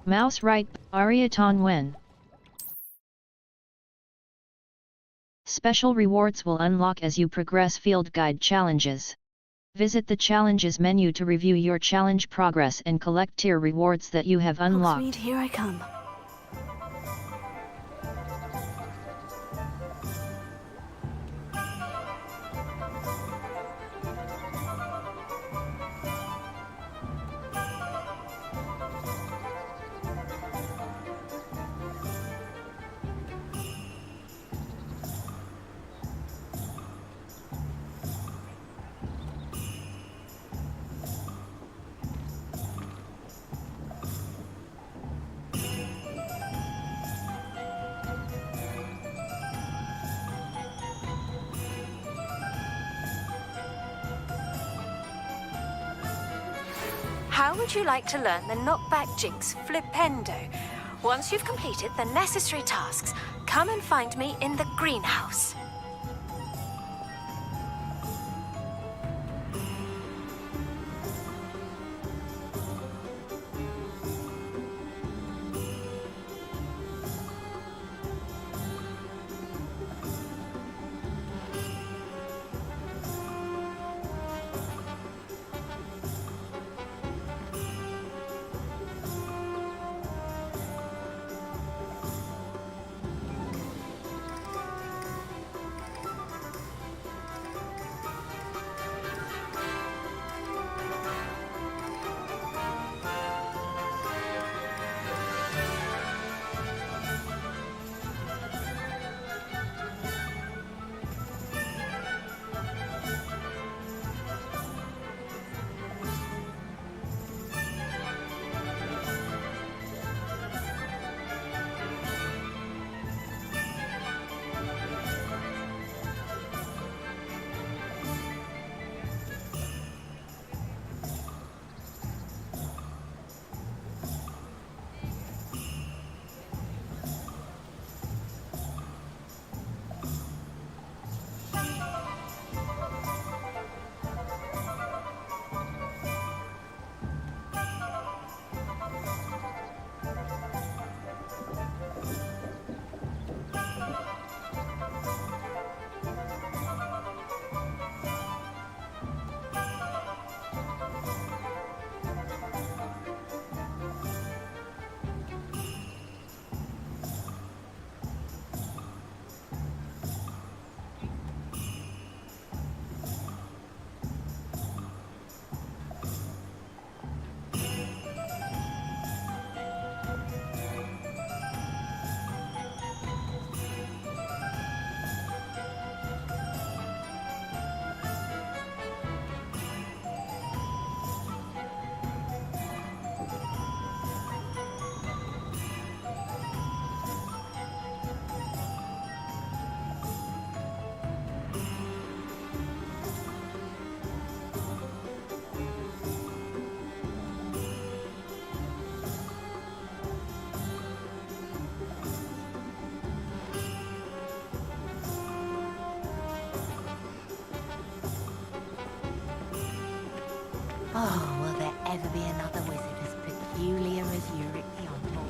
Mouse right, Ariaton Wen. Special rewards will unlock as you progress field guide challenges. Visit the challenges menu to review your challenge progress and collect tier rewards that you have unlocked. Hogsmeade, here I come. How would you like to learn the knockback jinx flipendo? Once you've completed the necessary tasks, come and find me in the greenhouse. Oh, will there ever be another wizard as peculiar as Uric the Oddball?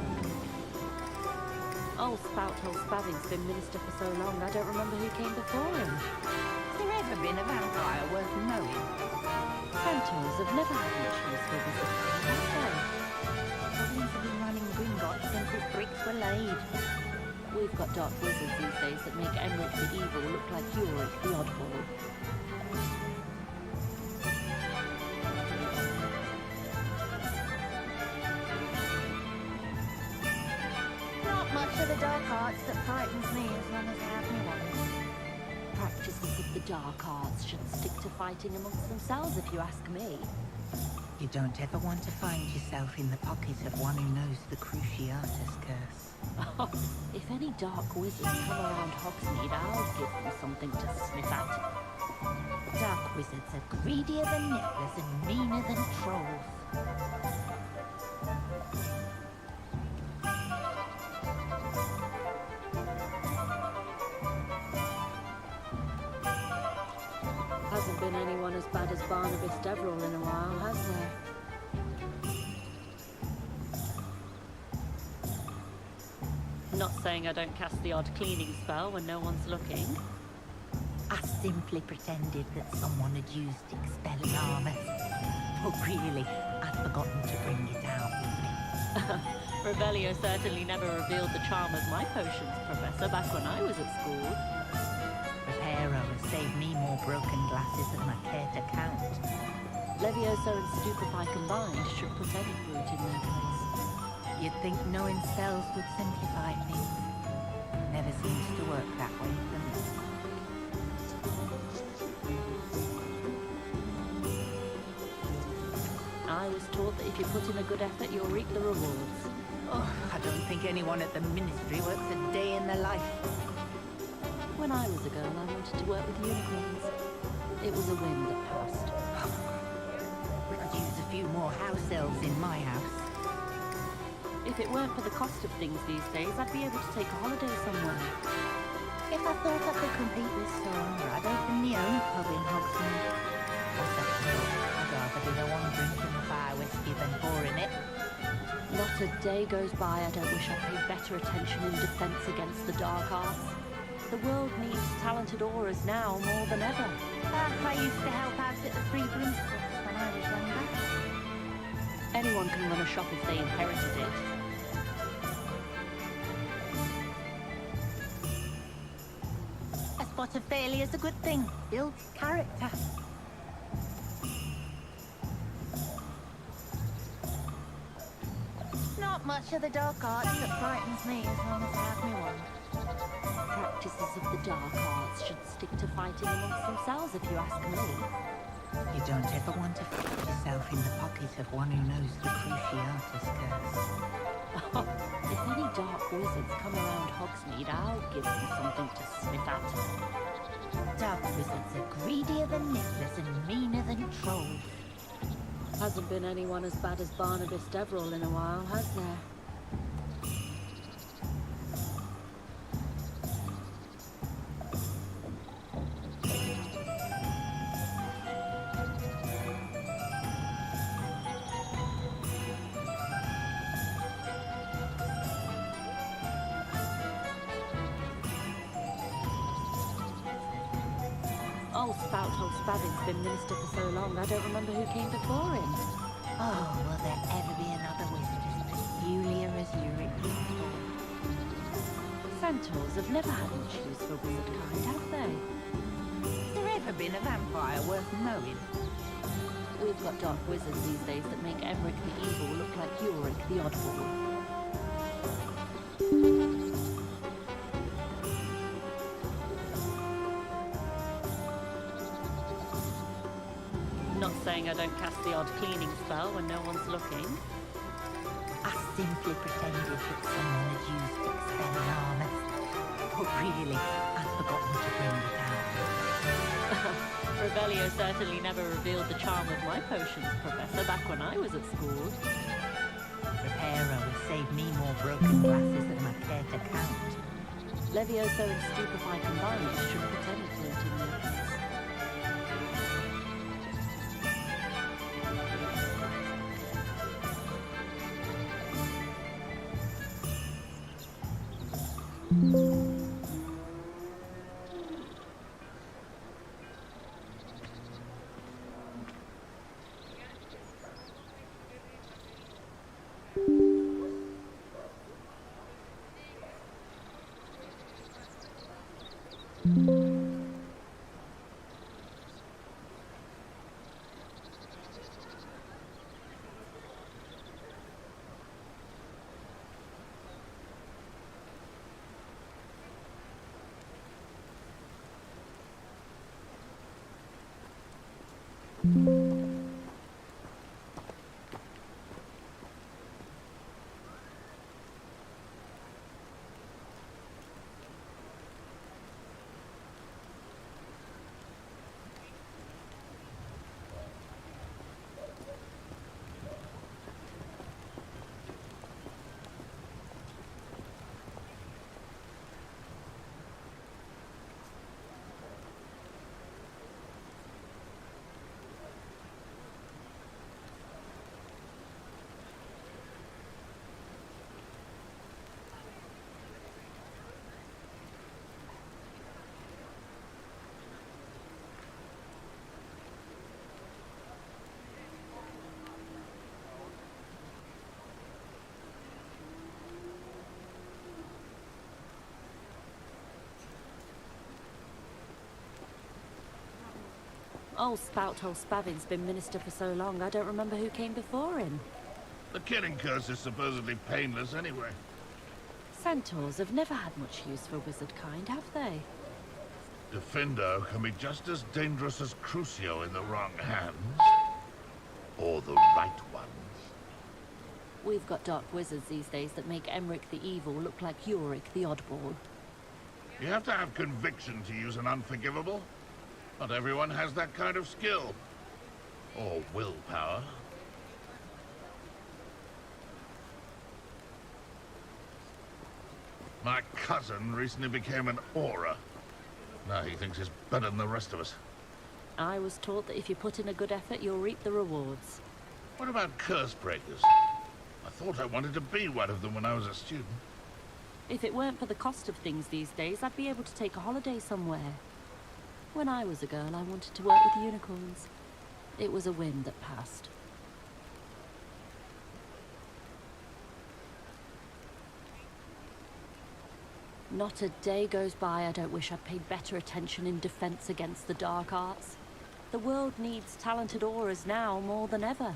Old Spout-Hole Spavin's been minister for so long, I don't remember who came before him. Has there ever been a vampire worth knowing? Centaurs have never had much use for visitors, have they? Goblins have been running Gringotts since its bricks were laid. We've got dark wizards these days that make Emmerich the Evil look like Uric the Oddball. Not much of the dark arts that frightens me as long as I have me one. Practices of the dark arts should stick to fighting amongst themselves, if you ask me. You don't ever want to find yourself in the pocket of one who knows the Cruciatus curse. Oh, if any dark wizards come around Hogsmeade, I'll give them something to sniff at. Dark wizards are greedier than nibblers and meaner than trolls. Hasn't been anyone as bad as Barnabas Deverell in a while, has there? Not saying I don't cast the odd cleaning spell when no one's looking. I simply pretended that someone had used Expelliarmus. But really, I'd forgotten to bring it out with me. Revelio certainly never revealed the charm of my potions, Professor, back when I was at school. Reparo has saved me more broken glasses than I care to count. Levioso and Stupefy combined should put any brute in their place. You'd think knowing spells would simplify things. Never seems to work that way for me. I was taught that if you put in a good effort, you'll reap the rewards. Oh, I don't think anyone at the Ministry works a day in their life. When I was a girl, I wanted to work with unicorns. It was a whim that passed. We could use a few more house elves in my house. If it weren't for the cost of things these days, I'd be able to take a holiday somewhere. If I thought I could compete with Storm, I'd open my own pub in Hogsmeade. Or second, I'd rather be the one drinking the fire whiskey than pouring it. Not a day goes by I don't wish I paid better attention in defense against the dark arts. The world needs talented aurors now more than ever. I used to help out at the Free Broomsticks when I was younger. Anyone can run a shop if they inherited it. A spot of failure's a good thing. Builds character. Not much of the dark arts that frightens me as long as I have me wand. Practices of the dark arts should stick to fighting amongst themselves, if you ask me. You don't ever want to find yourself in the pocket of one who knows the Cruciatus curse. If any dark wizards come around Hogsmeade, I'll give them something to sniff at. Dark wizards are greedier than nifflers and meaner than trolls. Hasn't been anyone as bad as Barnabas Deverell in a while, has there? Old Spout-hole Spavin's been minister for so long, I don't remember who came before him. Oh, will there ever be another wizard as peculiar as European? Centaurs have never had much use for wizard kind, have they? Has there ever been a vampire worth knowing? We've got dark wizards these days that make Emmerich the Evil look like Ulrich the Oddball. Not saying I don't cast the odd cleaning spell when no one's looking. I simply pretended that someone had used Expelliarmus. But really, I'd forgotten to bring it out. Revelio certainly never revealed the charm of my potions, Professor, back when I was at school. Reparo has saved me more broken glasses than I care to count. Levioso and Stupefy combined should put any brute in their place. Old Spout-hole Spavin's been minister for so long, I don't remember who came before him. The killing curse is supposedly painless anyway. Centaurs have never had much use for wizard kind, have they? Defendo can be just as dangerous as Crucio in the wrong hands. Or the right ones. We've got dark wizards these days that make Emmerich the Evil look like Yorick the Oddball. You have to have conviction to use an unforgivable. Not everyone has that kind of skill. Or willpower. My cousin recently became an aura. Now he thinks he's better than the rest of us. I was taught that if you put in a good effort, you'll reap the rewards. What about curse breakers? I thought I wanted to be one of them when I was a student. If it weren't for the cost of things these days, I'd be able to take a holiday somewhere. When I was a girl, I wanted to work with unicorns. It was a whim that passed. Not a day goes by I don't wish I'd paid better attention in defense against the dark arts. The world needs talented auras now more than ever.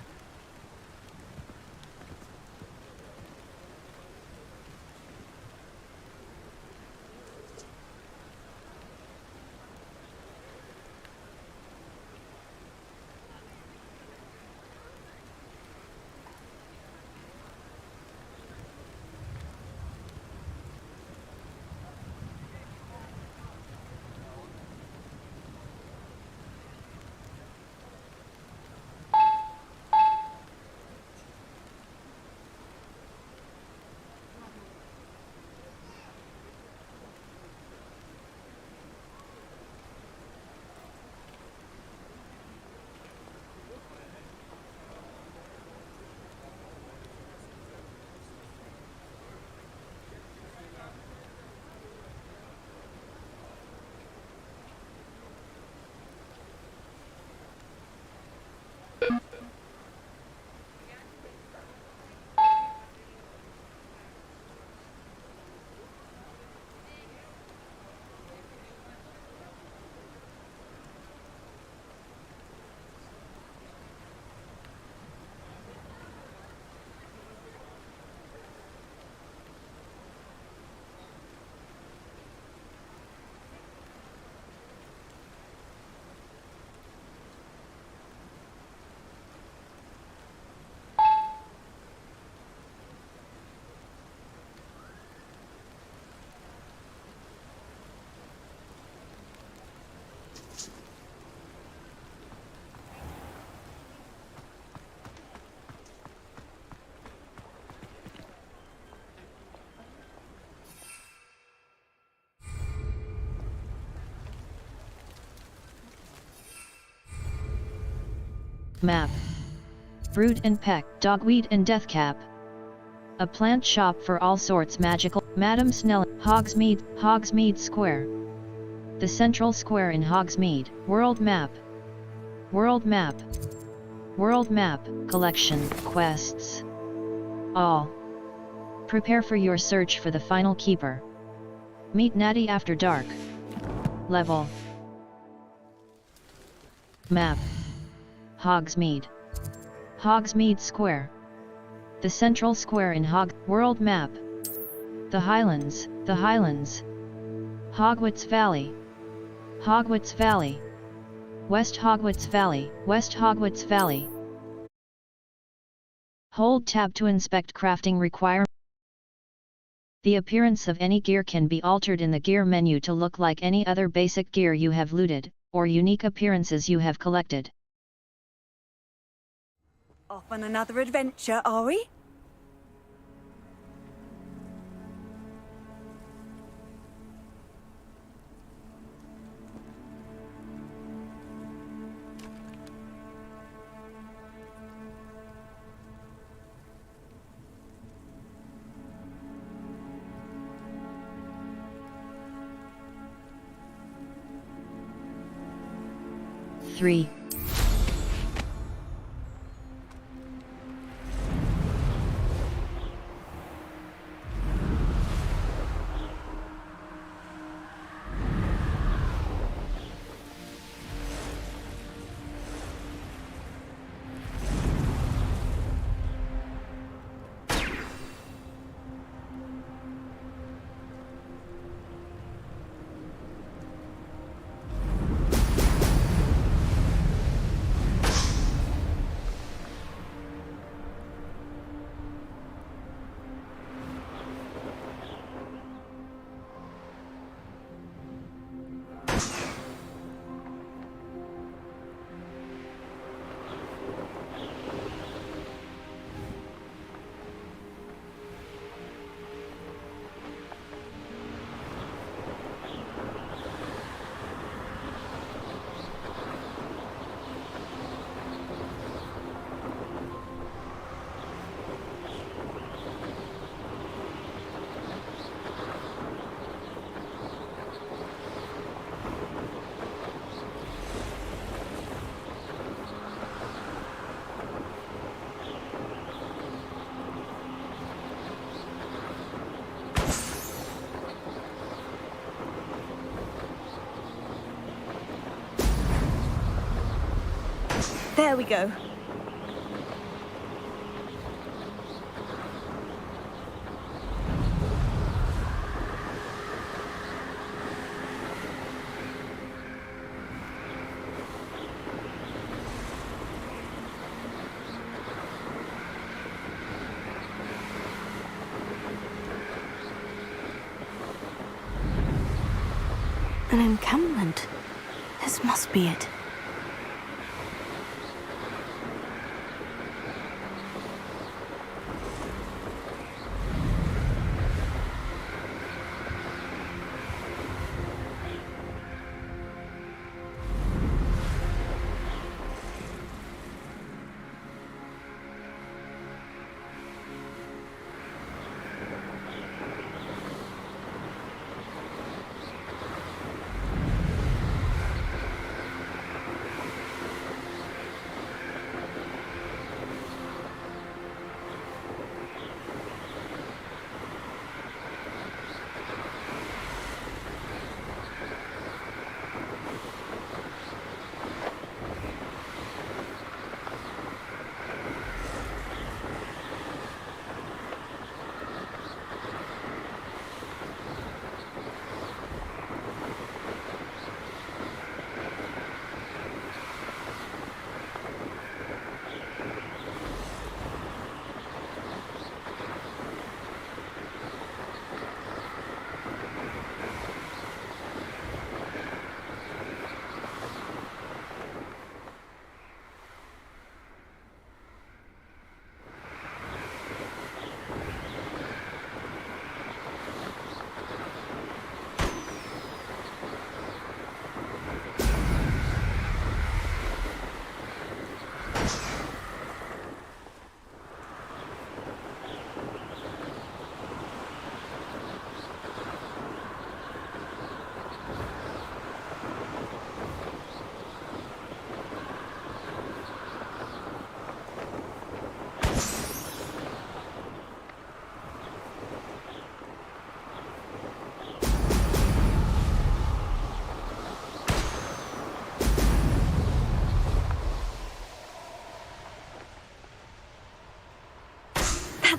Map. Brood and Peck, Dogweed and Deathcap. A plant shop for all sorts magical. Madam Snell, Hogsmeade Square. The central square in Hogsmeade. World map. World map. World map, collection, quests. All. Prepare for your search for the final keeper. Meet Natty after dark. Level. Map. Hogsmeade. Hogsmeade Square. The central square in World map. The Highlands. Hogwarts Valley. Hogwarts Valley. West Hogwarts Valley. Hold tab to inspect crafting requirements. The appearance of any gear can be altered in the gear menu to look like any other basic gear you have looted, or unique appearances you have collected. Off on another adventure, are we? Three. There we go. An encampment. This must be it.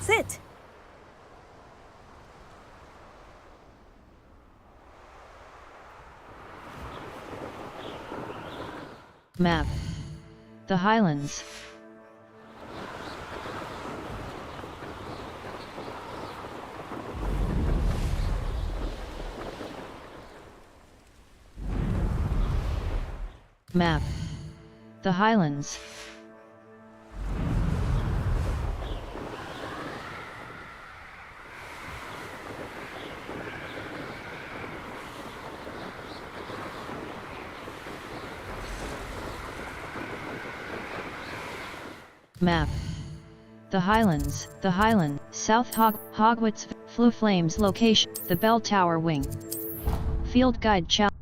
That's it. Map. The Highlands. Map. The Highlands. Map. The Highlands, South Hogwarts, Flu Flames location, the Bell Tower Wing. Field Guide Challenge.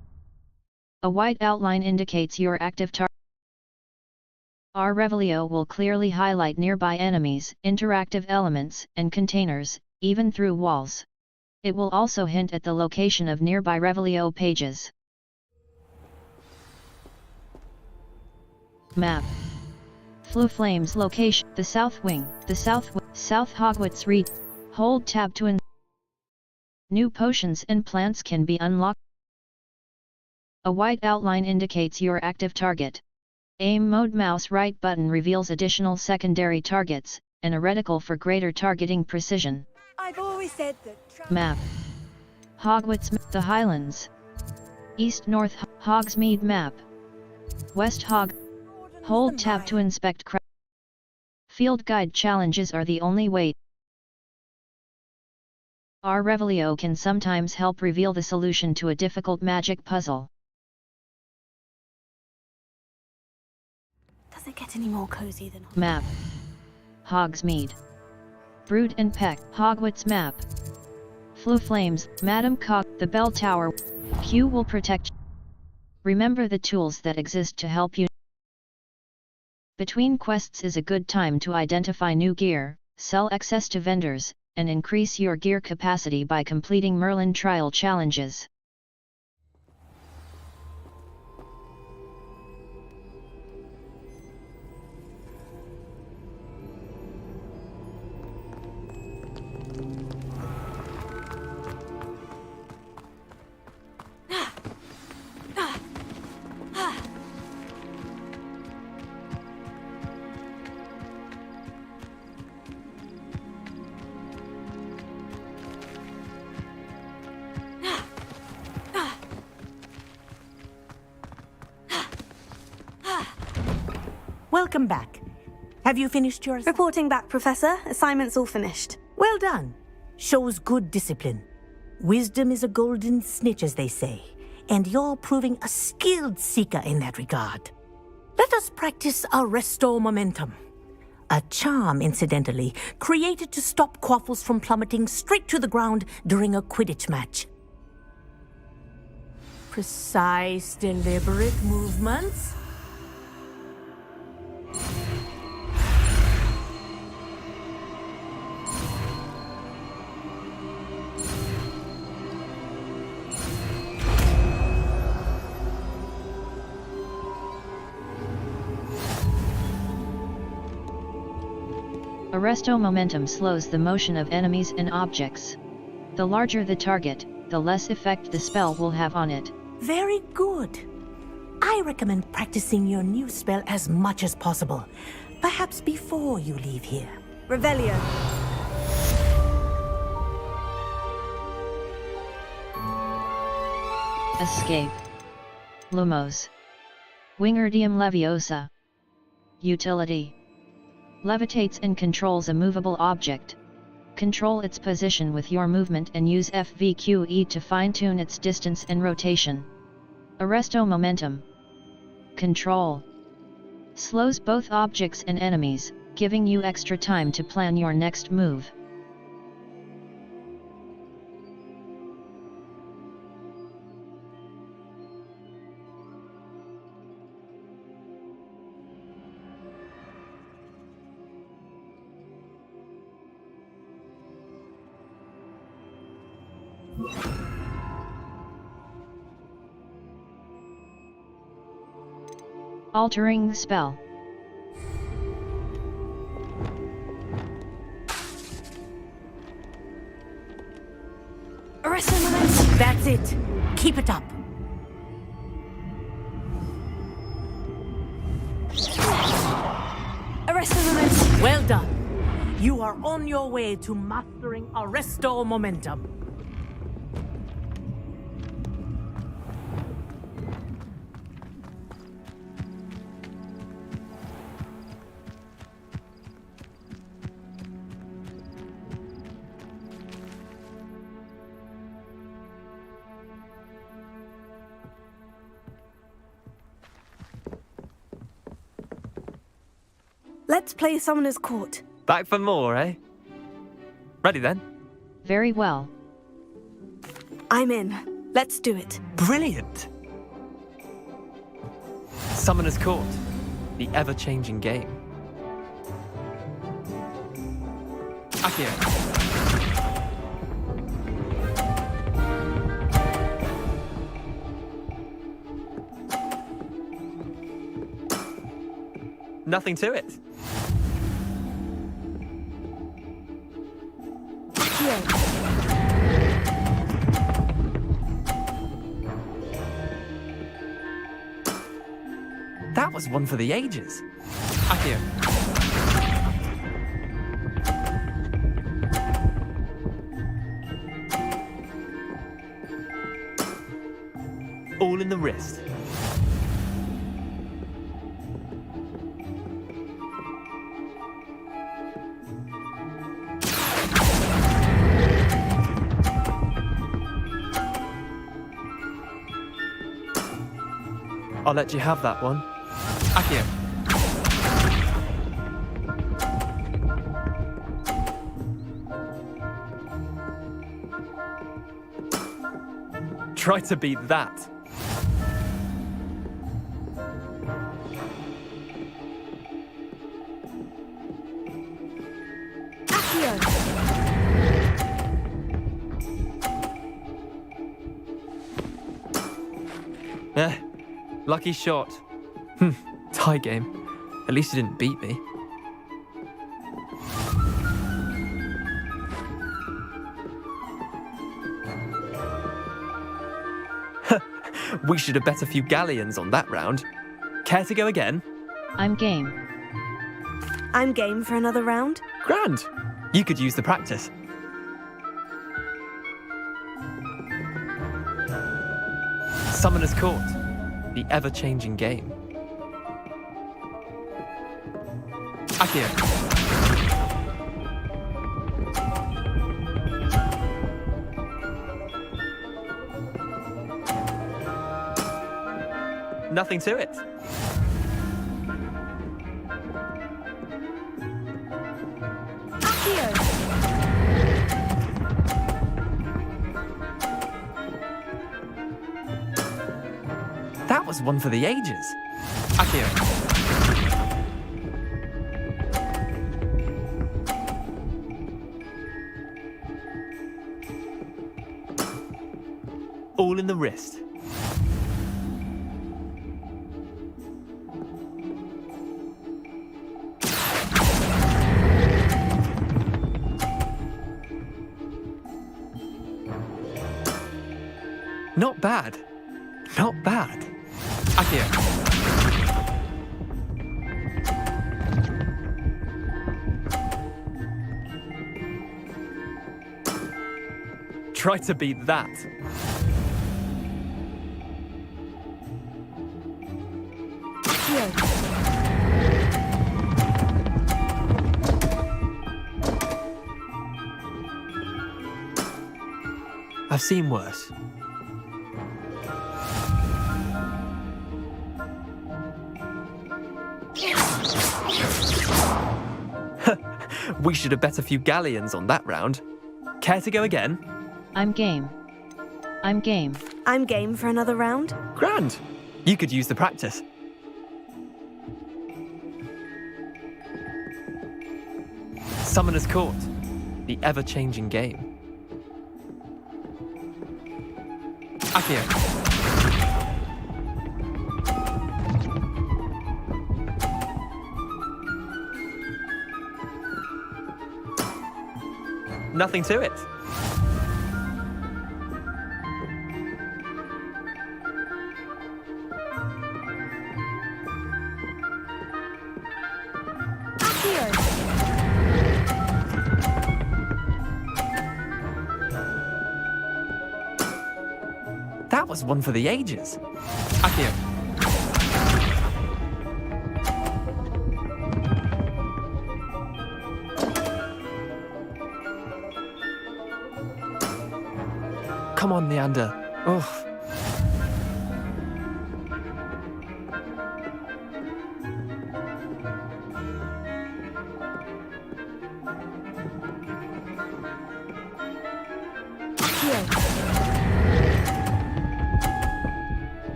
A white outline indicates your active target. Our Revelio will clearly highlight nearby enemies, interactive elements, and containers, even through walls. It will also hint at the location of nearby Revelio pages. Map. Flu Flames location, the South Wing, South Hogwarts Reach. Hold tab to new potions and plants can be unlocked. A white outline indicates your active target. Aim mode mouse right button reveals additional secondary targets, and a reticle for greater targeting precision. I've always said that. Map. Hogwarts, the Highlands. East North Hogsmeade map. West Hog. Hold tab to inspect field guide challenges are the only way. Our Revelio can sometimes help reveal the solution to a difficult magic puzzle. Does it get any more cozy than Map. Hogsmeade. Brood and Peck, Hogwarts map. Flu Flames, Madam Cog, the Bell Tower. Q will protect. Remember the tools that exist to help you. Between quests is a good time to identify new gear, sell excess to vendors, and increase your gear capacity by completing Merlin trial challenges. Welcome back. Have you finished your... Reporting back, Professor. Assignment's all finished. Well done. Shows good discipline. Wisdom is a golden snitch, as they say, and you're proving a skilled seeker in that regard. Let us practice Arresto Momentum. A charm, incidentally, created to stop quaffles from plummeting straight to the ground during a Quidditch match. Precise, deliberate movements. Arresto momentum slows the motion of enemies and objects. The larger the target, the less effect the spell will have on it. Very good. I recommend practicing your new spell as much as possible. Perhaps before you leave here. Revelio. Escape. Lumos. Wingardium Leviosa. Utility. Levitates and controls a movable object. Control its position with your movement and use FVQE to fine-tune its distance and rotation. Arresto momentum. Control. Slows both objects and enemies, giving you extra time to plan your next move. Altering the spell. Arresto momentum. That's it. Keep it up. Arresto momentum. Well done. You are on your way to mastering Arresto Momentum. Let's play Summoner's Court. Back for more, eh? Ready then? Very well. I'm in. Let's do it. Brilliant! Summoner's Court, the ever-changing game. Akio. Nothing to it. That was one for the ages. Akio. All in the wrist. I'll let you have that one. Akio. Try to beat that. Lucky shot. Tie game. At least you didn't beat me. We should have bet a few galleons on that round. Care to go again? I'm game. I'm game for another round. Grand. You could use the practice. Summoner's Court, the ever-changing game. Akio. Nothing to it. That was one for the ages. Akio. All in the wrist. Not bad. Not bad. Akio. Try to beat that. I've seen worse. We should have bet a few galleons on that round. Care to go again? I'm game. I'm game. I'm game for another round. Grand. You could use the practice. Summoner's Court. The ever-changing game. Akio. Nothing to it. That was one for the ages. Akio. Come on, Leander. Oh.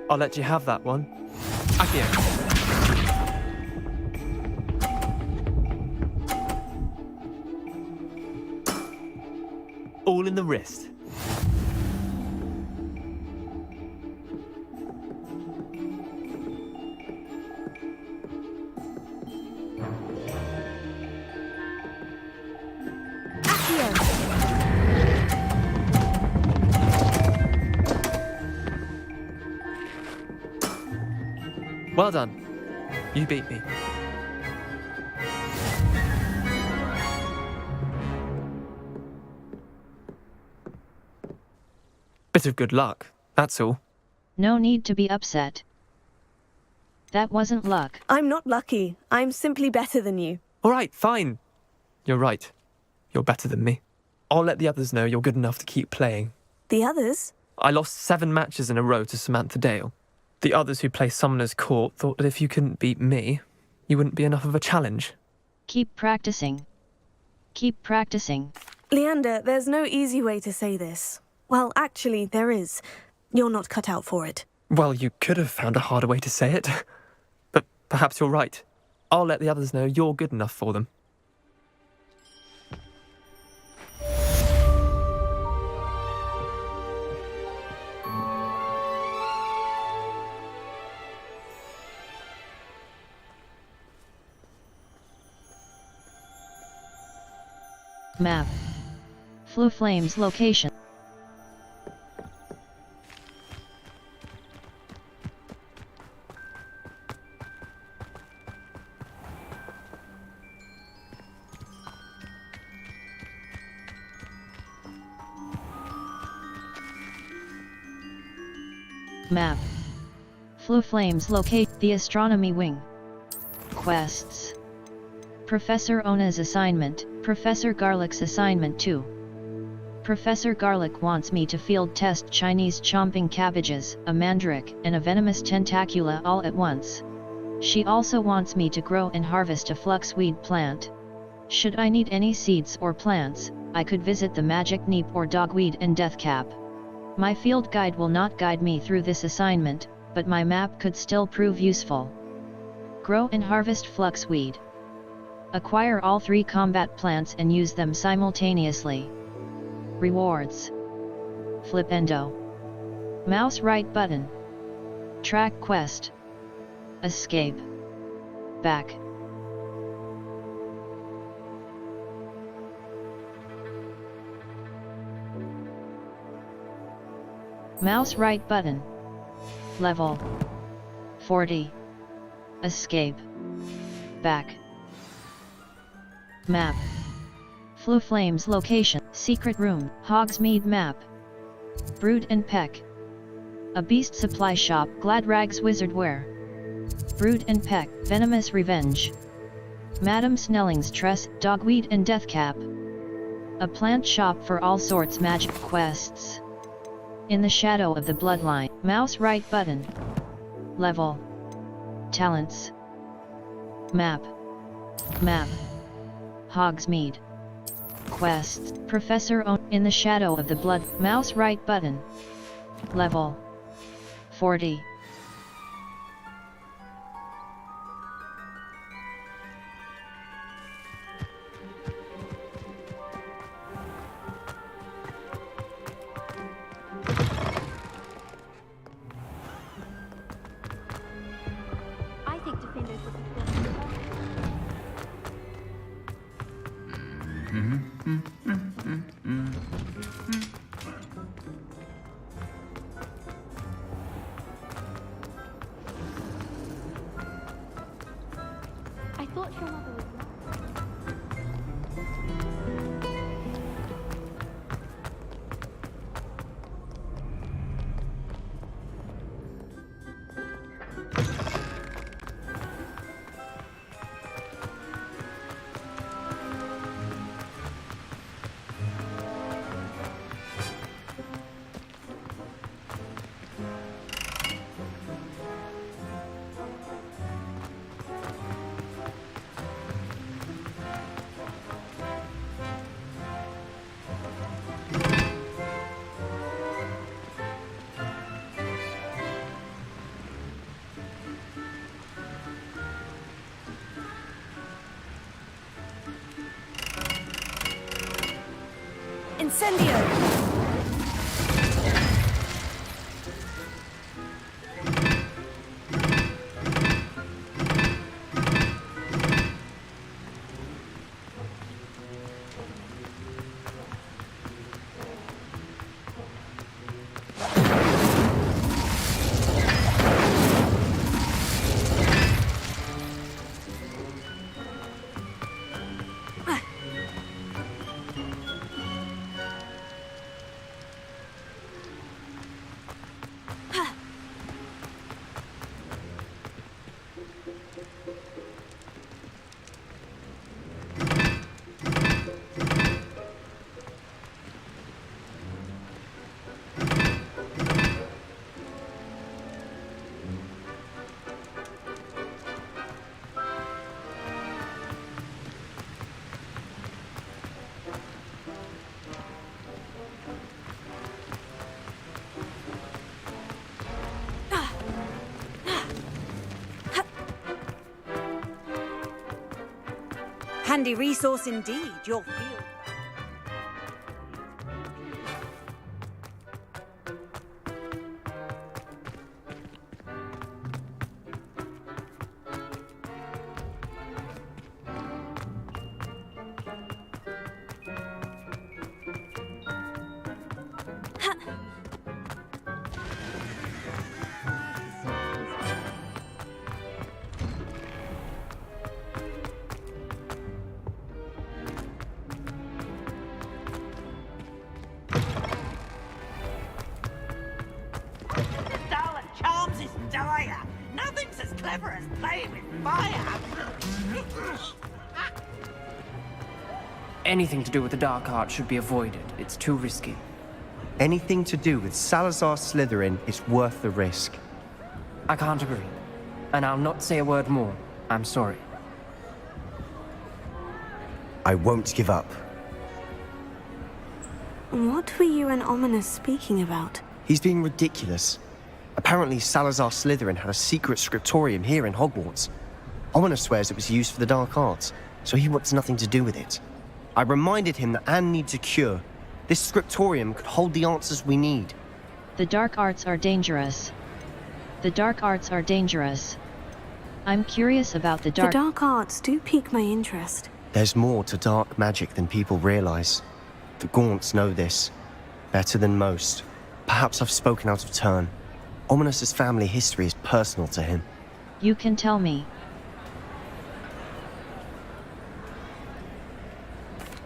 I'll let you have that one. Akio. All in the wrist. Well done. You beat me. Bit of good luck, that's all. No need to be upset. That wasn't luck. I'm not lucky. I'm simply better than you. All right, fine. You're right. You're better than me. I'll let the others know you're good enough to keep playing. The others? I lost 7 matches in a row to Samantha Dale. The others who play Summoner's Court thought that if you couldn't beat me, you wouldn't be enough of a challenge. Keep practicing. Keep practicing. Leander, there's no easy way to say this. Well, actually, there is. You're not cut out for it. Well, you could have found a harder way to say it. But perhaps you're right. I'll let the others know you're good enough for them. Map. Flu Flames location. Map. Flu Flames locate the Astronomy Wing. Quests. Professor Ona's assignment, Professor Garlic's assignment 2. Professor Garlic wants me to field test Chinese chomping cabbages, a mandrake, and a venomous tentacula all at once. She also wants me to grow and harvest a fluxweed plant. Should I need any seeds or plants, I could visit the magic neep or dogweed and deathcap. My field guide will not guide me through this assignment, but my map could still prove useful. Grow and harvest fluxweed. Acquire all 3 combat plants and use them simultaneously. Rewards. Flipendo. Mouse right button. Track quest. Escape. Back. Mouse right button. Level 40. Escape. Back. Map. Flu Flames location. Secret room. Hogsmeade map. Brood and Peck. A beast supply shop. Glad Rags Wizard Wear. Brood and Peck. Venomous Revenge. Madame Snelling's Tress. Dogweed and Deathcap. A plant shop for all sorts magic quests. In the shadow of the bloodline. Mouse right button. Level. Talents. Map. Map. Hogsmeade. Quests. Professor Owen. In the shadow of the blood. Mouse right button. Level 40. I think defenders would be I thought your mother was Incendio! Handy resource indeed, your field. clever as playing with fire. Anything to do with the dark art should be avoided. It's too risky. Anything to do with Salazar Slytherin is worth the risk. I can't agree. And I'll not say a word more. I'm sorry. I won't give up. What were you and Ominous speaking about? He's being ridiculous. Apparently Salazar Slytherin had a secret scriptorium here in Hogwarts. Ominous swears it was used for the dark arts, so he wants nothing to do with it. I reminded him that Anne needs a cure. This scriptorium could hold the answers we need. The dark arts are dangerous. The dark arts are dangerous. I'm curious about the dark... The dark arts do pique my interest. There's more to dark magic than people realize. The Gaunts know this. Better than most. Perhaps I've spoken out of turn. Ominous's family history is personal to him. You can tell me.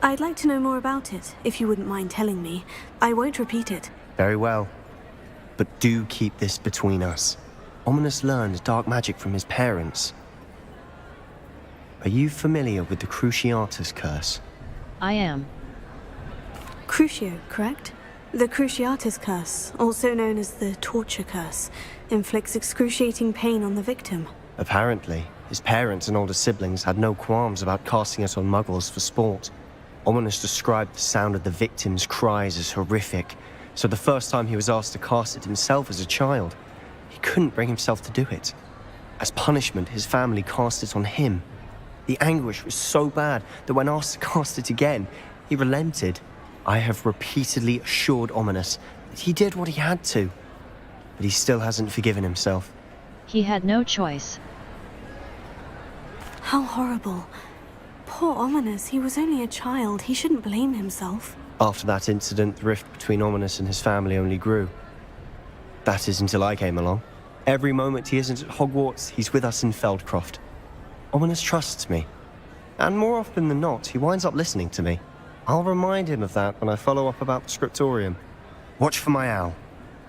I'd like to know more about it, if you wouldn't mind telling me. I won't repeat it. Very well. But do keep this between us. Ominous learned dark magic from his parents. Are you familiar with the Cruciatus Curse? I am. Crucio, correct? The Cruciatus Curse, also known as the Torture Curse, inflicts excruciating pain on the victim. Apparently, his parents and older siblings had no qualms about casting it on muggles for sport. Ominous described the sound of the victim's cries as horrific, so the first time he was asked to cast it himself as a child, he couldn't bring himself to do it. As punishment, his family cast it on him. The anguish was so bad that when asked to cast it again, he relented. I have repeatedly assured Ominous that he did what he had to, but he still hasn't forgiven himself. He had no choice. How horrible. Poor Ominous, he was only a child. He shouldn't blame himself. After that incident, the rift between Ominous and his family only grew. That is until I came along. Every moment he isn't at Hogwarts, he's with us in Feldcroft. Ominous trusts me. And more often than not, he winds up listening to me. I'll remind him of that when I follow up about the scriptorium. Watch for my owl.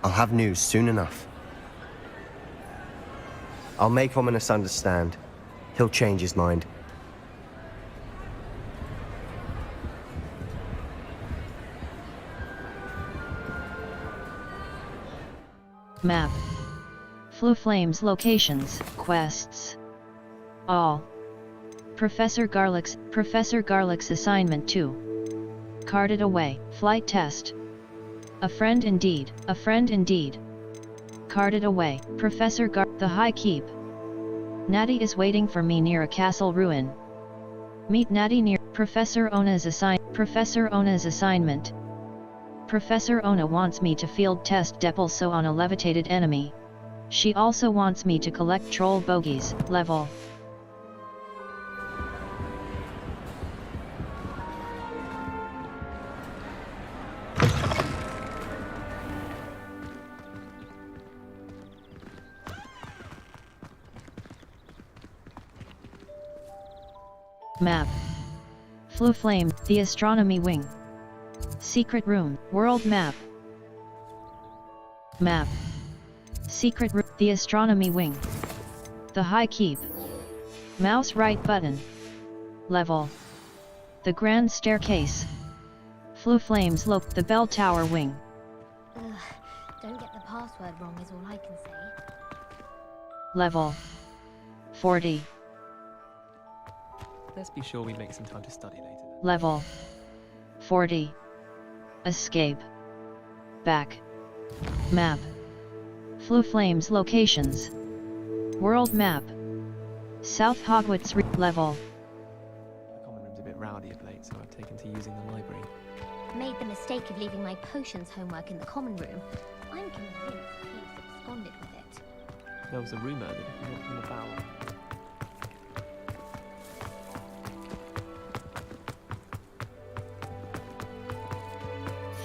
I'll have news soon enough. I'll make Ominous understand. He'll change his mind. Map. Fluflame's locations, quests. All. Professor Garlick's assignment 2. Carted away, flight test. A friend indeed, a friend indeed. Carted away, the High Keep. Natty is waiting for me near a castle ruin. Meet Natty near Professor Ona's assignment. Professor Ona wants me to field test Depulso on a levitated enemy. She also wants me to collect troll bogies, level. Map. Fluflame, the astronomy wing. Secret room, world map. Map. Secret room, the astronomy wing. The High Keep. Mouse right button. Level. The grand staircase. Fluflame's the bell tower wing. Don't get the password wrong is all I can say. Level. 40. Let's be sure we make some time to study later then. Level. 40. Escape. Back. Map. Fluflame's locations. World map. South Hogwarts level. The common room's a bit rowdy of late, so I've taken to using the library. Made the mistake of leaving my potions homework in the common room. I'm convinced he's absconded with it. There was a rumour that if you walked in the bower...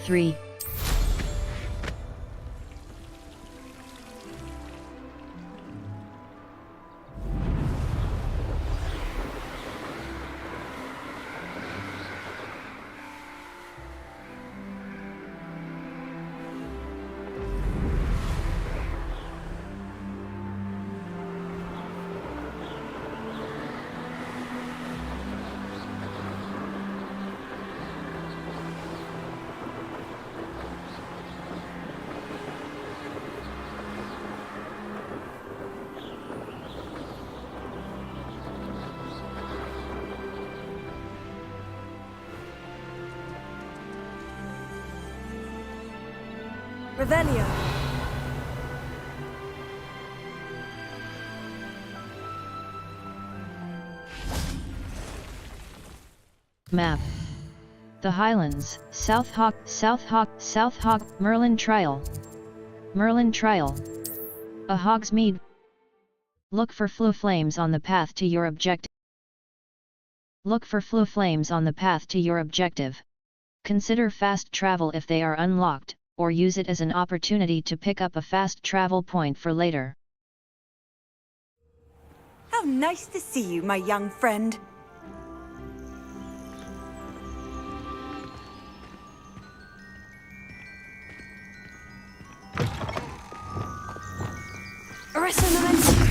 3. Revelio. Map. The Highlands, South Hawk, Merlin Trial. Merlin Trial. A Hogsmeade. Look for flue flames on the path to your objective. Look for flue flames on the path to your objective. Consider fast travel if they are unlocked, or use it as an opportunity to pick up a fast travel point for later. How nice to see you, my young friend. Resonance!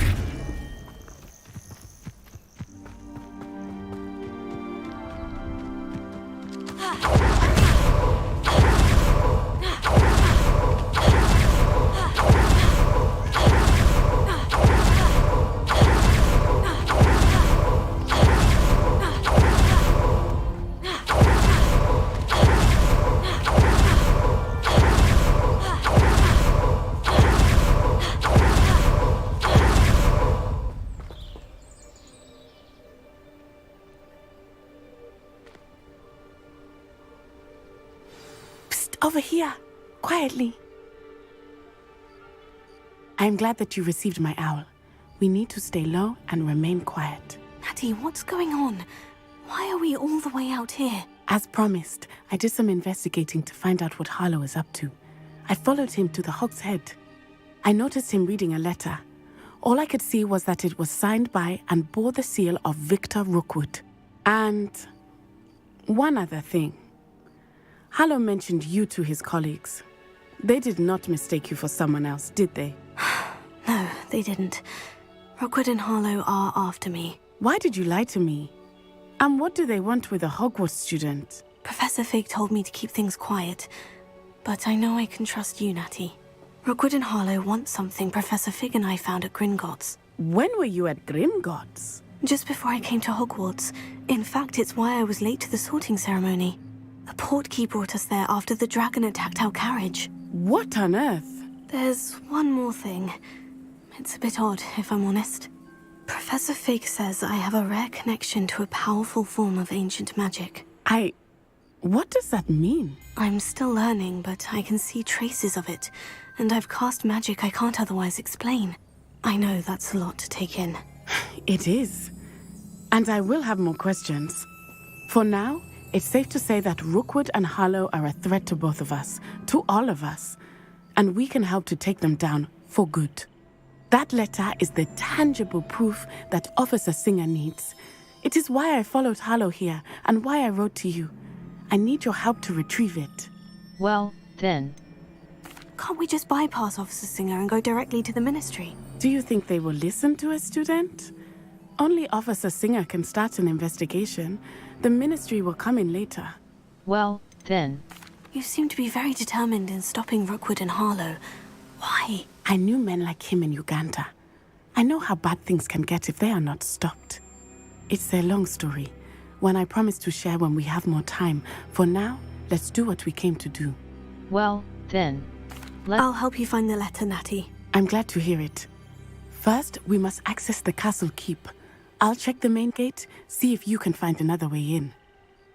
Over here, quietly. I am glad that you received my owl. We need to stay low and remain quiet. Natty, what's going on? Why are we all the way out here? As promised, I did some investigating to find out what Harlow is up to. I followed him to the Hog's Head. I noticed him reading a letter. All I could see was that it was signed by and bore the seal of Victor Rookwood. And one other thing. Harlow mentioned you to his colleagues. They did not mistake you for someone else, did they? No, they didn't. Rookwood and Harlow are after me. Why did you lie to me? And what do they want with a Hogwarts student? Professor Fig told me to keep things quiet, but I know I can trust you, Natty. Rookwood and Harlow want something Professor Fig and I found at Gringotts. When were you at Gringotts? Just before I came to Hogwarts. In fact, it's why I was late to the sorting ceremony. The portkey brought us there after the dragon attacked our carriage. What on earth? There's one more thing. It's a bit odd, if I'm honest. Professor Fig says I have a rare connection to a powerful form of ancient magic. What does that mean? I'm still learning, but I can see traces of it, and I've cast magic I can't otherwise explain. I know that's a lot to take in. It is. And I will have more questions. For now, it's safe to say that Rookwood and Harlow are a threat to both of us, to all of us, and we can help to take them down for good. That letter is the tangible proof that Officer Singer needs. It is why I followed Harlow here, and why I wrote to you. I need your help to retrieve it. Well, then. Can't we just bypass Officer Singer and go directly to the Ministry? Do you think they will listen to a student? Only Officer Singer can start an investigation. The Ministry will come in later. Well, then. You seem to be very determined in stopping Rookwood and Harlow. Why? I knew men like him in Uganda. I know how bad things can get if they are not stopped. It's a long story, one I promise to share when we have more time. For now, let's do what we came to do. Well, then. I'll help you find the letter, Natty. I'm glad to hear it. First, we must access the castle keep. I'll check the main gate, see if you can find another way in.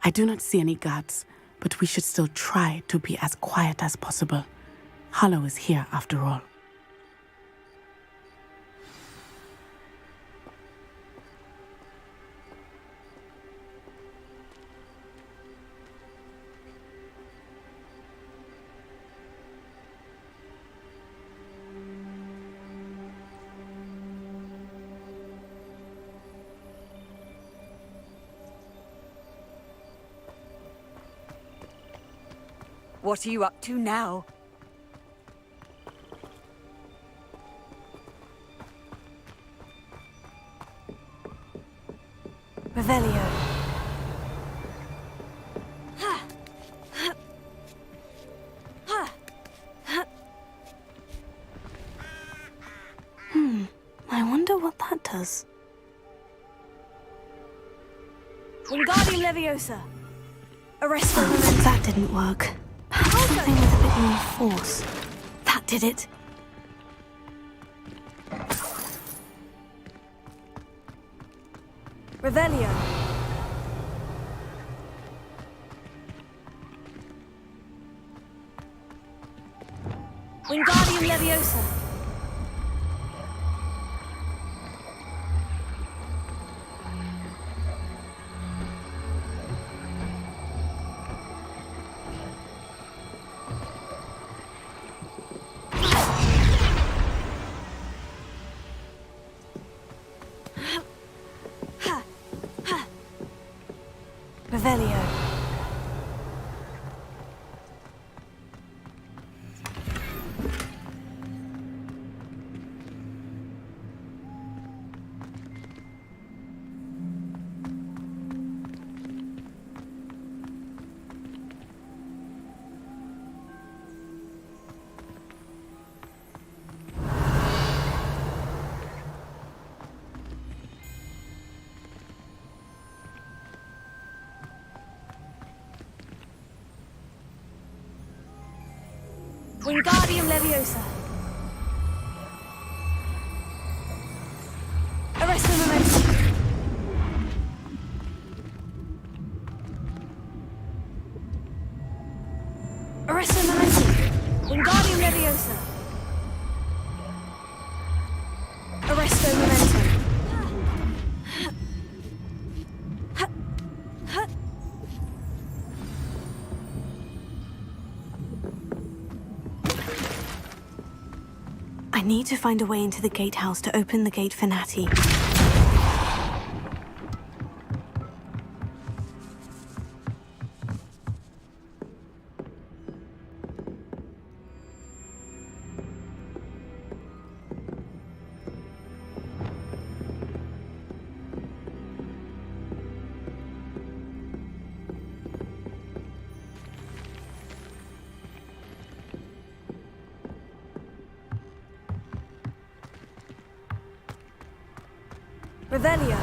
I do not see any guards, but we should still try to be as quiet as possible. Harlow is here after all. What are you up to now? Revelio. I wonder what that does. Wingardium Leviosa! Arrest them! That didn't work. Something with a bit more force. did it. Revelio. Wingardium Leviosa. Revelio. Wingardium Leviosa. Arresto Momentum. Arresto Momentum. Wingardium Leviosa. Arresto Momentum. I need to find a way into the gatehouse to open the gate for Natty. Revelio.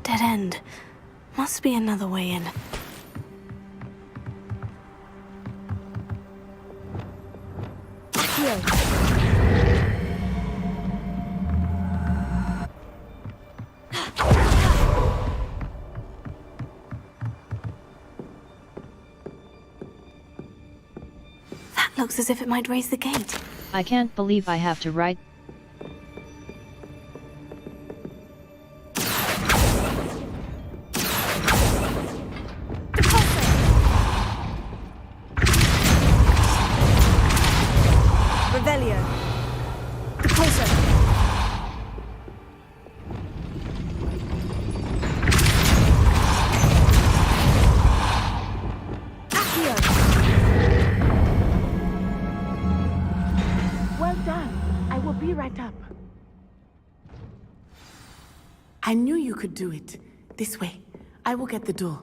Dead end. Must be another way in. Accio. Looks as if it might raise the gate. I can't believe I have to write. Revelio. Repulsor. Accio. Well done. I will be right up. I knew you could do it. This way. I will get the door.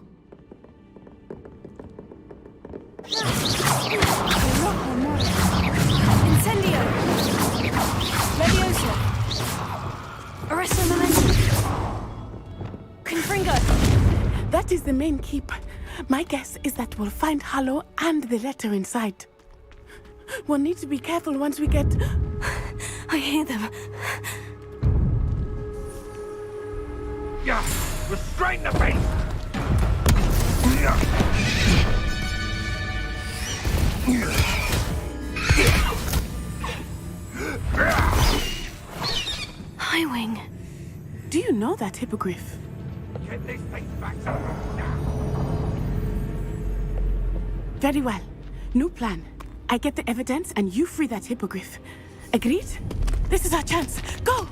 Incendio. Leviosa. Arresto Momentum. Confringo. That is the main keep. My guess is that we'll find Hollow and the letter inside. We'll need to be careful once we get... I hear them. Yeah, restrain the beast! Highwing. Do you know that hippogriff? Get this thing back to now. Very well. New plan. I get the evidence and you free that hippogriff. Agreed? This is our chance. Go!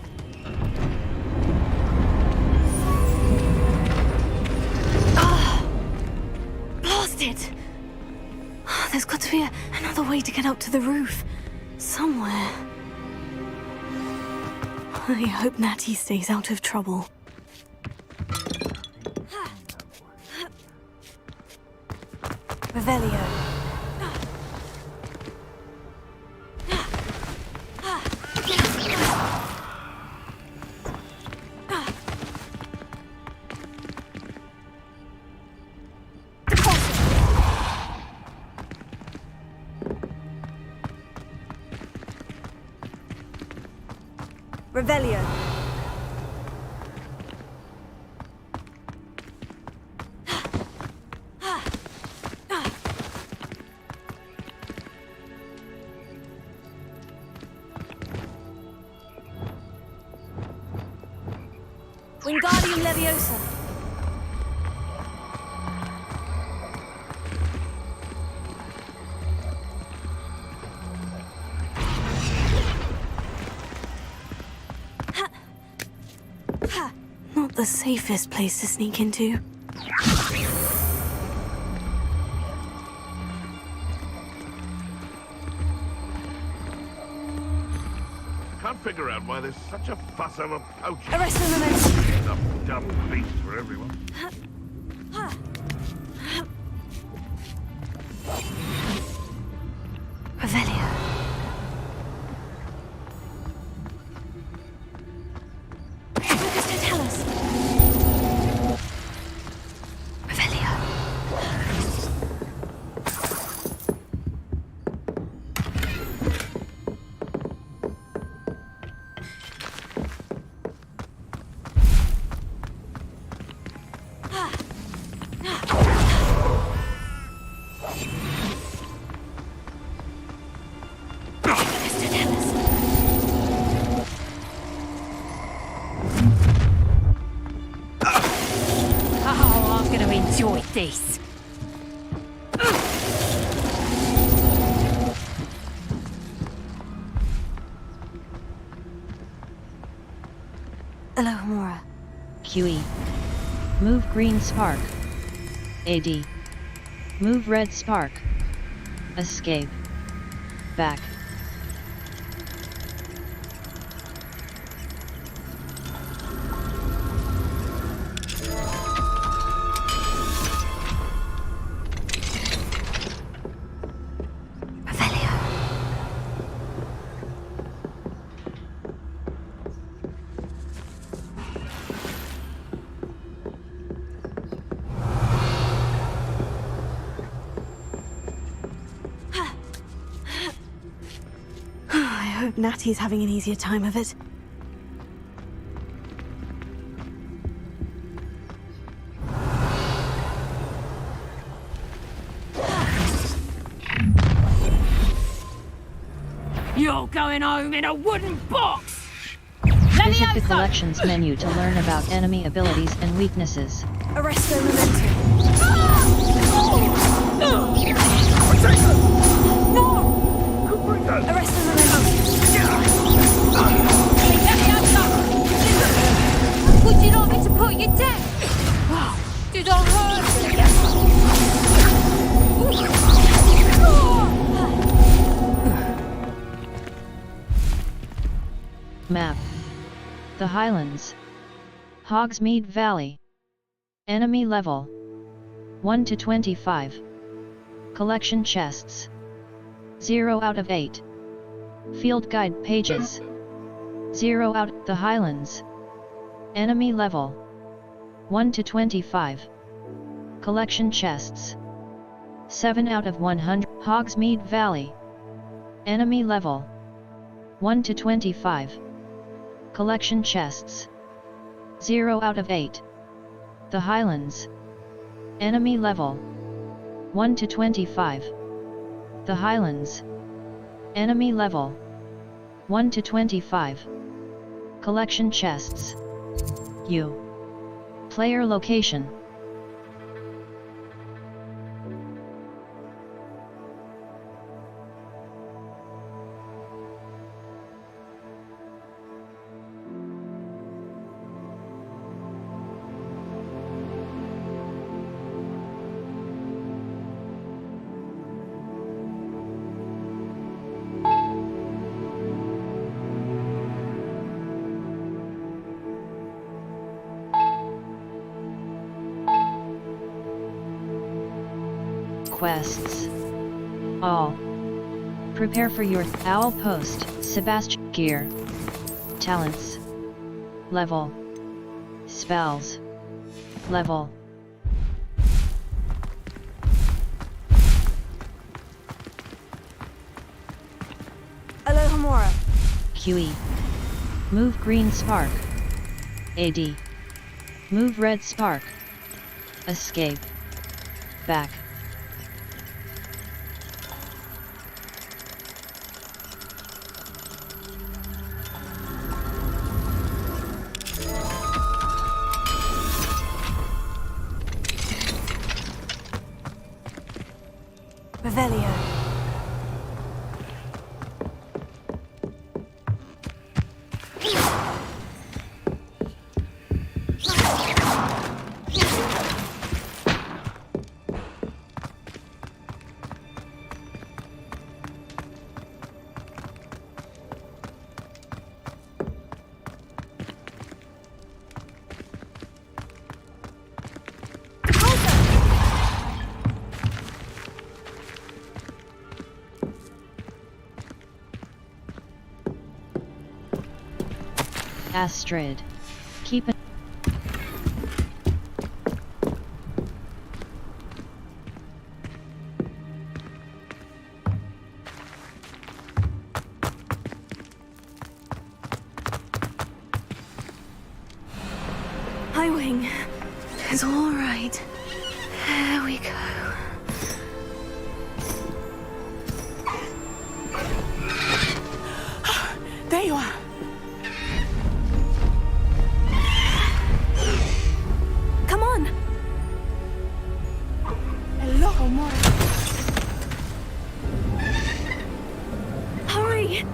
Blasted! There's got to be another way to get up to the roof. Somewhere. I hope Natty stays out of trouble. Revelio. Revelio. Wingardium Leviosa. Not the safest place to sneak into. Can't figure out why there's such a fuss over poaching. Arresto Momentum. Enough dumb beast for everyone. Revelio. Focus to tell us. Revelio. Oh, I'm going to enjoy this. Alohomora. QE. Move green spark. AD. Move red spark. Escape. Back. I hope Natty's having an easier time of it. You're going home in a wooden box! Visit the collections menu to learn about enemy abilities and weaknesses. Arresto Momentum. Arresto Momentum. Would you like me to put you down? Did I hurt Map. The Highlands. Hogsmeade Valley. Enemy level 1 to 25. Collection chests 0 out of 8. Field guide pages 0 out. The Highlands. Enemy level 1 to 25. Collection chests 7 out of 100. Hogsmeade Valley. Enemy level 1 to 25. Collection chests 0 out of 8. The Highlands. Enemy level 1 to 25. The Highlands. Enemy level 1 to 25. Collection chests. U. Player location. Quests. All. Prepare for your owl post. Sebastian. Gear. Talents. Level. Spells. Level. Alohomora. QE. Move green spark. AD. Move red spark. Escape. Back. Revelio. Astrid. Keep it. Highwing. It's all right. There we go. There you are. Come on. Hello, amore. Hurry.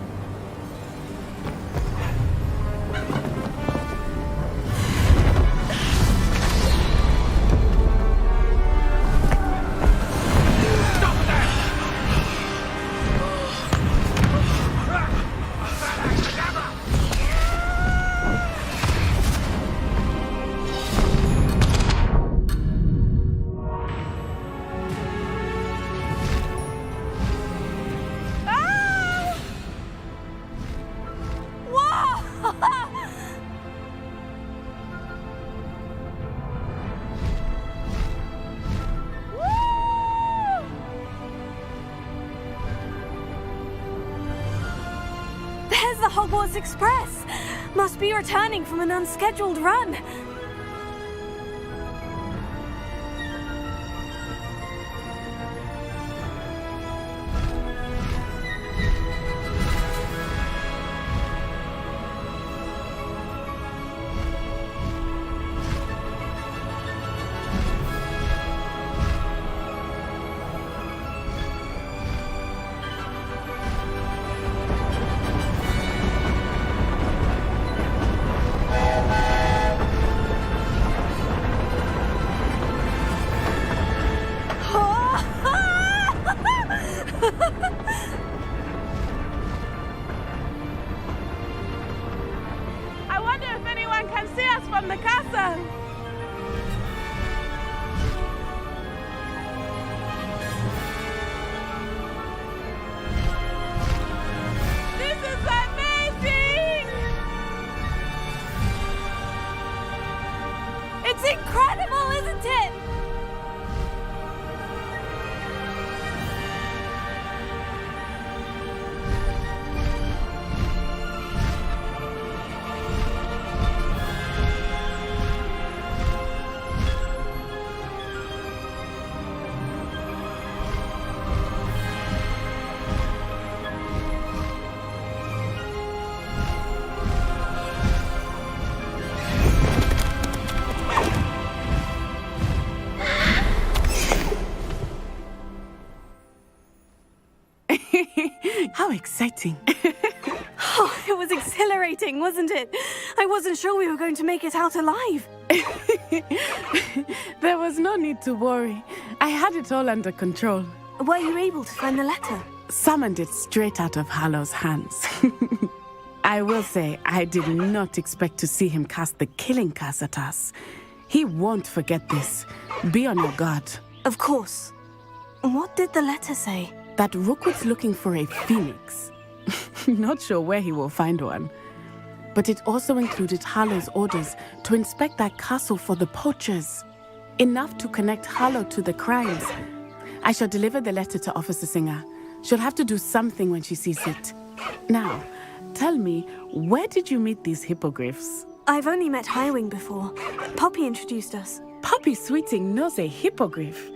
There's the Hogwarts Express! Must be returning from an unscheduled run. I wonder if anyone can see us from the castle. This is amazing! It's incredible, isn't it? How exciting. Oh, it was exhilarating, wasn't it? I wasn't sure we were going to make it out alive. There was no need to worry. I had it all under control. Were you able to find the letter? Summoned it straight out of Hallow's hands. I will say, I did not expect to see him cast the killing curse at us. He won't forget this. Be on your guard. Of course. What did the letter say? That Rookwood's looking for a phoenix. Not sure where he will find one. But it also included Hallow's orders to inspect that castle for the poachers. Enough to connect Hallow to the crimes. I shall deliver the letter to Officer Singer. She'll have to do something when she sees it. Now, Tell me, where did you meet these hippogriffs? I've only met Highwing before. Poppy introduced us. Poppy Sweeting knows a hippogriff.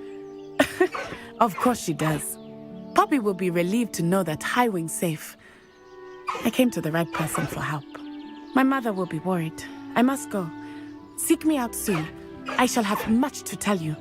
Of course she does. Poppy will be relieved to know that Highwing's safe. I came to the right person for help. My mother will be worried. I must go. Seek me out soon. I shall have much to tell you.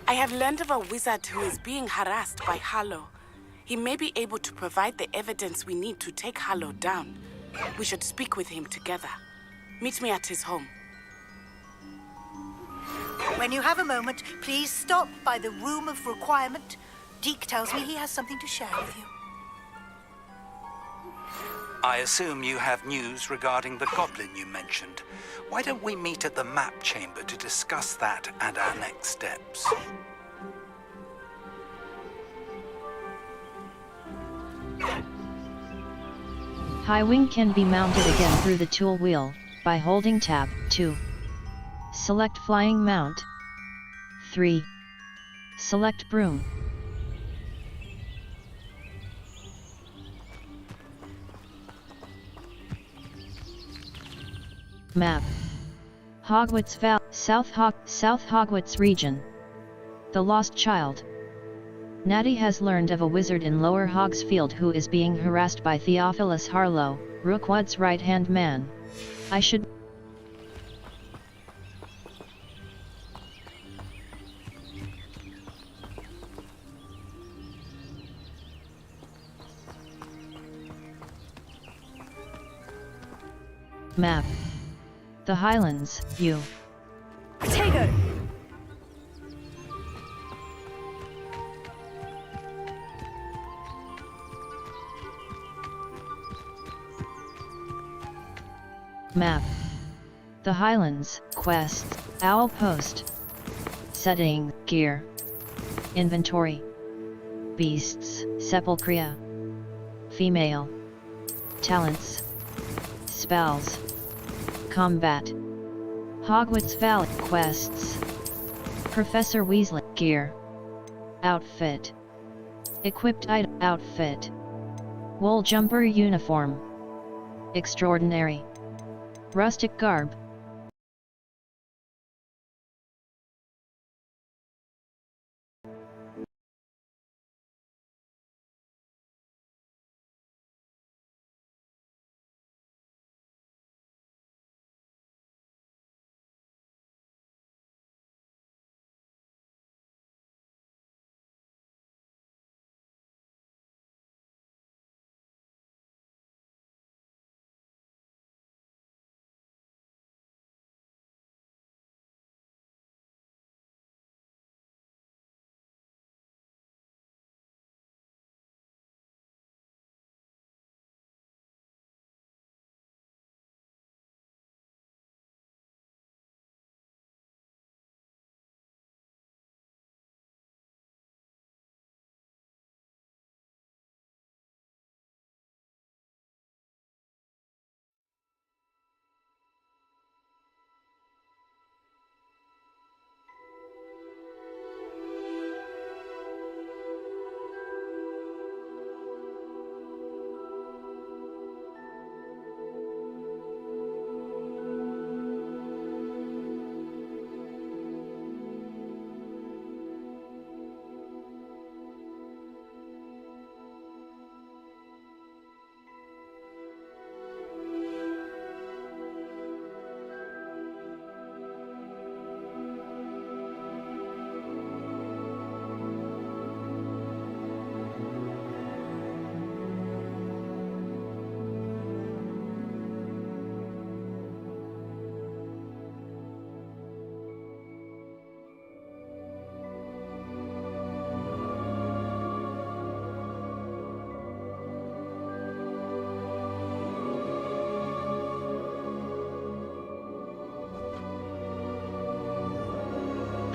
I have learned of a wizard who is being harassed by Harlow. He may be able to provide the evidence we need to take Harlow down. We should speak with him together. Meet me at his home. When you have a moment, please stop by the Room of Requirement. Deke tells me he has something to share with you. I assume you have news regarding the goblin you mentioned. Why don't we meet at the map chamber to discuss that and our next steps? Highwing can be mounted again through the tool wheel, by holding tab 2. Select Flying Mount. 3. Select Broom. Map. Hogwarts Valley, South Hogwarts region. The Lost Child. Natty has learned of a wizard in Lower Hogsfield who is being harassed by Theophilus Harlow, Rookwood's right-hand man. I should... Map. The Highlands, U. Potato! Map. The Highlands, Quest, Owl Post. Setting, Gear. Inventory. Beasts, Sepulchria. Female. Talents. Spells. Combat. Hogwarts Valley, Quests. Professor Weasley, Gear. Outfit. Equipped item, Outfit. Wool Jumper Uniform. Extraordinary. Rustic Garb.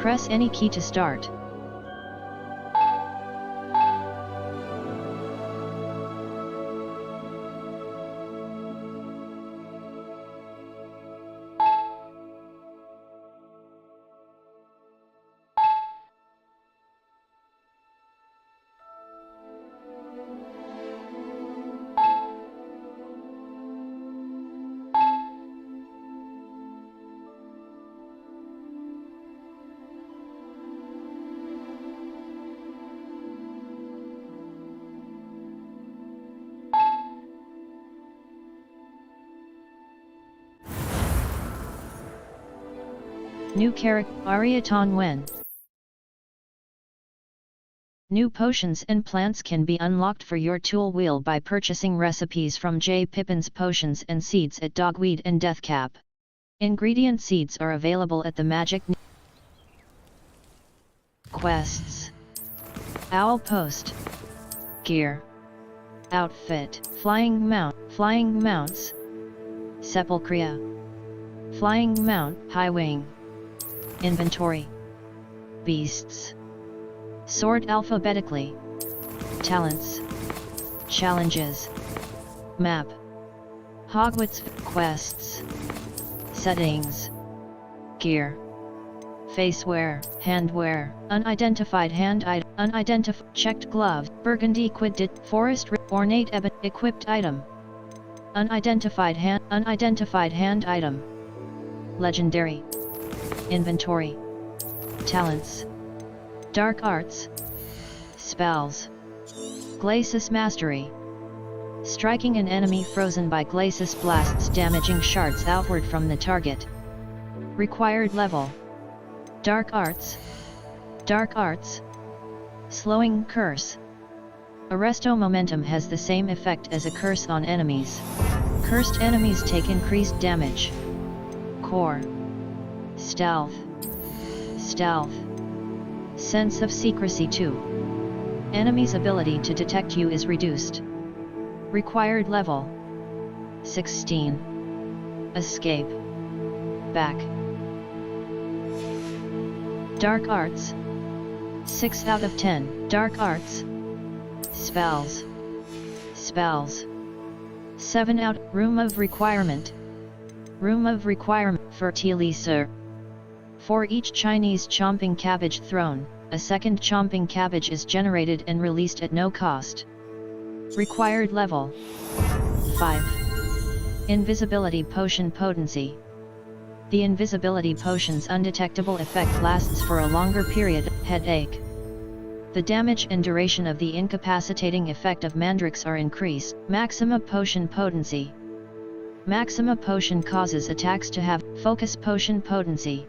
Press any key to start. New character Ariatan Wen. New potions and plants can be unlocked for your tool wheel by purchasing recipes from J. Pippin's Potions and Seeds at Dogweed and Deathcap. Ingredient seeds are available at the Magic Quests. Owl Post. Gear. Outfit. Flying Mounts. Sepulchria. Flying Mount. High Wing. Inventory. Beasts. Sort alphabetically. Talents. Challenges. Map. Hogwarts quests. Settings. Gear. Facewear, handwear, unidentified hand item, unidentified checked gloves, burgundy quid forest ornate equipped item. Unidentified hand item. Legendary. Inventory. Talents. Dark arts. Spells. Glacis mastery. Striking an enemy frozen by Glacis blasts damaging shards outward from the target. Required level. Dark arts. Dark arts. Slowing curse. Arresto momentum has the same effect as a curse on enemies. Cursed enemies take increased damage. Core. Stealth. Stealth. Sense of secrecy 2. Enemy's ability to detect you is reduced. Required level. 16. Escape. Back. Dark arts. 6 out of 10. Dark arts. Spells. Spells. 7 out. Room of requirement. Room of requirement. Fertilizer. For each Chinese chomping cabbage thrown, a second chomping cabbage is generated and released at no cost. Required level. 5. Invisibility potion potency. The invisibility potion's undetectable effect lasts for a longer period. Headache. The damage and duration of the incapacitating effect of Mandrix are increased. Maxima potion potency. Maxima potion causes attacks to have focus potion potency.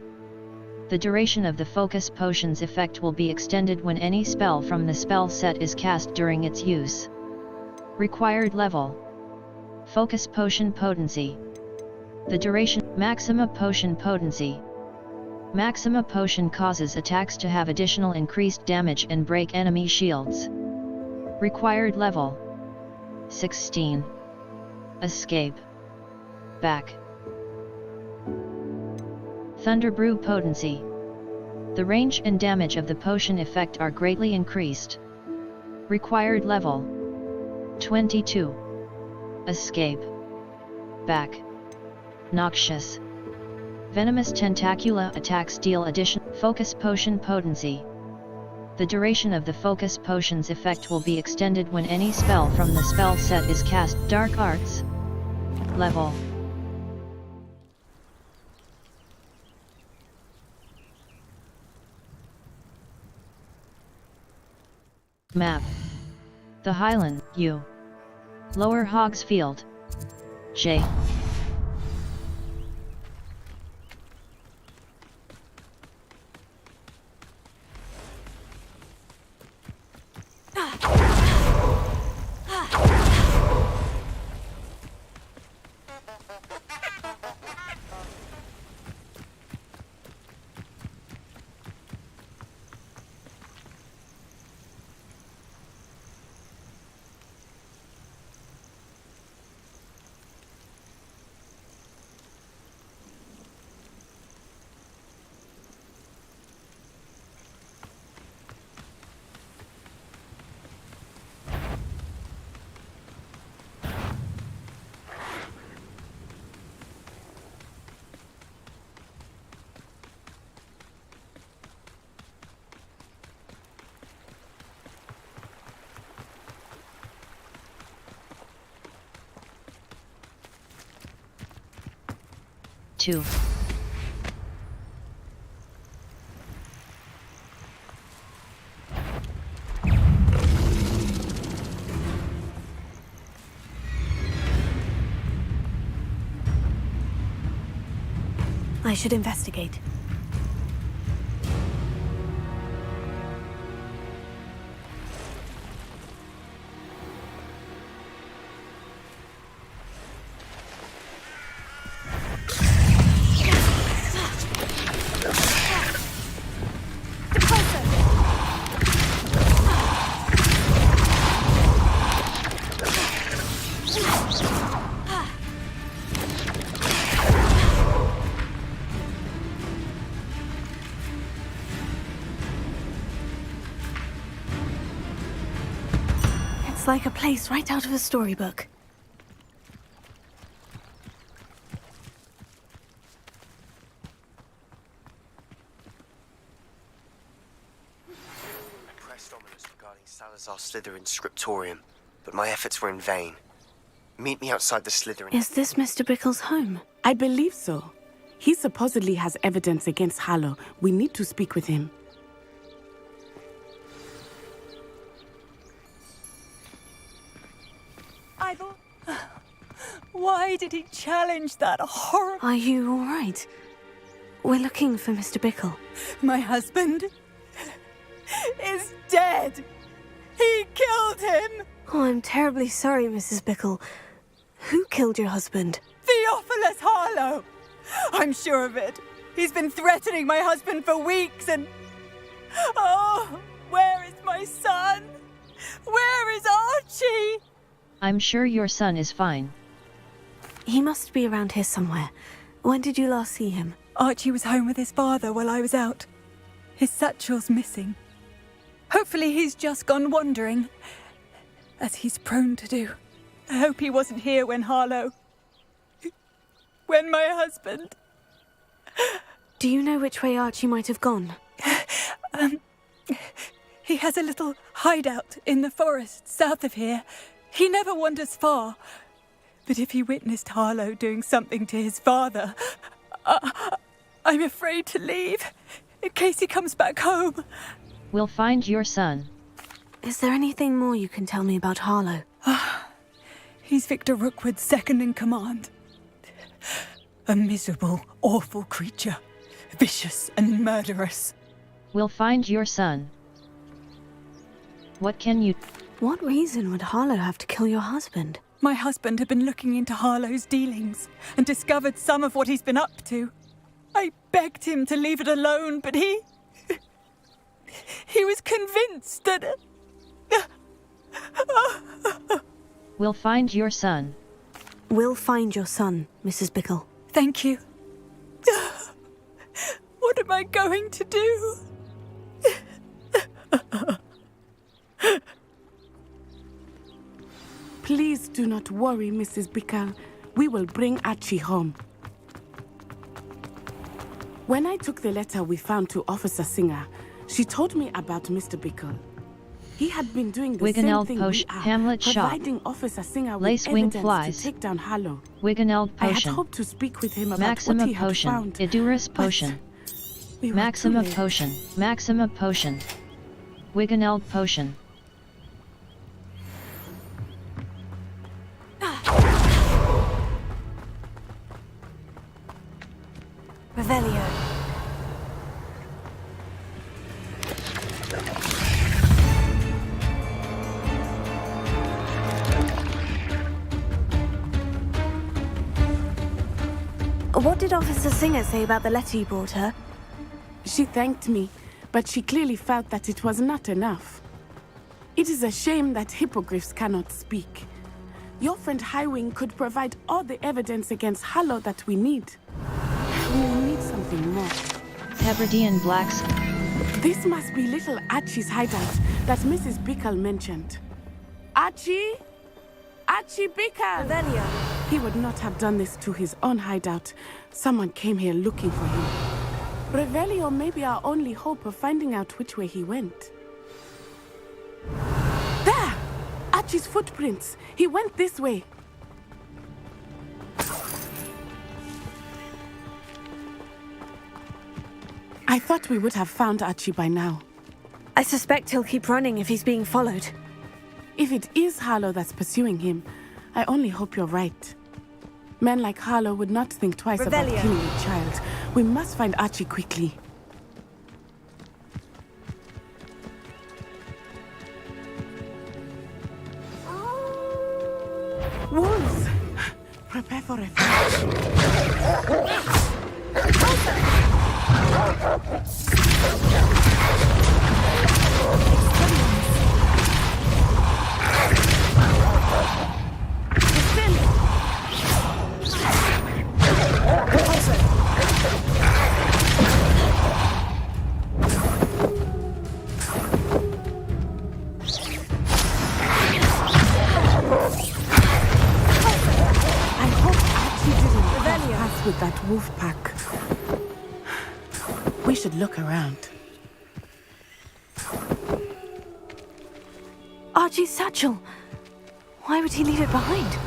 The duration of the focus potion's effect will be extended when any spell from the spell set is cast during its use. Required level. Focus potion potency. The duration. Maxima potion potency. Maxima potion causes attacks to have additional increased damage and break enemy shields. Required level. 16. Escape. Back. Thunderbrew potency. The range and damage of the potion effect are greatly increased. Required level. 22. Escape. Back. Noxious. Venomous tentacula attacks deal additional focus potion potency. The duration of the focus potion's effect will be extended when any spell from the spell set is cast. Dark arts. Level. Map. The Highland, U. Lower Hogsfield. J. too. I should investigate. It's like a place right out of a storybook. I pressed ominous regarding Salazar Slytherin's scriptorium, but my efforts were in vain. Meet me outside the Slytherin... Is this Mr. Bickle's home? I believe so. He supposedly has evidence against Harlow. We need to speak with him. Why did he challenge that horrible... Are you all right? We're looking for Mr. Bickle. My husband is dead. He killed him. Oh, I'm terribly sorry, Mrs. Bickle. Who killed your husband? Theophilus Harlow. I'm sure of it. He's been threatening my husband for weeks and... Oh, where is my son? Where is Archie? I'm sure your son is fine. He must be around here somewhere. When did you last see him? Archie was home with his father while I was out. His satchel's missing. Hopefully he's just gone wandering, as he's prone to do. I hope he wasn't here when Harlow... when my husband... Do you know which way Archie might have gone? He has a little hideout in the forest south of here. He never wanders far. But if he witnessed Harlow doing something to his father, I'm afraid to leave, in case he comes back home. We'll find your son. Is there anything more you can tell me about Harlow? He's Victor Rookwood's second in command. A miserable, awful creature. Vicious and murderous. We'll find your son. What can you... What reason would Harlow have to kill your husband? My husband had been looking into Harlow's dealings and discovered some of what he's been up to. I begged him to leave it alone, but he was convinced that... We'll find your son. We'll find your son, Mrs. Bickle. Thank you. What am I going to do? Please do not worry, Mrs. Bickle. We will bring Archie home. When I took the letter we found to Officer Singer, she told me about Mr. Bickle. He had been doing the same Wiganeld thing potion, we are, Hamlet shop. providing Officer Singer with Lace-wing evidence flies. to take down Harlow. Wiganeld I had potion. hoped to speak with him about Maxima what he had potion. found. Idurus but potion. we were Maxima too late. potion. Maxima potion. Wiganeld potion. Revelio. What did Officer Singer say about the letter you brought her? She thanked me, but she clearly felt that it was not enough. It is a shame that hippogriffs cannot speak. Your friend Highwing could provide all the evidence against Harlow that we need. We will need something more. Hebridean blacks. This must be little Archie's hideout that Mrs. Bickle mentioned. Archie? Archie Bickle! Revelio. He would not have done this to his own hideout. Someone came here looking for him. Revelio may be our only hope of finding out which way he went. There! Archie's footprints. He went this way. I thought we would have found Archie by now. I suspect he'll keep running if he's being followed. If it is Harlow that's pursuing him, I only hope you're right. Men like Harlow would not think twice about Revelio. killing a child. We must find Archie quickly. Wolves! Prepare for it. With that wolf pack. We should look around. Archie's satchel. Why would he leave it behind?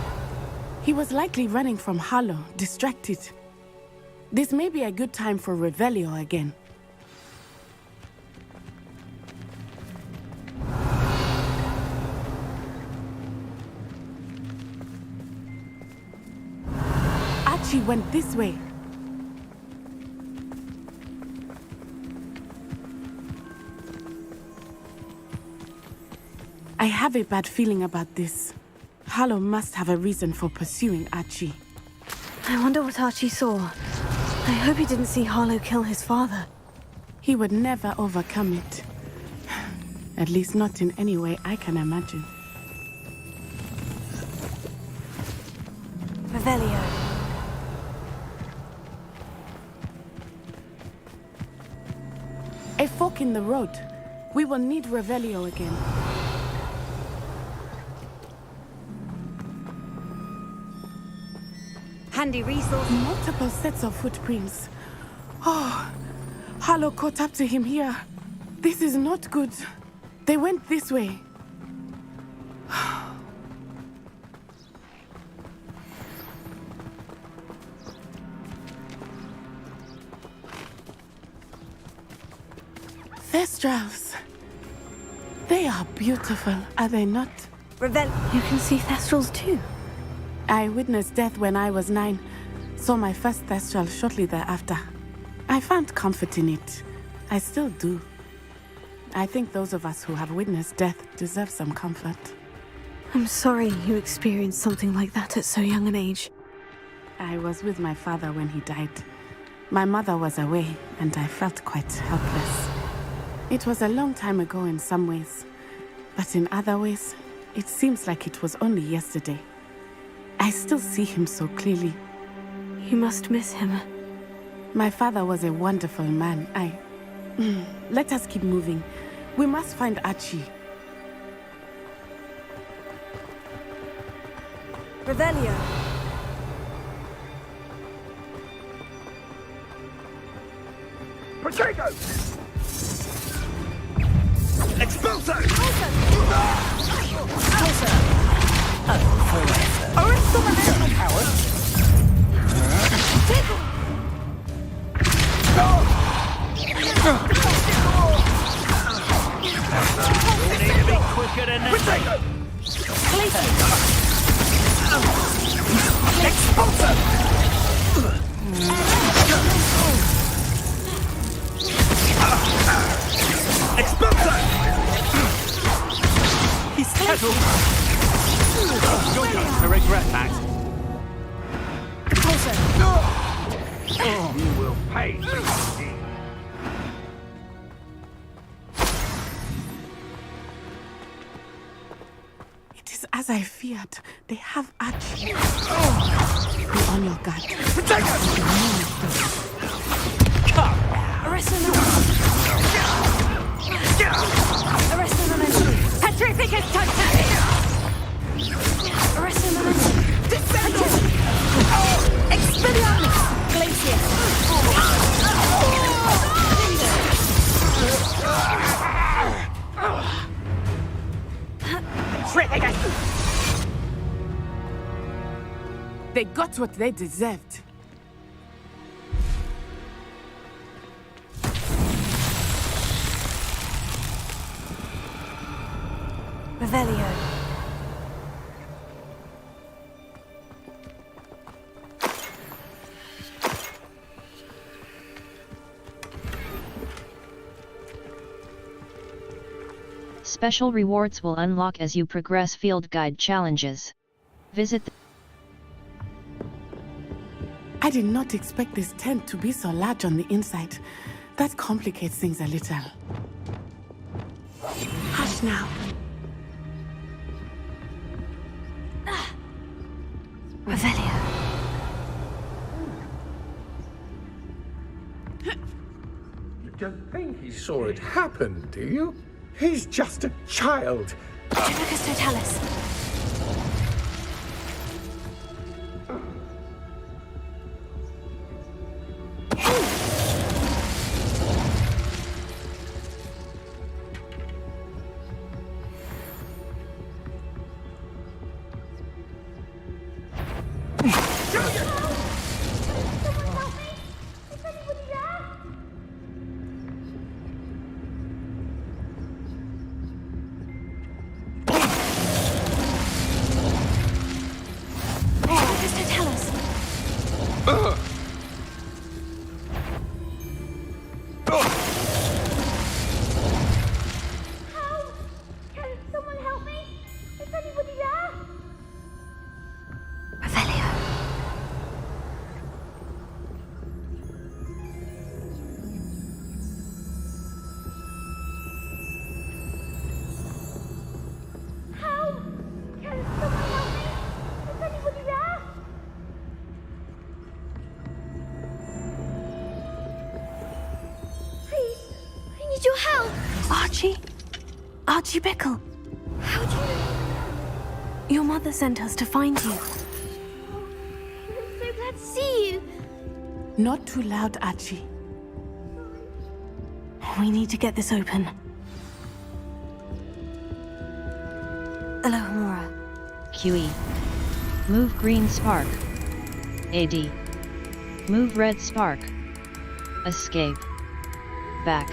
He was likely running from Harlow, distracted. This may be a good time for Revelio again. Archie went this way. I have a bad feeling about this. Harlow must have a reason for pursuing Archie. I wonder what Archie saw. I hope he didn't see Harlow kill his father. He would never overcome it. At least not in any way I can imagine. Revelio. A fork in the road. We will need Revelio again. Handy resource. Multiple sets of footprints. Oh, Harlow caught up to him here. This is not good. They went this way. Thestrals. They are beautiful, are they not? Revel, you can see Thestrals too. I witnessed death when I was 9. Saw my first Thestral shortly thereafter. I found comfort in it. I still do. I think those of us who have witnessed death deserve some comfort. I'm sorry you experienced something like that at so young an age. I was with my father when he died. My mother was away, and I felt quite helpless. It was a long time ago in some ways, but in other ways, it seems like it was only yesterday. I still see him so clearly. You must miss him. My father was a wonderful man. Let us keep moving. We must find Archie. Revelio. Potato! Expulso! We need to be quicker than that. Expulso! He's settled. You're going to regret that. Oh, you will pay. It is as I feared. They have Archie. Be on your guard. Come. Arrest him. Arrest him. Petrificus Titanic. Arrest him. Descendant. Expelliarmus. They got what they deserved. Revelio. Special rewards will unlock as you progress field guide challenges. Visit the I did not expect this tent to be so large on the inside. That complicates things a little. Hush now. Revelio. You don't think he saw it happen, do you? He's just a child. Genericus totalis. Your help! Archie? Archie Bickle. How do you know? Your mother sent us to find you. I'm so glad to see you. Not too loud, Archie. We need to get this open. Alohomora. QE. Move green spark. AD. Move red spark. Escape. Back.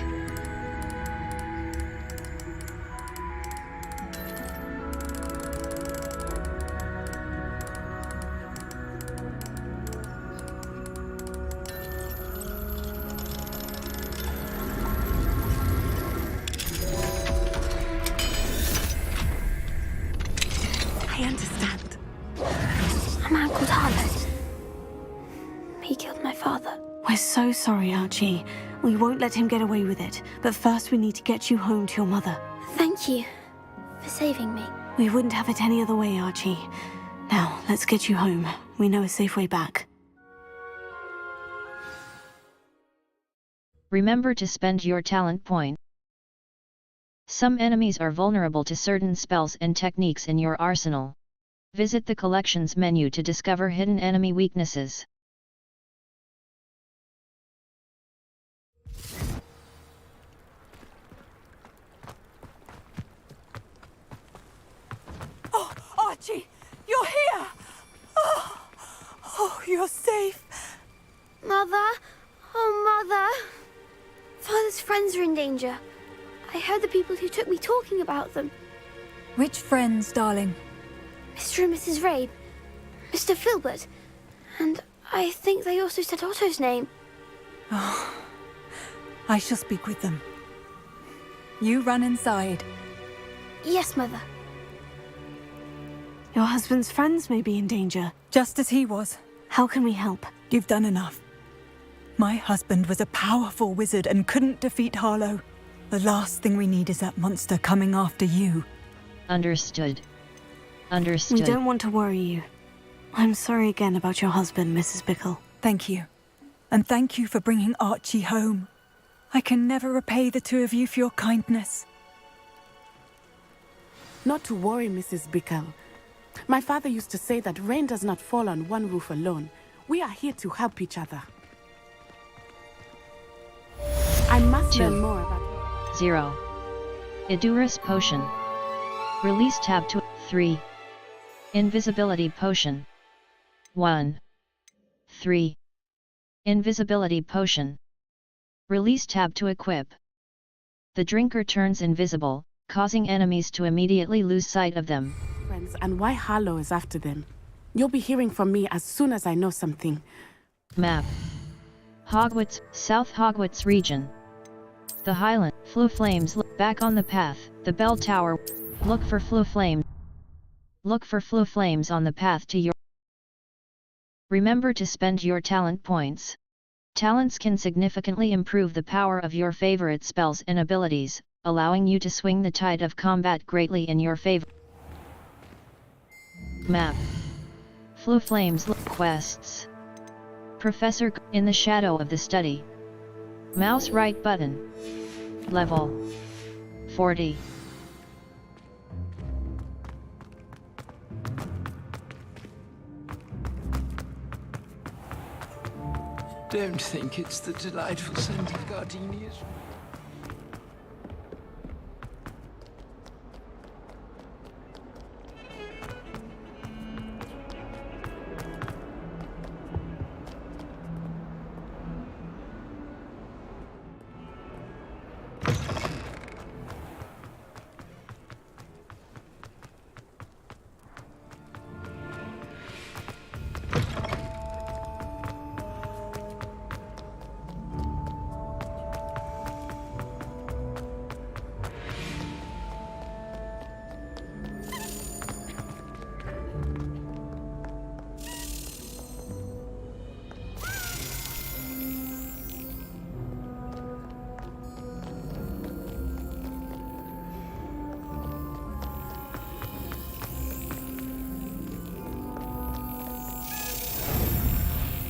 I understand. A man called Harlow. He killed my father. We're so sorry, Archie. We won't let him get away with it. But first we need to get you home to your mother. Thank you for saving me. We wouldn't have it any other way, Archie. Now, let's get you home. We know a safe way back. Remember to spend your talent point. Some enemies are vulnerable to certain spells and techniques in your arsenal. Visit the Collections menu to discover hidden enemy weaknesses. Oh, Archie! You're here! Oh, you're safe. Mother? Oh, Mother. Father's friends are in danger. I heard the people who took me talking about them. Which friends, darling? Mr. and Mrs. Rabe, Mr. Filbert, and I think they also said Otto's name. Oh, I shall speak with them. You run inside. Yes, Mother. Your husband's friends may be in danger. Just as he was. How can we help? You've done enough. My husband was a powerful wizard and couldn't defeat Harlow. The last thing we need is that monster coming after you. Understood. Understood. We don't want to worry you. I'm sorry again about your husband, Mrs. Bickle. Thank you. And thank you for bringing Archie home. I can never repay the two of you for your kindness. Not to worry, Mrs. Bickle. My father used to say that rain does not fall on one roof alone. We are here to help each other. I must learn more about... 0. Idurus Potion. Release tab to 3. Invisibility Potion. 1. 3. Invisibility Potion. Release tab to equip. The drinker turns invisible, causing enemies to immediately lose sight of them. Friends, and why Harlow is after them. You'll be hearing from me as soon as I know something. Map. Hogwarts, South Hogwarts region. The Highland, Floo Flames, back on the path, the bell tower, look for Floo Flame. Look for Floo Flames on the path to your... Remember to spend your talent points. Talents can significantly improve the power of your favorite spells and abilities, allowing you to swing the tide of combat greatly in your favor. Map. Floo Flames quests. Professor in the shadow of the study. Mouse right button. Level 40. Don't think it's the delightful scent of gardenias.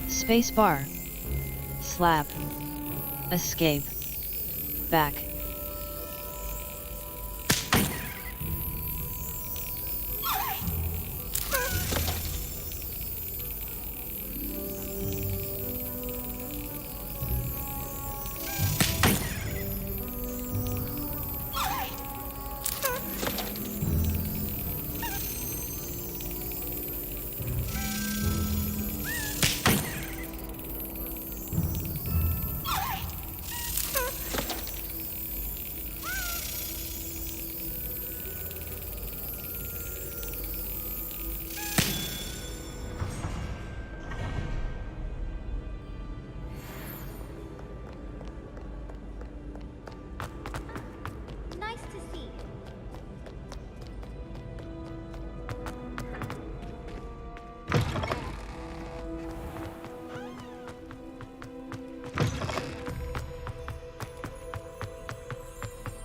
Spacebar. Slap. Escape. Back. Nice to see you.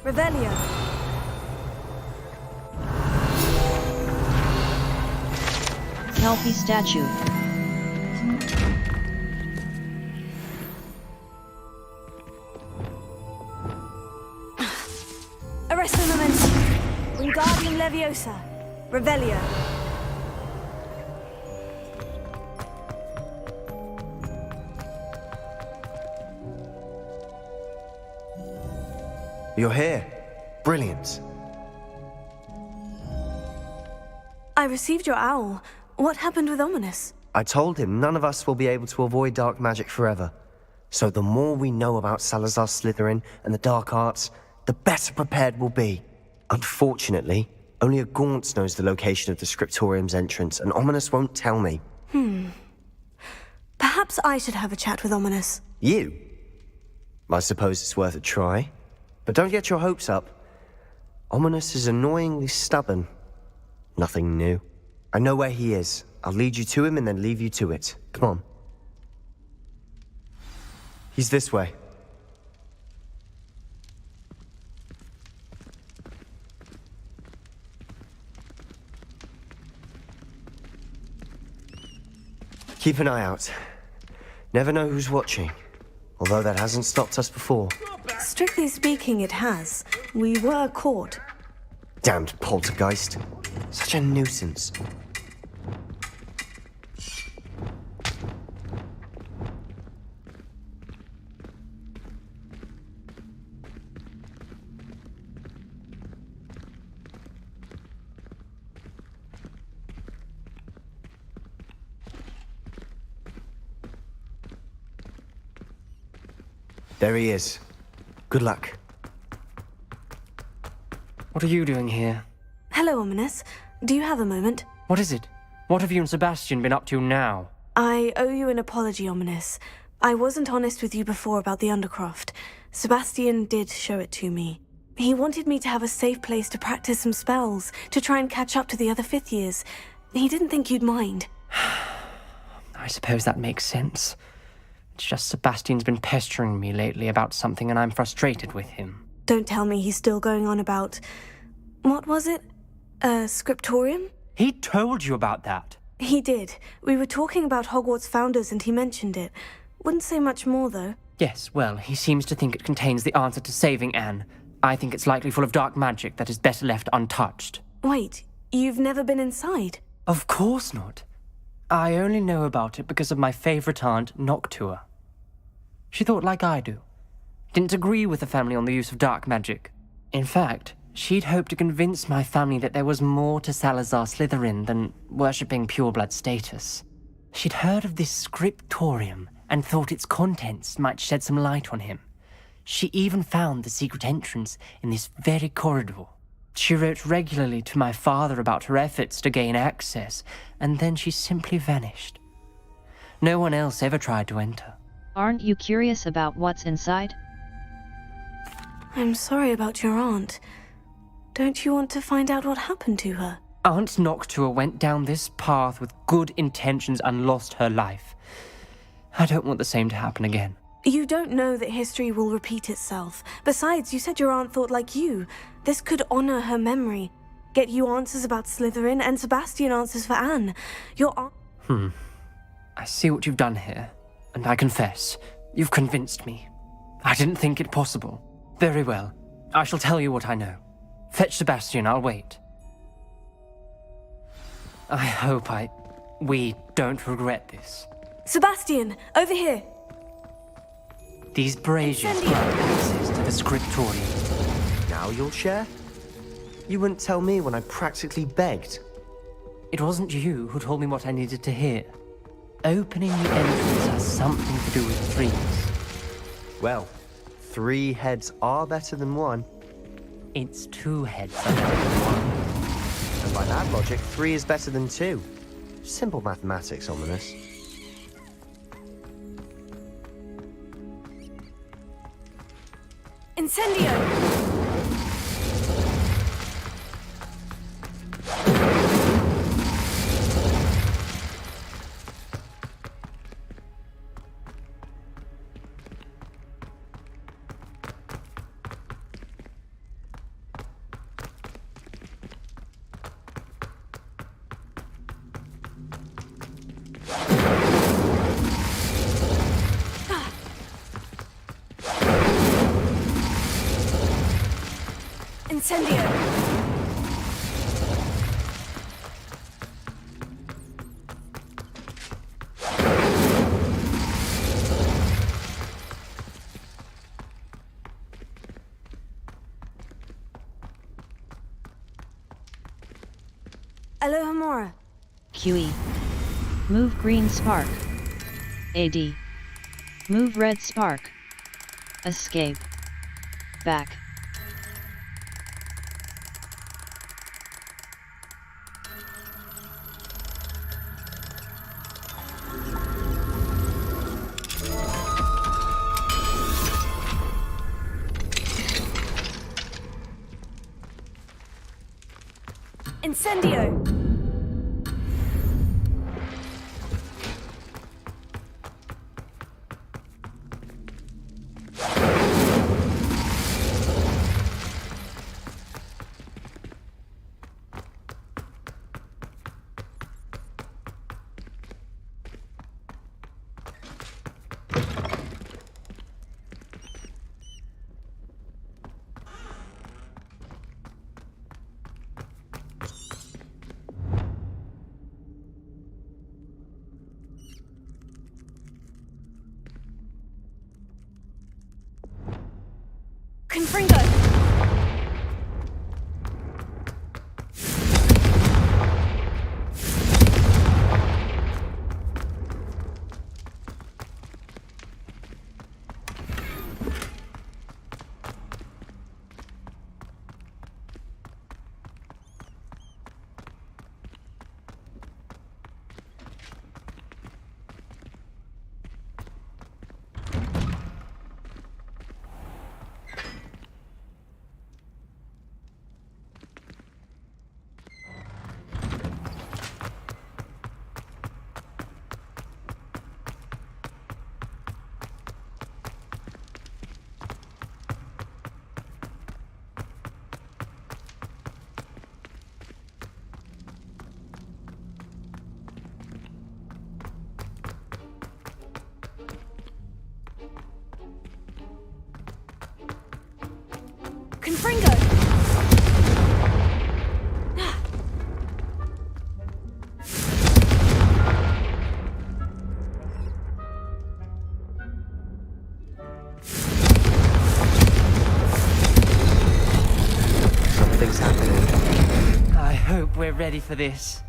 Revelio. Healthy statue. Arresto Momentum. Wingardium Leviosa. Revelio. You're here. Brilliant. I received your owl. What happened with Ominous? I told him none of us will be able to avoid dark magic forever. So the more we know about Salazar Slytherin and the dark arts, the better prepared we'll be. Unfortunately, only a Gaunt knows the location of the Scriptorium's entrance, and Ominous won't tell me. Perhaps I should have a chat with Ominous. You? I suppose it's worth a try. But don't get your hopes up. Ominous is annoyingly stubborn. Nothing new. I know where he is. I'll lead you to him and then leave you to it. Come on. He's this way. Keep an eye out. Never know who's watching. Although that hasn't stopped us before. Strictly speaking, it has. We were caught. Damned poltergeist. Such a nuisance. There he is. Good luck. What are you doing here? Hello, Ominous. Do you have a moment? What is it? What have you and Sebastian been up to now? I owe you an apology, Ominous. I wasn't honest with you before about the Undercroft. Sebastian did show it to me. He wanted me to have a safe place to practice some spells, to try and catch up to the other 5th years. He didn't think you'd mind. I suppose that makes sense. It's just Sebastian's been pestering me lately about something and I'm frustrated with him. Don't tell me he's still going on about... What was it? Scriptorium? He told you about that? He did. We were talking about Hogwarts founders and he mentioned it. Wouldn't say much more, though. Yes, well, he seems to think it contains the answer to saving Anne. I think it's likely full of dark magic that is better left untouched. Wait, you've never been inside? Of course not. I only know about it because of my favourite aunt, Noctua. She thought like I do. Didn't agree with the family on the use of dark magic. In fact, she'd hoped to convince my family that there was more to Salazar Slytherin than worshipping pureblood status. She'd heard of this scriptorium and thought its contents might shed some light on him. She even found the secret entrance in this very corridor. She wrote regularly to my father about her efforts to gain access, and then she simply vanished. No one else ever tried to enter. Aren't you curious about what's inside? I'm sorry about your aunt. Don't you want to find out what happened to her? Aunt Noctua went down this path with good intentions and lost her life. I don't want the same to happen again. You don't know that history will repeat itself. Besides, you said your aunt thought like you. This could honor her memory. Get you answers about Slytherin and Sebastian answers for Anne. Your aunt... I see what you've done here, and I confess, you've convinced me. I didn't think it possible. Very well. I shall tell you what I know. Fetch Sebastian, I'll wait. I hope we don't regret this. Sebastian, over here! These braziers grant access to the scriptorium. Now you'll share? You wouldn't tell me when I practically begged. It wasn't you who told me what I needed to hear. Opening the entrance has something to do with threes. Well, 3 heads are better than 1. It's 2 heads are better than 1. And by that logic, 3 is better than 2. Simple mathematics, Ominous. Incendio! Incendio! Alohomora. QE. Move green spark. AD. Move red spark. Escape. Back. Incendio! Confringo! Something's happening. I hope we're ready for this.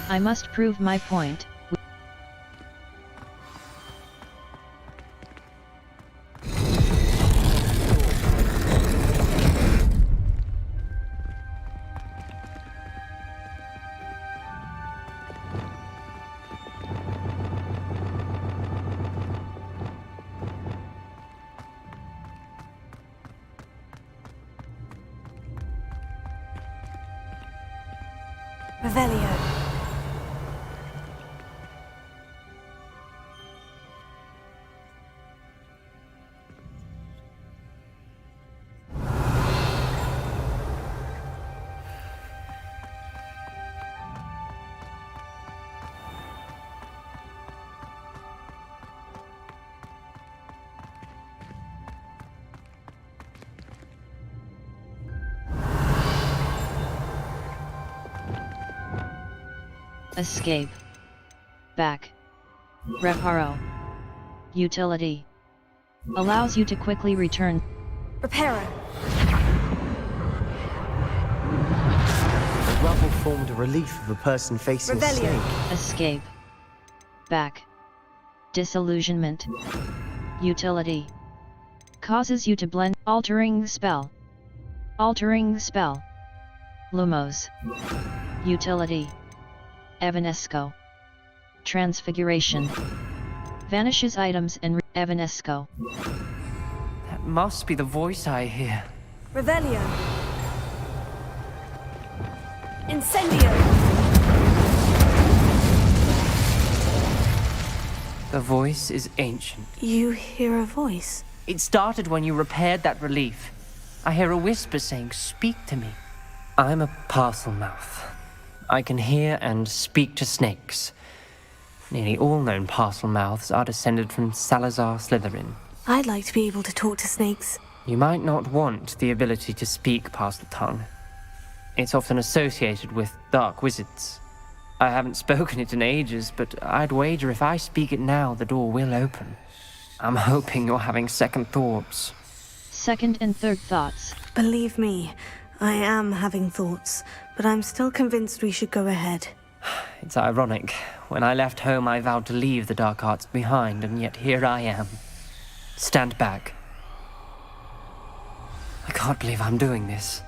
I must prove my point. Revelio. Escape. Back. Reparo. Utility. Allows you to quickly return. Reparo. The rubble formed a relief of a person facing a snake. Escape. Back. Disillusionment. Utility. Causes you to blend. Altering spell. Altering spell. Lumos. Utility. Evanesco. Transfiguration. Vanishes items and Evanesco. That must be the voice I hear. Revelio. Incendio. The voice is ancient. You hear a voice? It started when you repaired that relief. I hear a whisper saying, "Speak to me." I'm a parcel mouth. I can hear and speak to snakes. Nearly all known parcel mouths are descended from Salazar Slytherin. I'd like to be able to talk to snakes. You might not want the ability to speak parcel tongue. It's often associated with dark wizards. I haven't spoken it in ages, but I'd wager if I speak it now, the door will open. I'm hoping you're having second thoughts. Second and third thoughts. Believe me, I am having thoughts, but I'm still convinced we should go ahead. It's ironic. When I left home, I vowed to leave the dark arts behind, and yet here I am. Stand back. I can't believe I'm doing this.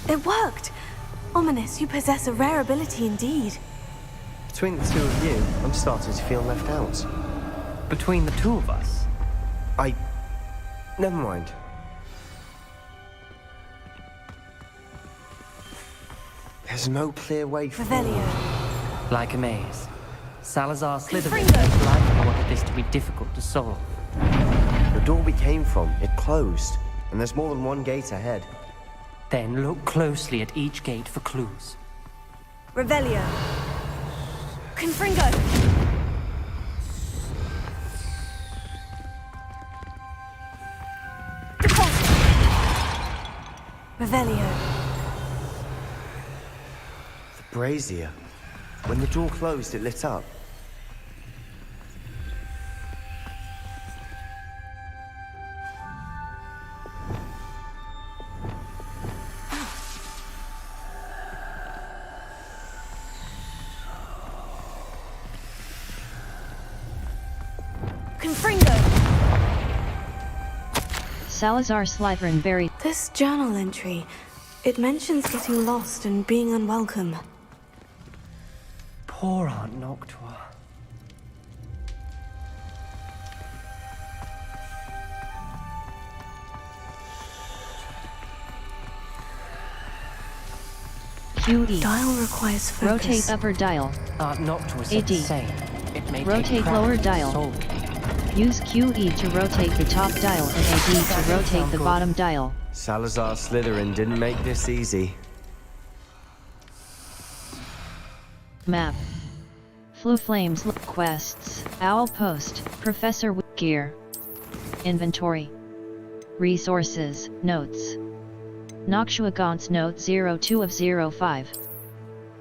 It worked! Ominous, you possess a rare ability indeed. Between the two of you, I'm starting to feel left out. Between the two of us? Never mind. There's no clear way forward. Revelio. Like a maze. Salazar Slytherin most likely wanted this to be difficult to solve. The door we came from, it closed, and there's more than one gate ahead. Then look closely at each gate for clues. Revelio. Confringo. Revelio. The brazier. When the door closed, it lit up. Confringo. Salazar Slytherin buried. This journal entry, it mentions getting lost and being unwelcome. Poor Aunt Noctua. QE. Dial requires focus. Rotate upper dial. Aunt Noctua said AD. the same. It may Rotate take lower practice dial. to solve. Use QE to rotate the top dial and AD to rotate the bottom dial. Salazar Slytherin didn't make this easy. Map. Flu Flames Quests, Owl Post, Professor Gear. Inventory. Resources, Notes. Nokshuagaunt's Note 02 of 05.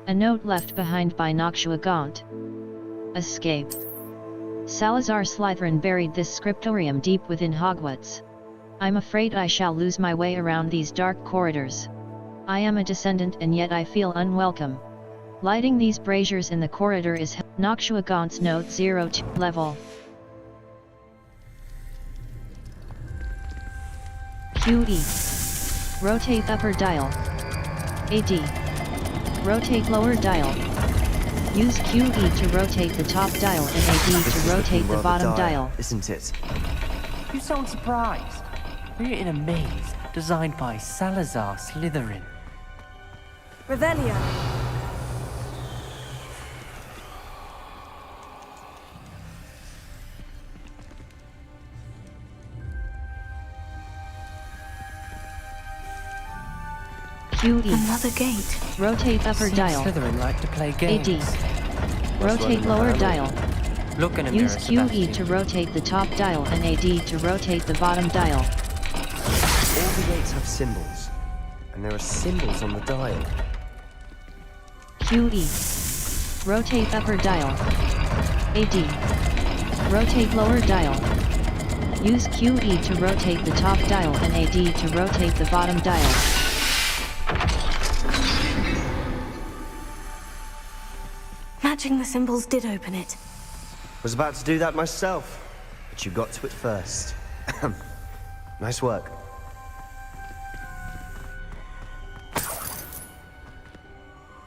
A note left behind by Nokshuagaunt. Escape. Salazar Slytherin buried this scriptorium deep within Hogwarts. I'm afraid I shall lose my way around these dark corridors. I am a descendant and yet I feel unwelcome. Lighting these braziers in the corridor is Nokshuagaunt's Note 02 level. QE. Rotate upper dial. AD. Rotate lower dial. Use QE to rotate the top dial and AD to rotate the bottom dial. Isn't it? You sound surprised. We're in a maze designed by Salazar Slytherin. Revelio. QE. Another gate. Rotate upper dial. Slytherin like to play games. AD. Rotate lower dial. Look in a Use mirror, QE to rotate the top dial and AD to rotate the bottom dial. All the gates have symbols, and there are symbols on the dial. QE. Rotate upper dial. AD. Rotate lower dial. Use QE to rotate the top dial and AD to rotate the bottom dial. Matching the symbols did open it. Was about to do that myself, but you got to it first. Nice work.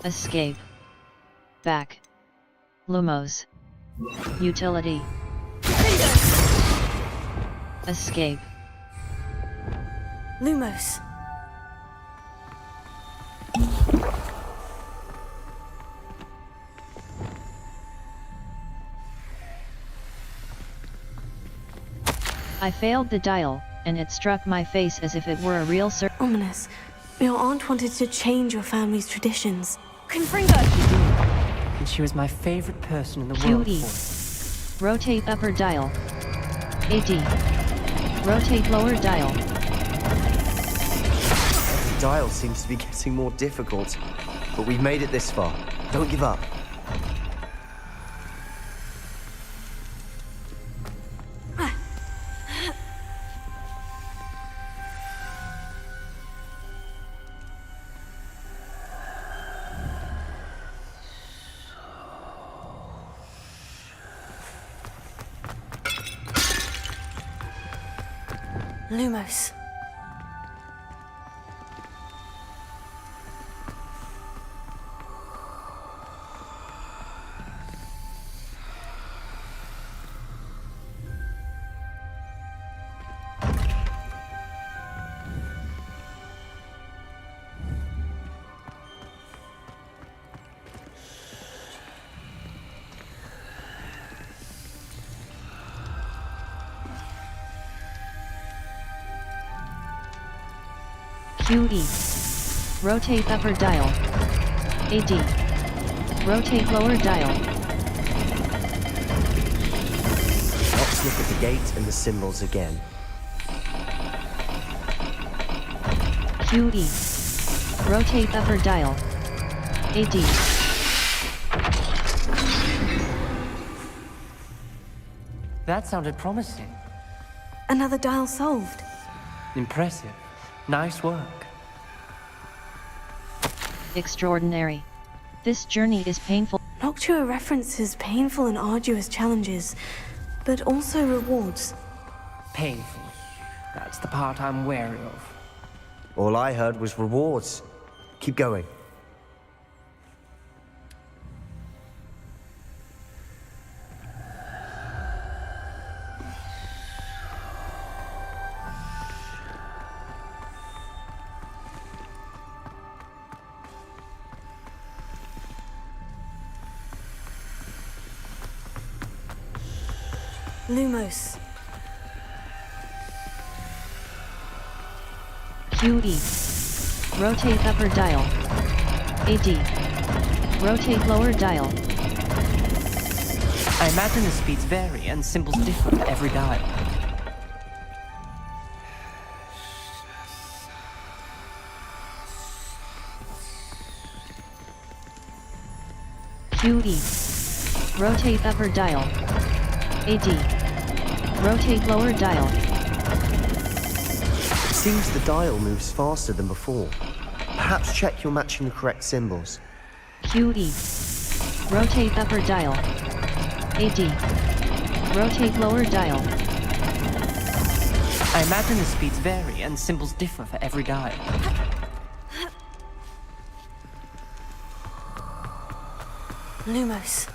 Escape. Back. Lumos. Utility. Escape. Lumos. I failed the dial, and it struck my face as if it were a real Ominous. Your aunt wanted to change your family's traditions. Confringo! And she was my favorite person in the world. QE. Rotate upper dial. AD. Rotate lower dial. The dial seems to be getting more difficult, but we've made it this far. Don't give up. Lumos. QE. Rotate upper dial. AD. Rotate lower dial. Let's look at the gate and the symbols again. QE. Rotate upper dial. AD. That sounded promising. Another dial solved. Impressive. Nice work. Extraordinary. This journey is painful. Noctua references painful and arduous challenges, but also rewards. Painful. That's the part I'm wary of. All I heard was rewards. Keep going. Lumos. QE. Rotate upper dial. AD. Rotate lower dial. I imagine the speeds vary and symbols differ for every dial. QE. Rotate upper dial. AD. Rotate lower dial. It seems the dial moves faster than before. Perhaps check you're matching the correct symbols. QE. Rotate upper dial. AD. Rotate lower dial. I imagine the speeds vary and symbols differ for every dial. Lumos.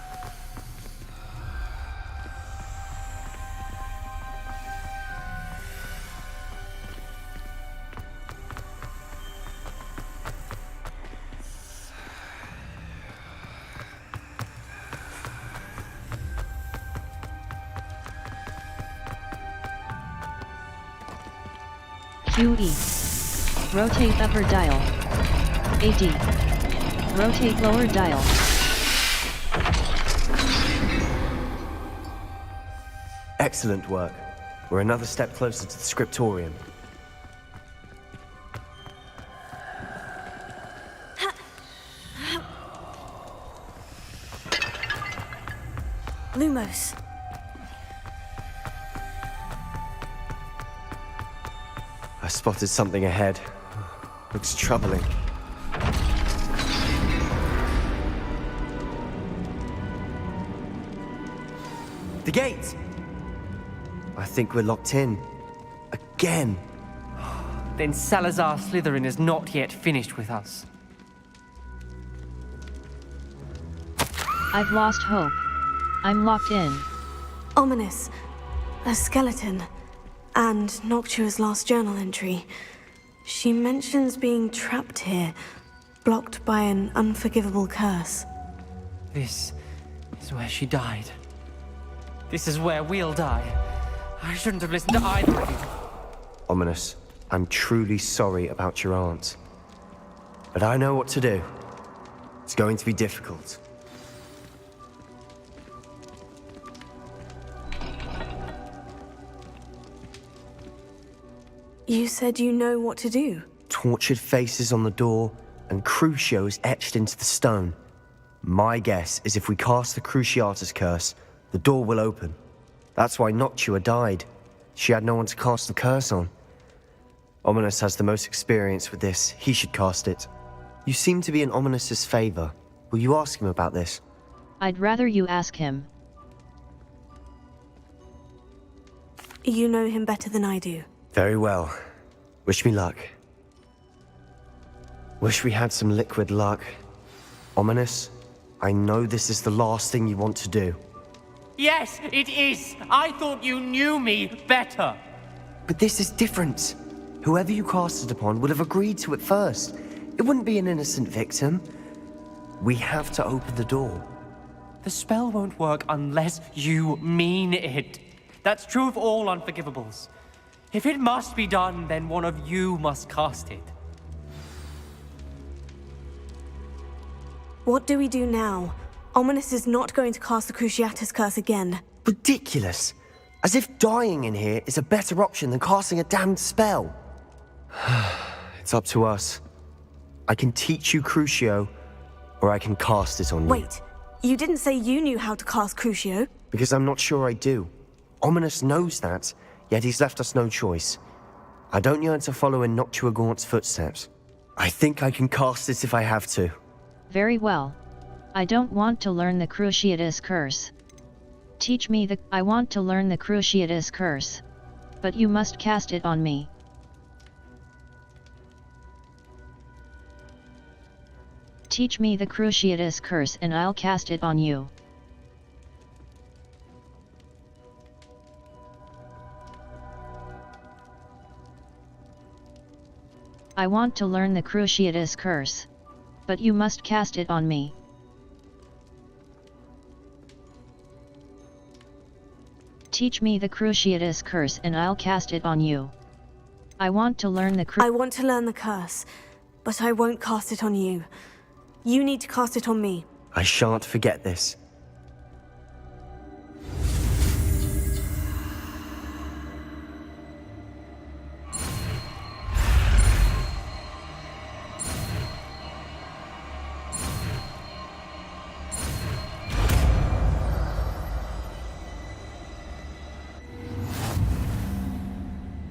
QE. Rotate upper dial. AD. Rotate lower dial. Excellent work. We're another step closer to the scriptorium. Lumos. I spotted something ahead. Looks troubling. The gate! I think we're locked in. Again. Then Salazar Slytherin is not yet finished with us. I've lost hope. I'm locked in. Ominous. A skeleton. And Noctua's last journal entry. She mentions being trapped here, blocked by an unforgivable curse. This is where she died. This is where we'll die. I shouldn't have listened to either of you. Ominous, I'm truly sorry about your aunt. But I know what to do. It's going to be difficult. You said you know what to do. Tortured faces on the door, and Crucios etched into the stone. My guess is if we cast the Cruciatus curse, the door will open. That's why Noctua died. She had no one to cast the curse on. Ominous has the most experience with this. He should cast it. You seem to be in Ominous's favor. Will you ask him about this? I'd rather you ask him. You know him better than I do. Very well. Wish me luck. Wish we had some liquid luck. Ominous, I know this is the last thing you want to do. Yes, it is! I thought you knew me better! But this is different. Whoever you cast it upon would have agreed to it first. It wouldn't be an innocent victim. We have to open the door. The spell won't work unless you mean it. That's true of all unforgivables. If it must be done, then one of you must cast it. What do we do now? Ominous is not going to cast the Cruciatus curse again. Ridiculous. As if dying in here is a better option than casting a damned spell. It's up to us. I can teach you Crucio, or I can cast it on you. Wait, you didn't say you knew how to cast Crucio? Because I'm not sure I do. Ominous knows that, yet he's left us no choice. I don't yearn to follow in Noctua Gaunt's footsteps. I think I can cast it if I have to. Very well. I don't want to learn the Cruciatus curse. Teach me the... I want to learn the Cruciatus curse. But you must cast it on me. Teach me the Cruciatus curse and I'll cast it on you. I want to learn the Cruciatus curse. But you must cast it on me. Teach me the Cruciatus curse and I'll cast it on you. I want to learn the I want to learn the curse, but I won't cast it on you. You need to cast it on me. I shan't forget this.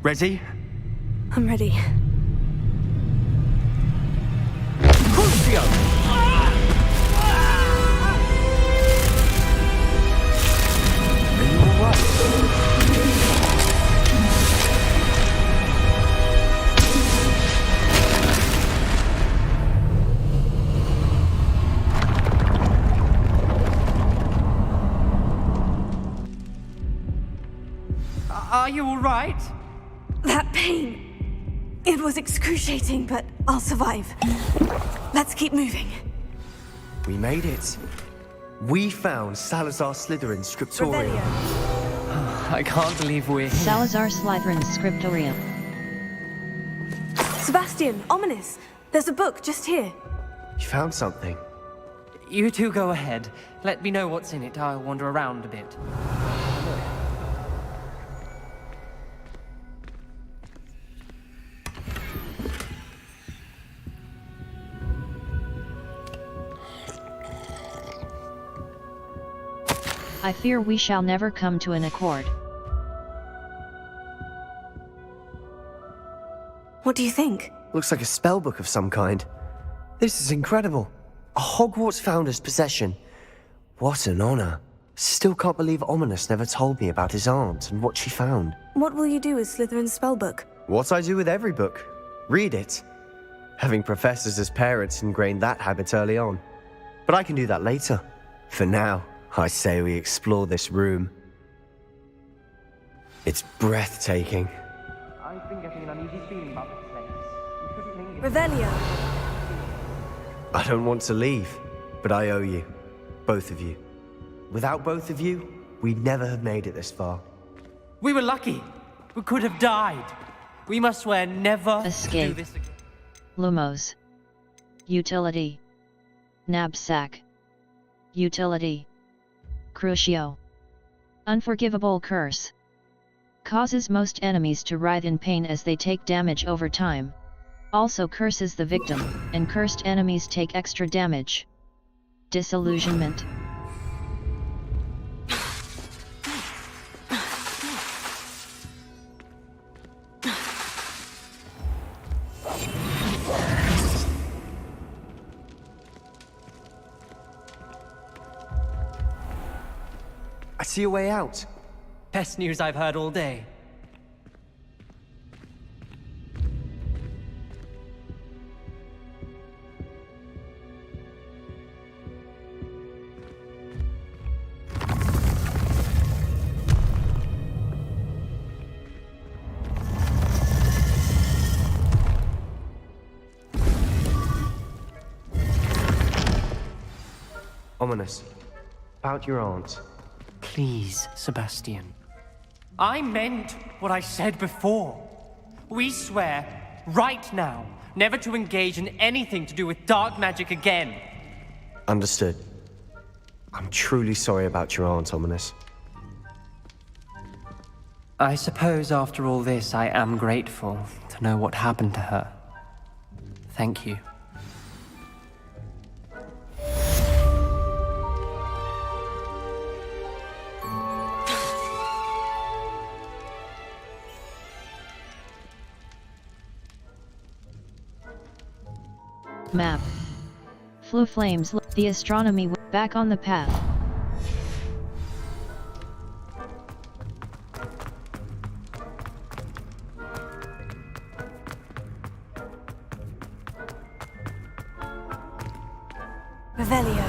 Ready? I'm ready. Crucio! Are you alright? Are you alright? That pain. It was excruciating, but I'll survive. Let's keep moving. We made it. We found Salazar Slytherin's scriptorium. I can't believe we're here. Salazar Slytherin's scriptorium. Sebastian, ominous. There's a book just here. You found something. You two go ahead. Let me know what's in it. I'll wander around a bit. I fear we shall never come to an accord. What do you think? Looks like a spellbook of some kind. This is incredible. A Hogwarts founder's possession. What an honor. Still can't believe Ominous never told me about his aunt and what she found. What will you do with Slytherin's spellbook? What I do with every book. Read it. Having professors as parents ingrained that habit early on. But I can do that later. For now, I say we explore this room. It's breathtaking. I've been getting an uneasy feeling about this place. We shouldn't linger. Revelio. I don't want to leave, but I owe you. Both of you. Without both of you, we'd never have made it this far. We were lucky. We could have died. We must swear never Escape. to do this again. Lumos. Utility. Knapsack. Utility. Crucio. Unforgivable curse. Causes most enemies to writhe in pain as they take damage over time. Also curses the victim, and cursed enemies take extra damage. Disillusionment. I see a way out. Best news I've heard all day. Ominous. About your aunt. Please, Sebastian. I meant what I said before. We swear, right now, never to engage in anything to do with dark magic again. Understood. I'm truly sorry about your aunt, Ominous. I suppose after all this, I am grateful to know what happened to her. Thank you. Map. Flew flames. The astronomy. Back on the path. Revelio.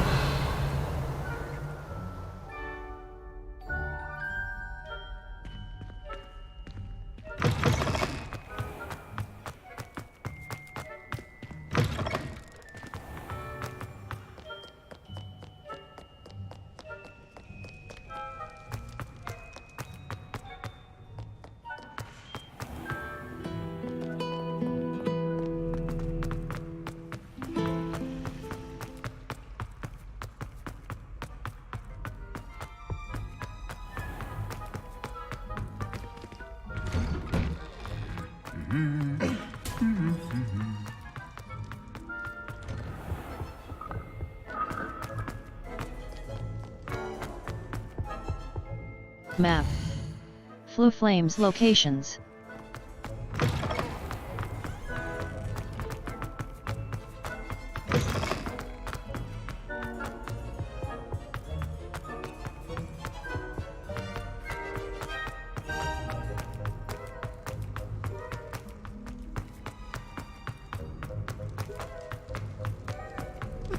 Map. Flew flames locations.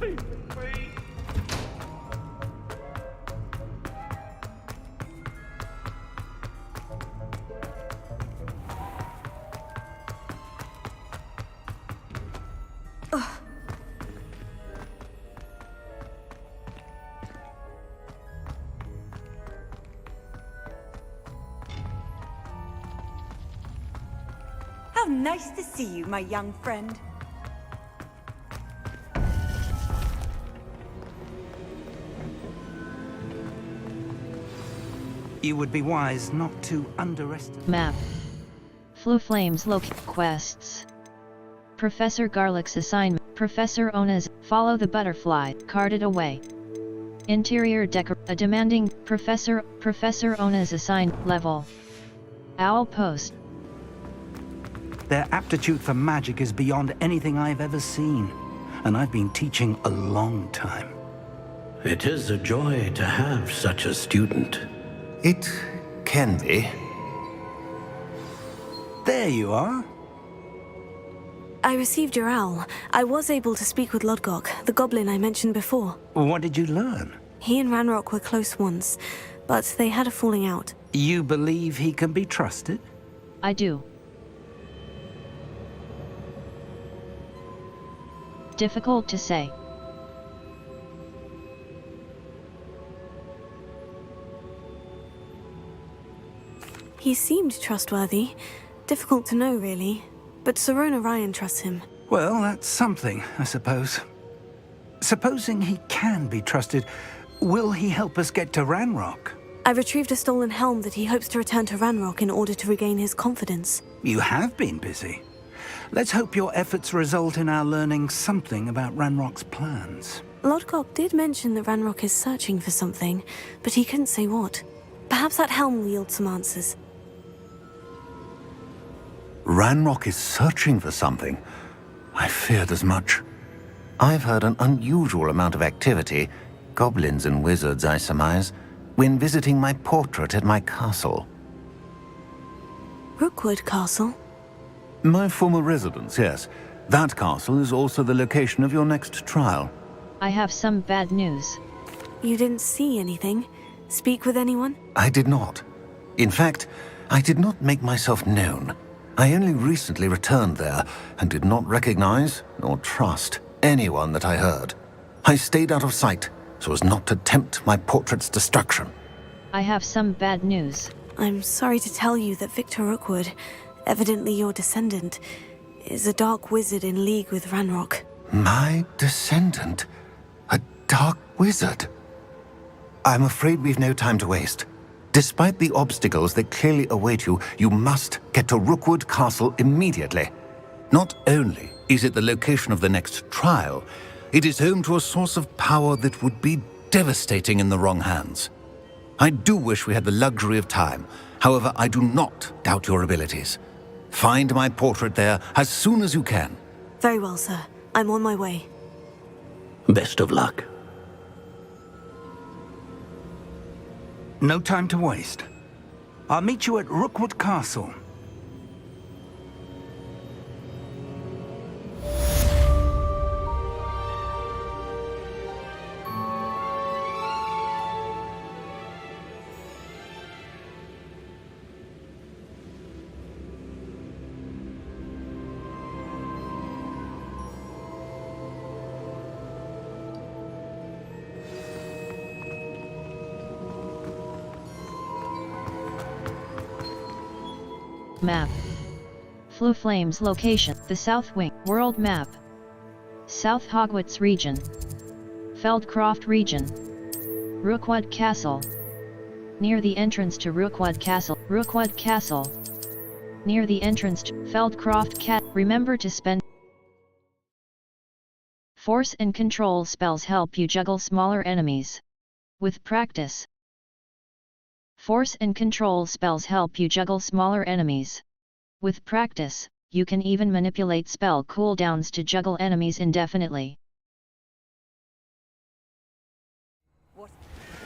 Leave me. How nice to see you, my young friend. You would be wise not to underestimate... Map. Flu Flames quests. Professor Garlick's assignment. Professor Ona's follow the butterfly, carted away. Interior decor. A demanding Professor Ona's assigned level. Owl post. Their aptitude for magic is beyond anything I've ever seen, and I've been teaching a long time. It is a joy to have such a student. It can be. There you are. I received your owl. I was able to speak with Lodgok, the goblin I mentioned before. What did you learn? He and Ranrock were close once, but they had a falling out. You believe he can be trusted? I do. Difficult to say. He seemed trustworthy. Difficult to know, really. But Sirona Ryan trusts him. Well, that's something, I suppose. Supposing he can be trusted, will he help us get to Ranrock? I retrieved a stolen helm that he hopes to return to Ranrock in order to regain his confidence. You have been busy. Let's hope your efforts result in our learning something about Ranrock's plans. Lodgok did mention that Ranrock is searching for something, but he couldn't say what. Perhaps that helm will yield some answers. Ranrock is searching for something. I feared as much. I've heard an unusual amount of activity, goblins and wizards, I surmise, when visiting my portrait at my castle. Rookwood Castle? My former residence, yes. That castle is also the location of your next trial. I have some bad news. You didn't see anything? Speak with anyone? I did not. In fact, I did not make myself known. I only recently returned there and did not recognize nor trust anyone that I heard. I stayed out of sight so as not to tempt my portrait's destruction. I have some bad news. I'm sorry to tell you that Victor Rookwood, evidently your descendant, is a dark wizard in league with Ranrock. My descendant? A dark wizard? I'm afraid we've no time to waste. Despite the obstacles that clearly await you, you must get to Rookwood Castle immediately. Not only is it the location of the next trial, it is home to a source of power that would be devastating in the wrong hands. I do wish we had the luxury of time. However, I do not doubt your abilities. Find my portrait there as soon as you can. Very well, sir. I'm on my way. Best of luck. No time to waste. I'll meet you at Rookwood Castle. Map. Flu Flames location. The South Wing. World map. South Hogwarts region. Feldcroft region. Rookwood Castle. Near the entrance to Rookwood Castle. Rookwood Castle. Near the entrance to Feldcroft Cat. Remember to spend. Force and control spells help you juggle smaller enemies. With practice. Force and control spells help you juggle smaller enemies. With practice, you can even manipulate spell cooldowns to juggle enemies indefinitely.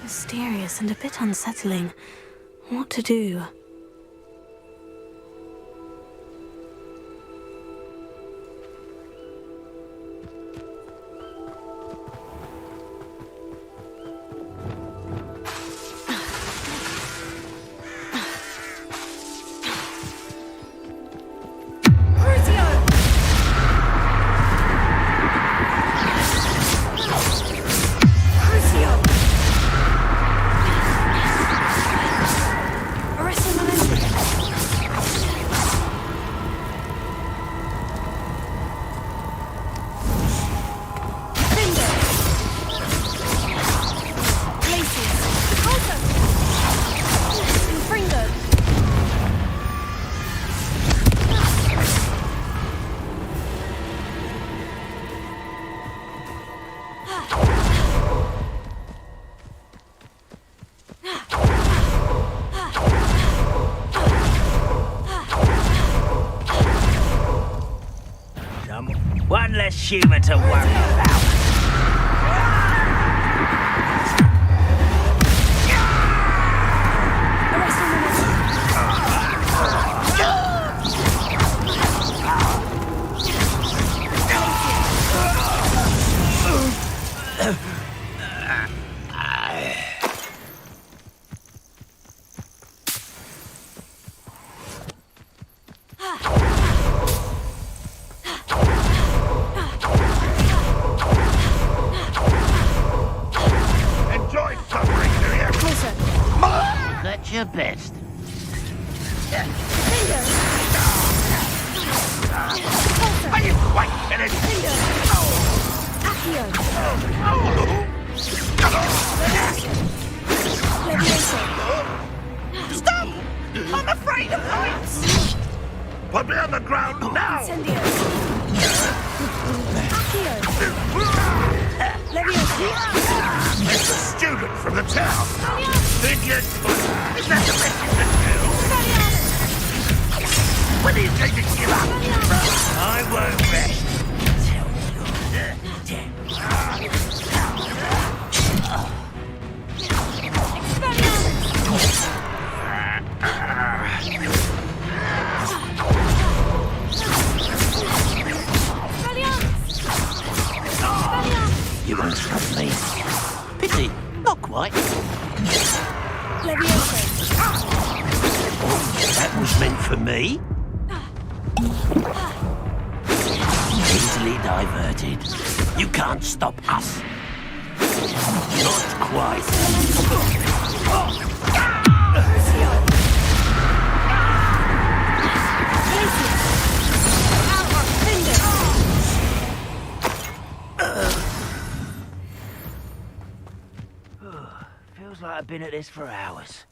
Mysterious and a bit unsettling. What to do? less human to worry about. Enjoy suffering, do you? Closer. That's your best. Are you quite finished? Stop! I'm afraid of heights! Put me on the ground now! It's a student from the town. Think you're... Is that the best you can do? When are you going to give up? I won't rest. You won't stop me. Pity, not quite. Oh, that was meant for me. Easily diverted. You can't stop us. Not quite. Feels like I've been at this for hours.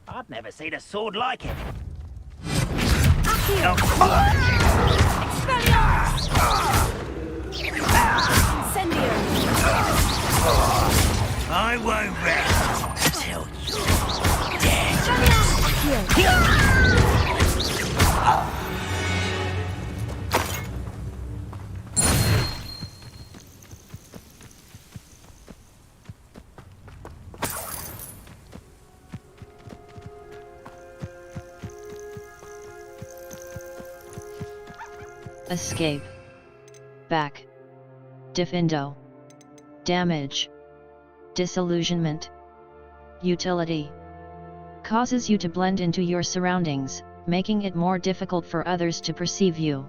I've never seen a sword like it. I won't rest till you're dead. Escape. Back. Defendo. Damage. Disillusionment. Utility. Causes you to blend into your surroundings, making it more difficult for others to perceive you.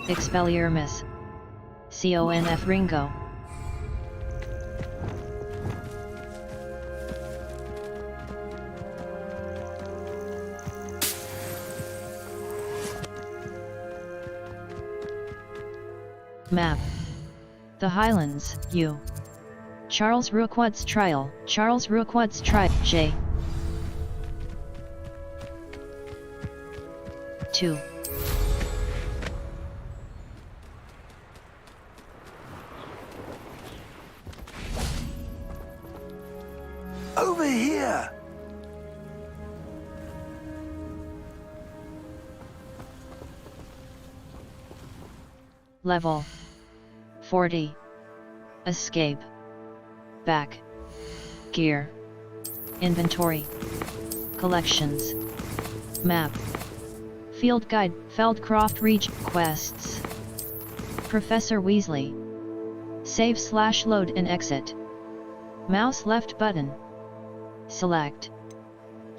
Expelliarmus. Conf Ringo. Map. The Highlands, U. Charles Roquet's trial. Charles Roquet's trial. J. 2. Over here! Level 40. Escape. Back. Gear. Inventory. Collections. Map. Field Guide. Feldcroft Region. Quests. Professor Weasley. Save/load and exit. Mouse left button. Select.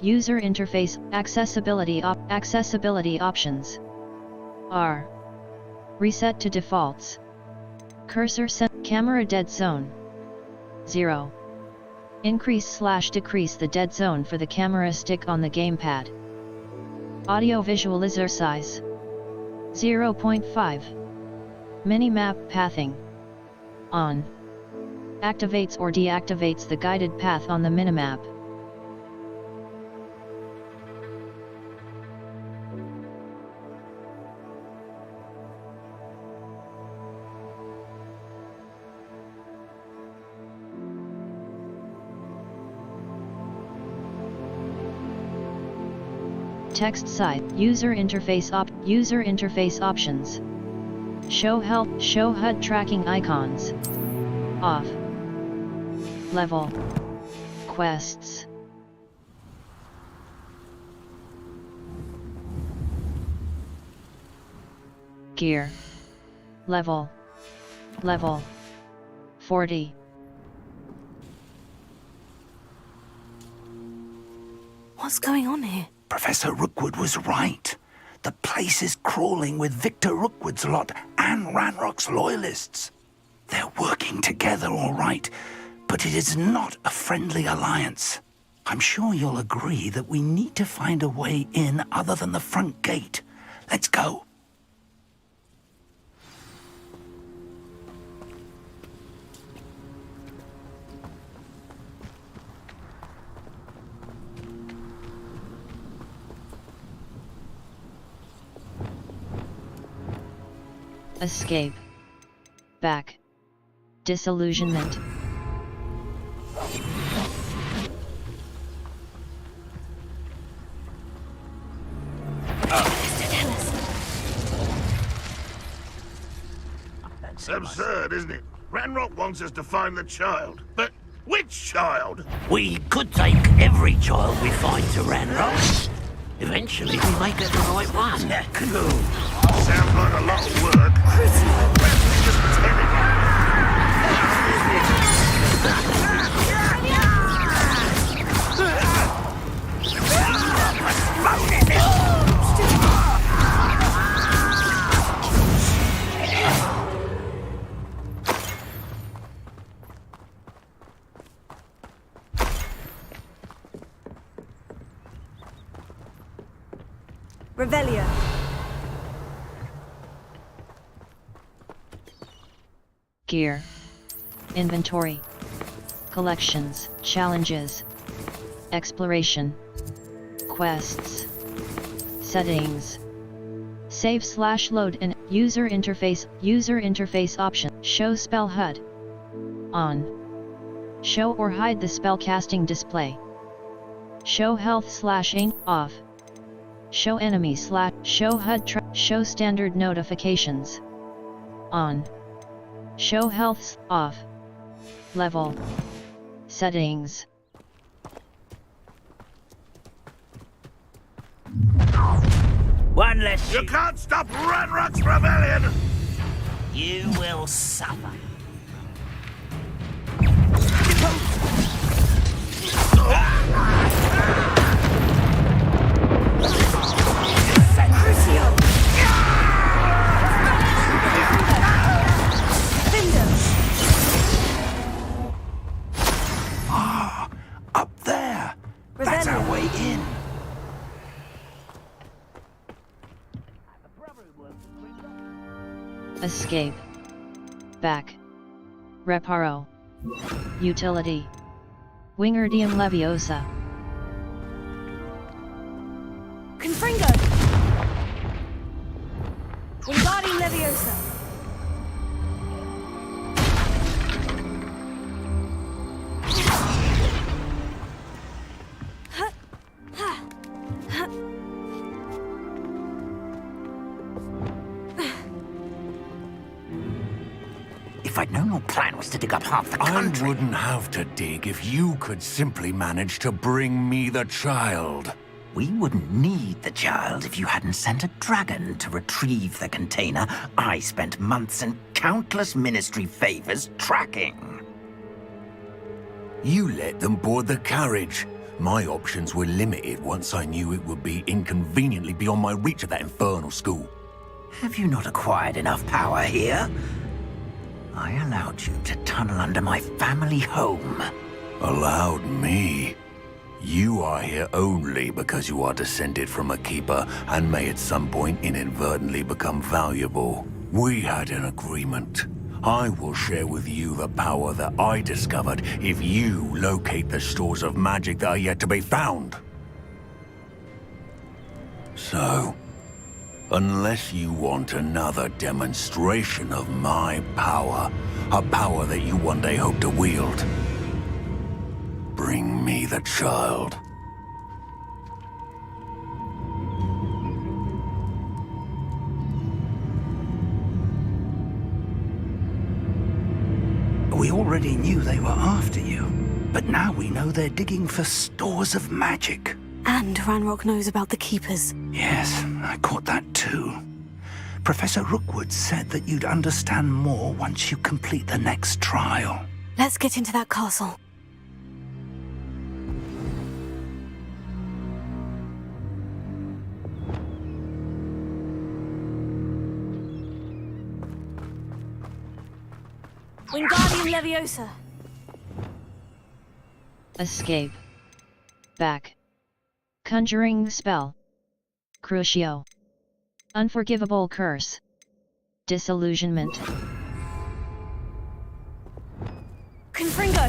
User interface. Accessibility options. R. Reset to defaults. Cursor set. Camera dead zone. 0. Increase/decrease the dead zone for the camera stick on the gamepad. Audio visualizer size. 0.5. Minimap pathing. On. Activates or deactivates the guided path on the minimap. Text side, user interface options. Show HUD tracking icons. Off. Level. Quests. Gear. Level 40. What's going on here? Professor Rookwood was right. The place is crawling with Victor Rookwood's lot and Ranrock's loyalists. They're working together all right, but it is not a friendly alliance. I'm sure you'll agree that we need to find a way in other than the front gate. Let's go. Escape. Back. Disillusionment. It's absurd, isn't it? Ranrock wants us to find the child. But which child? We could take every child we find to Ranrock. Eventually, we may get the right one. Yeah, cool. Sounds like a lot of work. Perhaps we just tell Revelio. Gear. Inventory. Collections, challenges. Exploration. Quests. Settings. Save/load in user interface option. Show spell HUD. On. Show or hide the spell casting display. Show health/aim off. Show enemy show HUD show standard notifications. On. Show health off. Level. Settings. One less. You can't stop Ranrock's rebellion! You will suffer. Up there. That's our way in. Escape. Back. Reparo. Utility. Wingardium Leviosa. Confringo! Wingardium Leviosa. If I'd known your plan was to dig up half the country... I wouldn't have to dig if you could simply manage to bring me the child. We wouldn't need the child if you hadn't sent a dragon to retrieve the container I spent months and countless ministry favors tracking. You let them board the carriage. My options were limited once I knew it would be inconveniently beyond my reach at that infernal school. Have you not acquired enough power here? I allowed you to tunnel under my family home. Allowed me? You are here only because you are descended from a keeper and may at some point inadvertently become valuable. We had an agreement. I will share with you the power that I discovered if you locate the stores of magic that are yet to be found. So, unless you want another demonstration of my power, a power that you one day hope to wield, bring me the child. already knew they were after you, but now we know they're digging for stores of magic. And Ranrock knows about the Keepers. Yes, I caught that too. Professor Rookwood said that you'd understand more once you complete the next trial. Let's get into that castle. Wingardium Leviosa. Escape. Back. Conjuring spell. Crucio. Unforgivable curse. Disillusionment. Confringo!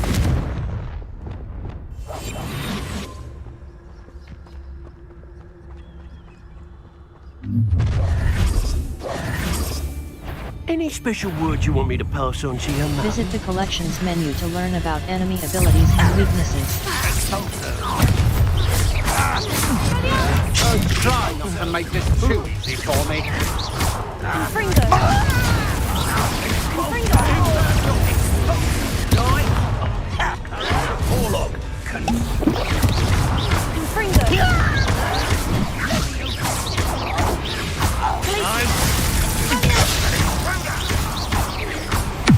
Any special words you want me to pass on to your mum? Visit the collections menu to learn about enemy abilities and weaknesses. Don't try not to make this too easy for me. Confringo! Warlock. Confringo!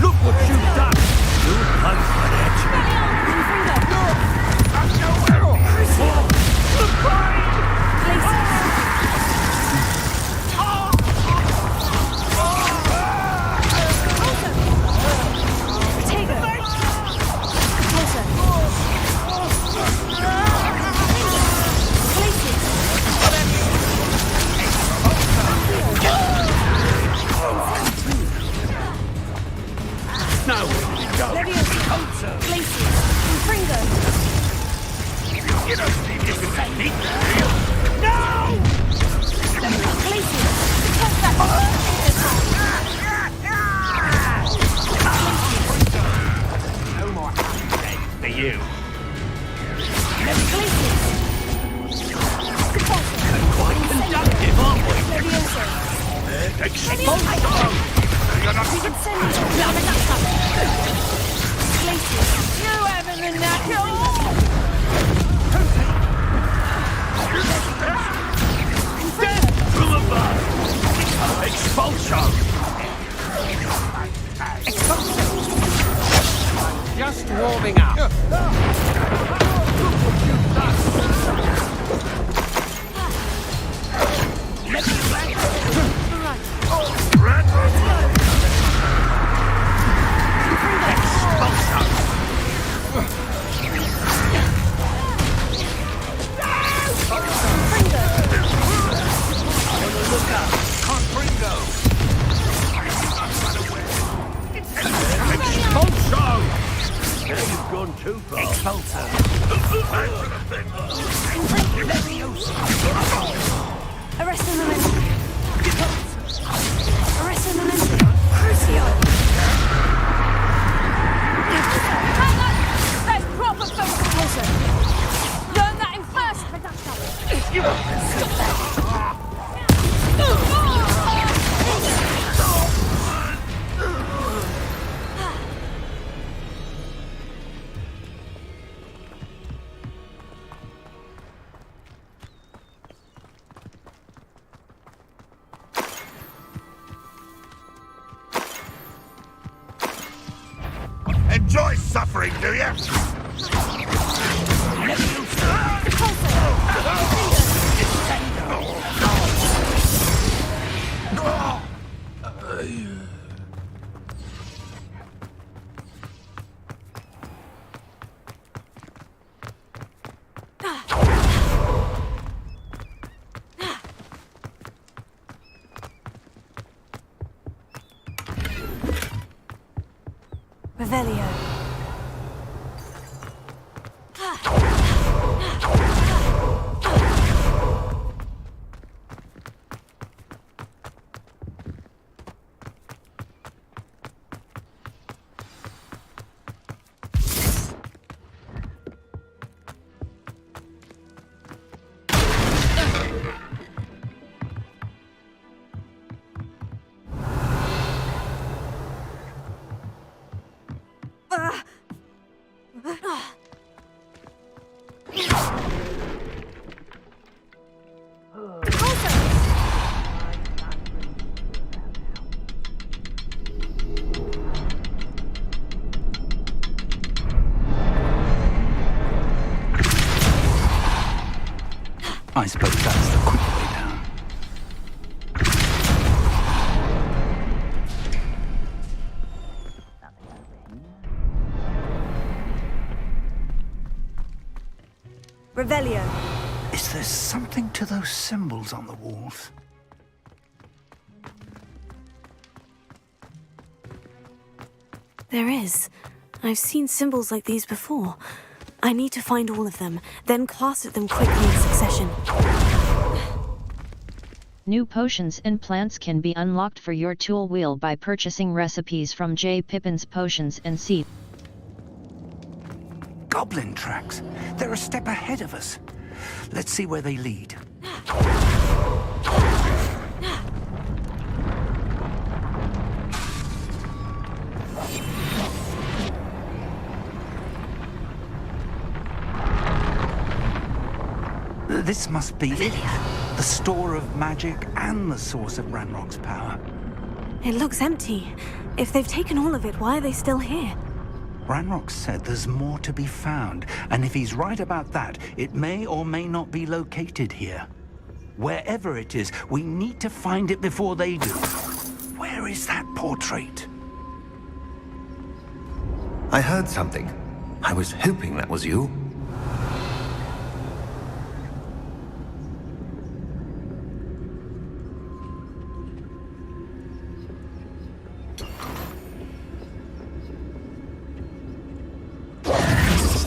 Look what you've done! You pun for that. Now where did it go? Places! Confringo! You don't think you can take me, do you? No! Places! No more happy days for you. Quite conductive, aren't we? Expulsion! You're not... You having the knacker? Death from above! Expulsion! Just warming up. You've gone too far. Expulsor. Arrest the momentum. Arrest the momentum. Crucio. That's proper focus. Learn that in first. Stop that. Enjoy suffering, do you? Revelio. I suppose that's the quick way down. Revelio. Is there something to those symbols on the walls? There is. I've seen symbols like these before. I need to find all of them, then cast at them quickly in succession. New potions and plants can be unlocked for your tool wheel by purchasing recipes from J. Pippin's Potions and Seed. Goblin tracks. They're a step ahead of us. Let's see where they lead. This must be it. The store of magic and the source of Ranrock's power. It looks empty. If they've taken all of it, why are they still here? Ranrock said there's more to be found, and if he's right about that, it may or may not be located here. Wherever it is, we need to find it before they do. Where is that portrait? I heard something. I was hoping that was you.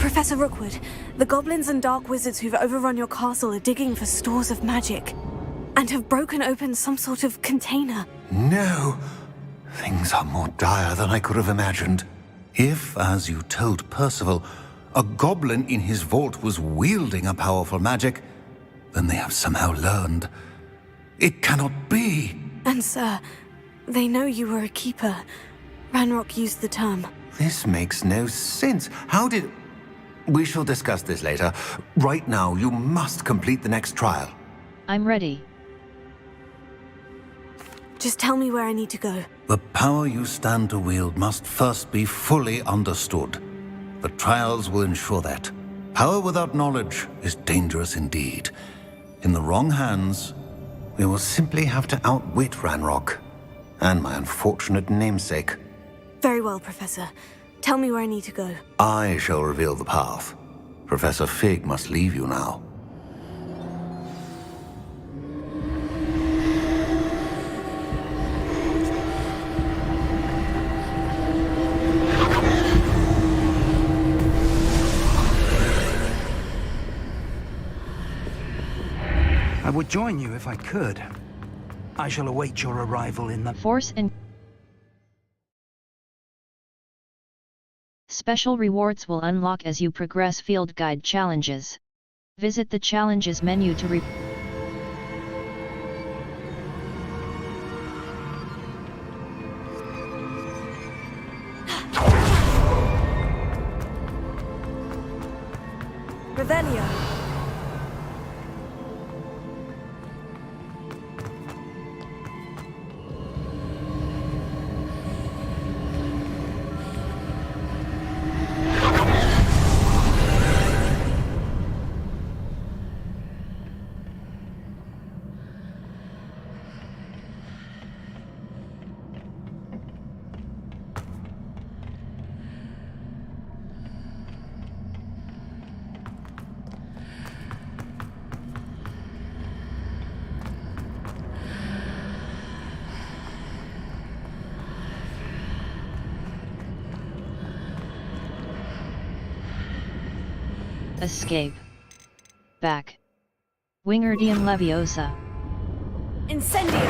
Professor Rookwood, the goblins and dark wizards who've overrun your castle are digging for stores of magic, and have broken open some sort of container. No. Things are more dire than I could have imagined. If, as you told Percival, a goblin in his vault was wielding a powerful magic, then they have somehow learned. It cannot be. And sir, they know you were a keeper. Ranrock used the term. This makes no sense. How did... We shall discuss this later. Right now, you must complete the next trial. I'm ready. Just tell me where I need to go. The power you stand to wield must first be fully understood. The trials will ensure that. Power without knowledge is dangerous indeed. In the wrong hands, we will simply have to outwit Ranrock and my unfortunate namesake. Very well, Professor. Tell me where I need to go. I shall reveal the path. Professor Fig must leave you now. I would join you if I could. I shall await your arrival in the... Force and... Special rewards will unlock as you progress field guide challenges. Visit the challenges menu to Revelio. Escape. Back. Wingardium Leviosa. Incendio!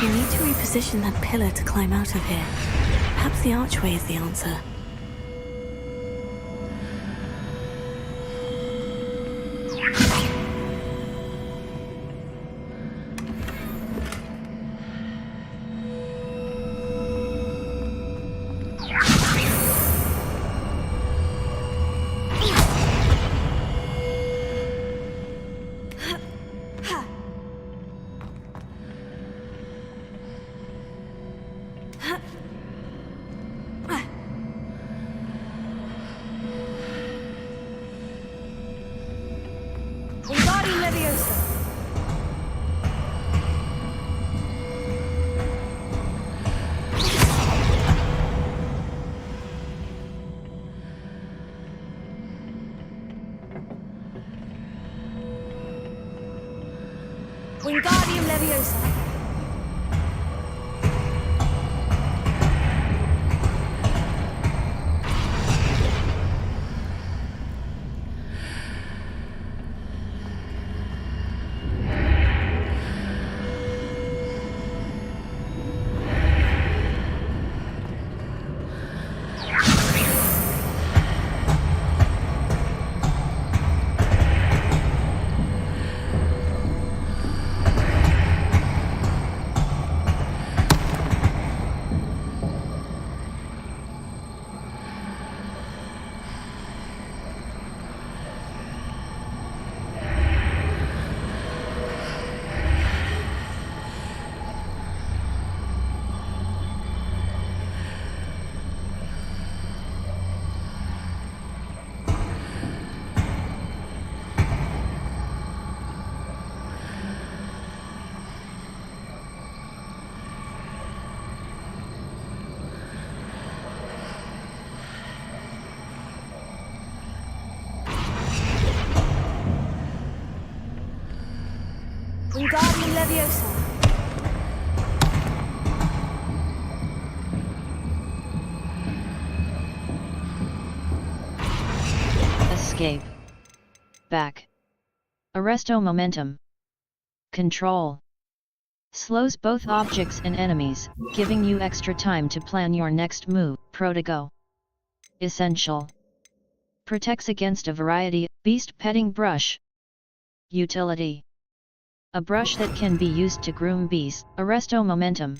You need to reposition that pillar to climb out of here. Perhaps the archway is the answer. Wingardium Leviosa! Wingardium Leviosa! Wingardium Leviosa! Escape. Back. Arresto momentum. Control. Slows both objects and enemies, giving you extra time to plan your next move. Protego. Essential. Protects against a variety of beast petting brush. Utility. A brush that can be used to groom beasts. Arresto momentum.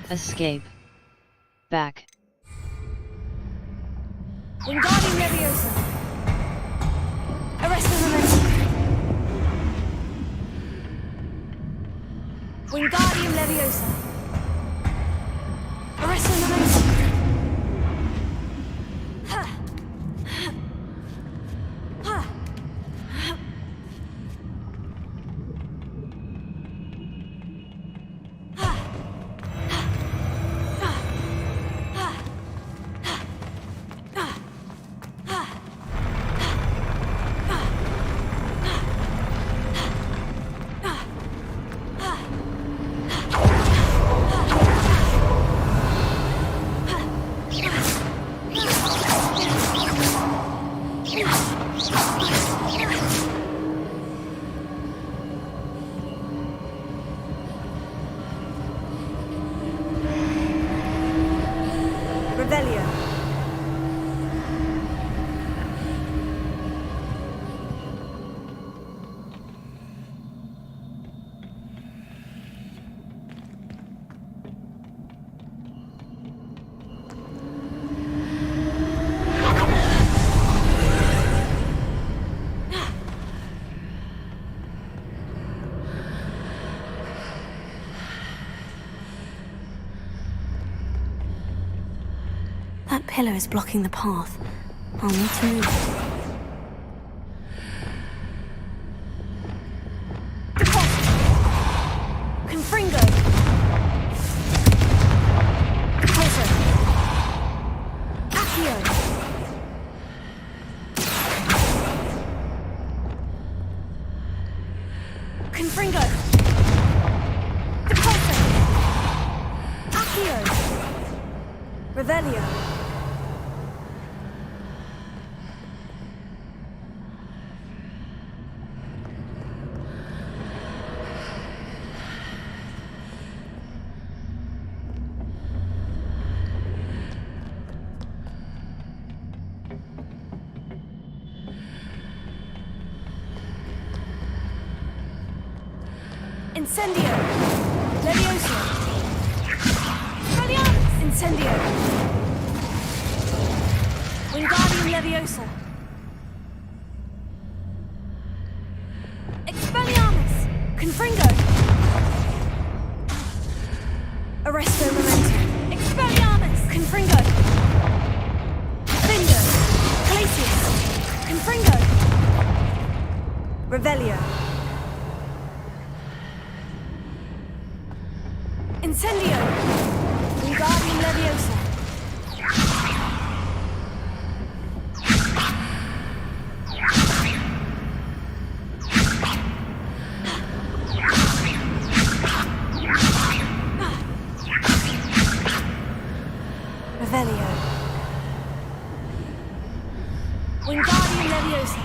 Escape. Back. Wingardium Leviosa! Arresto momentum! Wingardium Leviosa! Arresto momentum! That pillar is blocking the path. I'll need to move it. Confringo! Closer! Accio! Confringo! Closer! Accio! Revelio! Incendio! Leviosa! Expelliarmus! Incendio! Wingardium Leviosa! Expelliarmus! Confringo! Arresto momentum! Expelliarmus! Confringo! Binder! Glacius! Confringo! Revelio. Incendio! Wingardium Leviosa. Revelio. Wingardium Leviosa.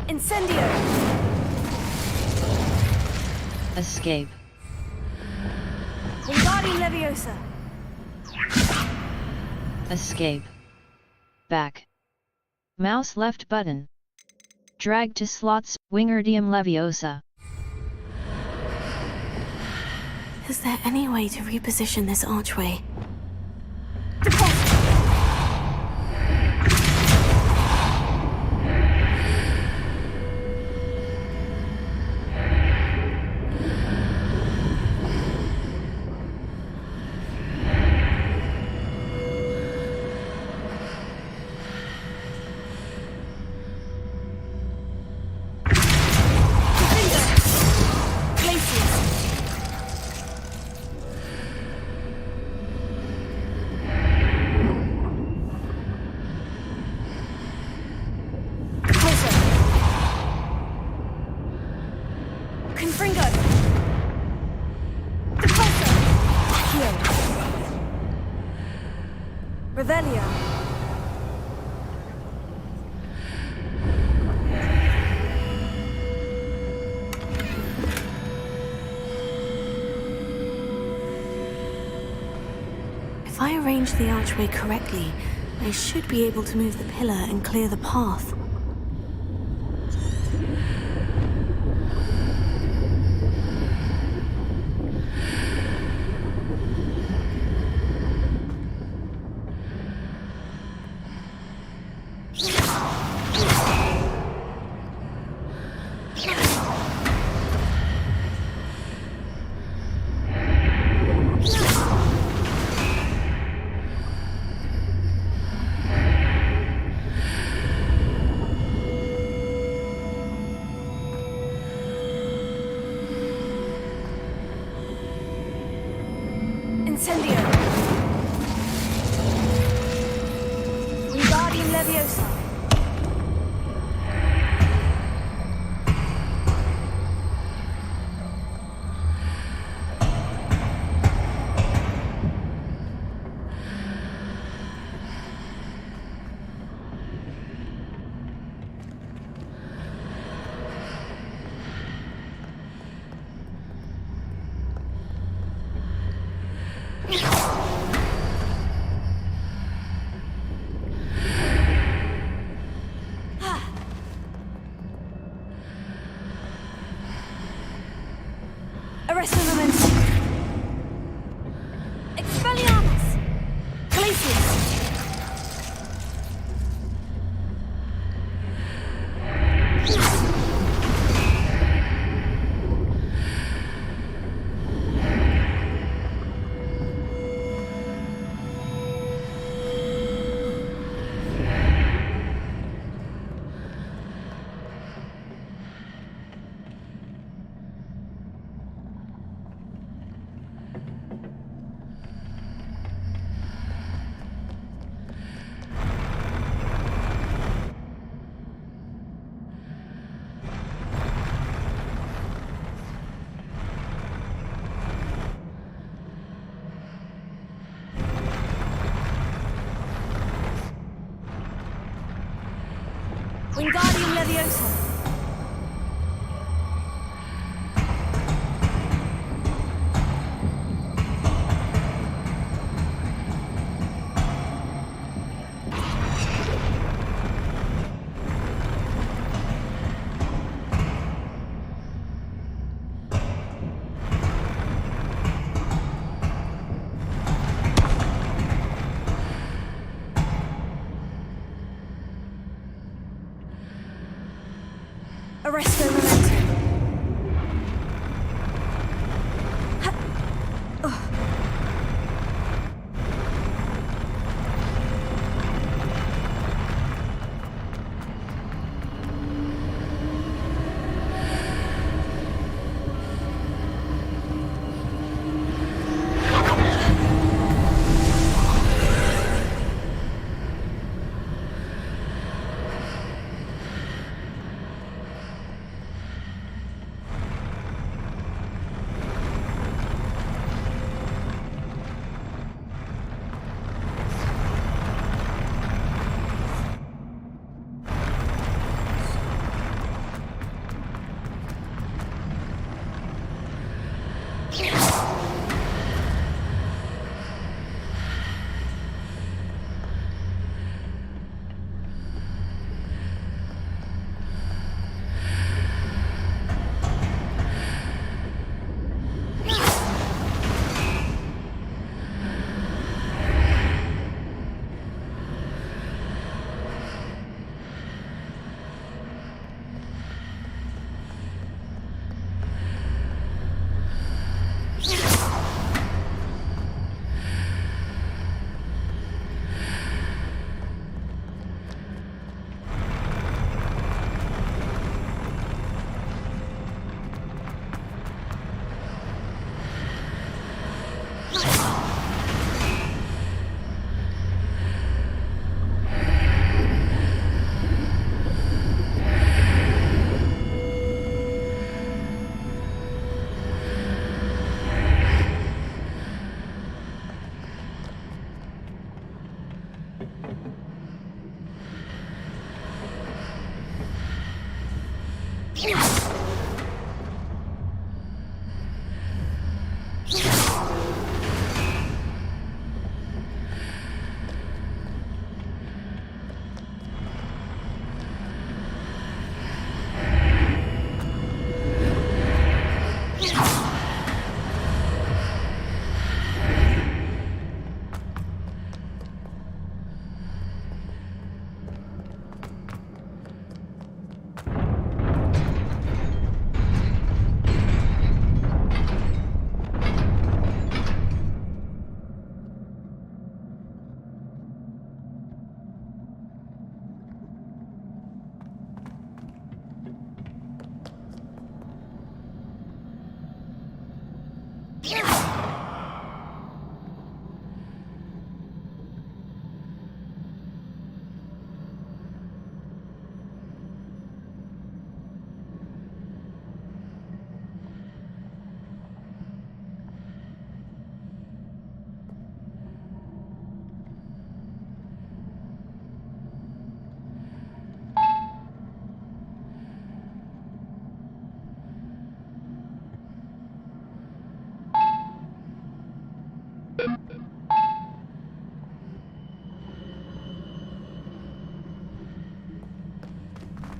Incendio. Escape. Wingardium Leviosa. Escape. Back. Mouse left button. Drag to slots, Wingardium Leviosa. Is there any way to reposition this archway? Confringo! Depulso! Accio! Revelio! If I arrange the archway correctly, I should be able to move the pillar and clear the path. Incendio! Wingardium Leviosa! Arresto Momentum! Expelliarmus! Glacius! Wingardium Leviosa!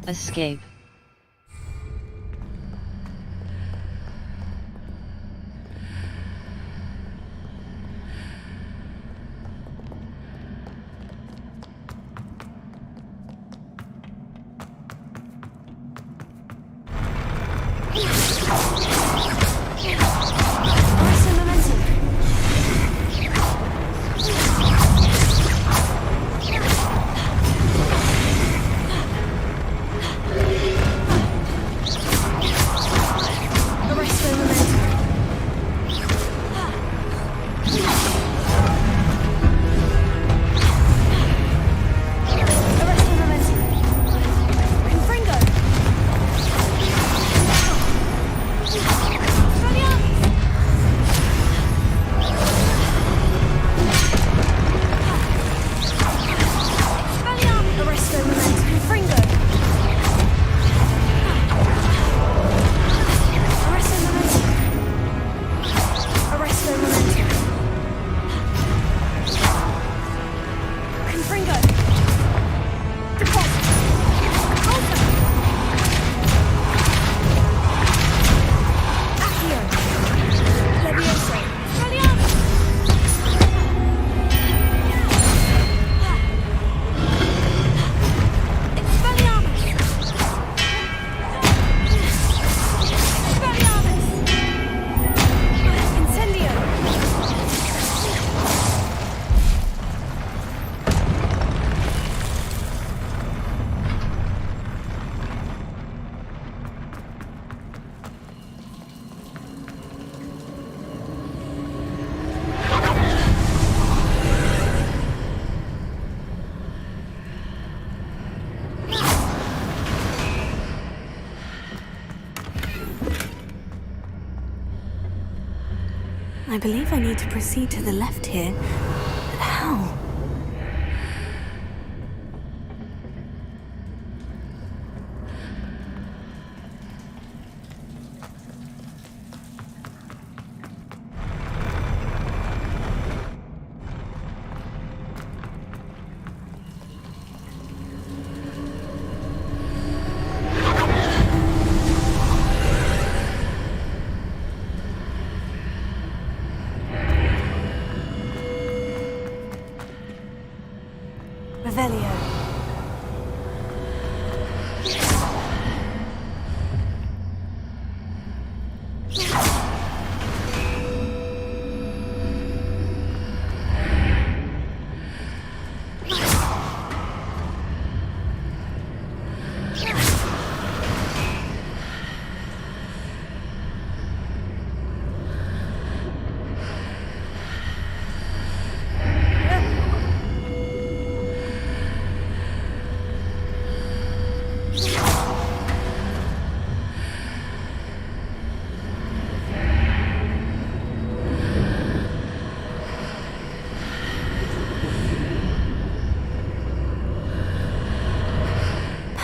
Escape. I believe I need to proceed to the left here. But how?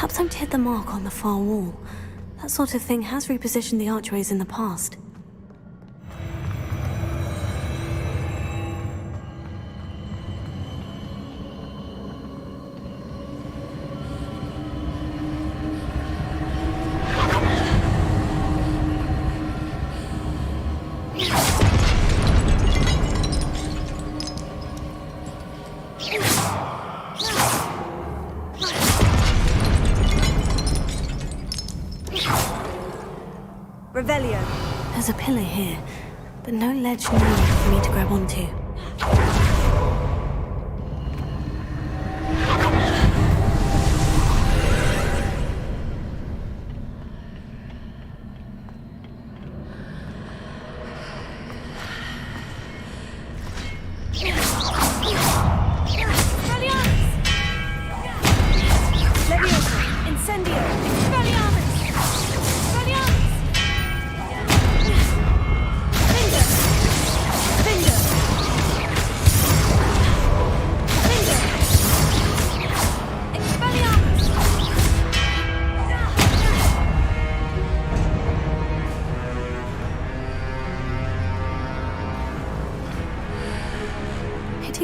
Perhaps I'm to hit the mark on the far wall. That sort of thing has repositioned the archways in the past. There's a pillar here, but no ledge near enough for me to grab onto.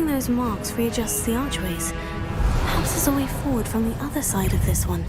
Those marks readjusts the archways. Perhaps there's a way forward from the other side of this one.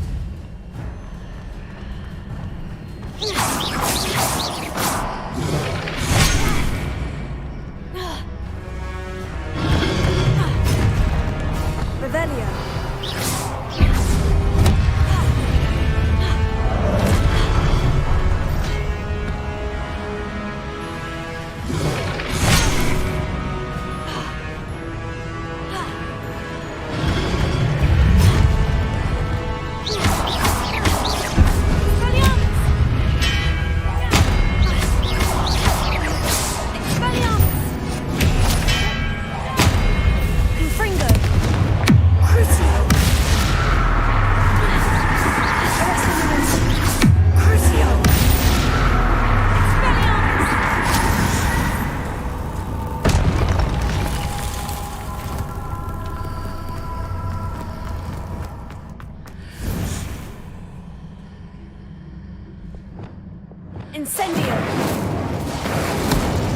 Incendio!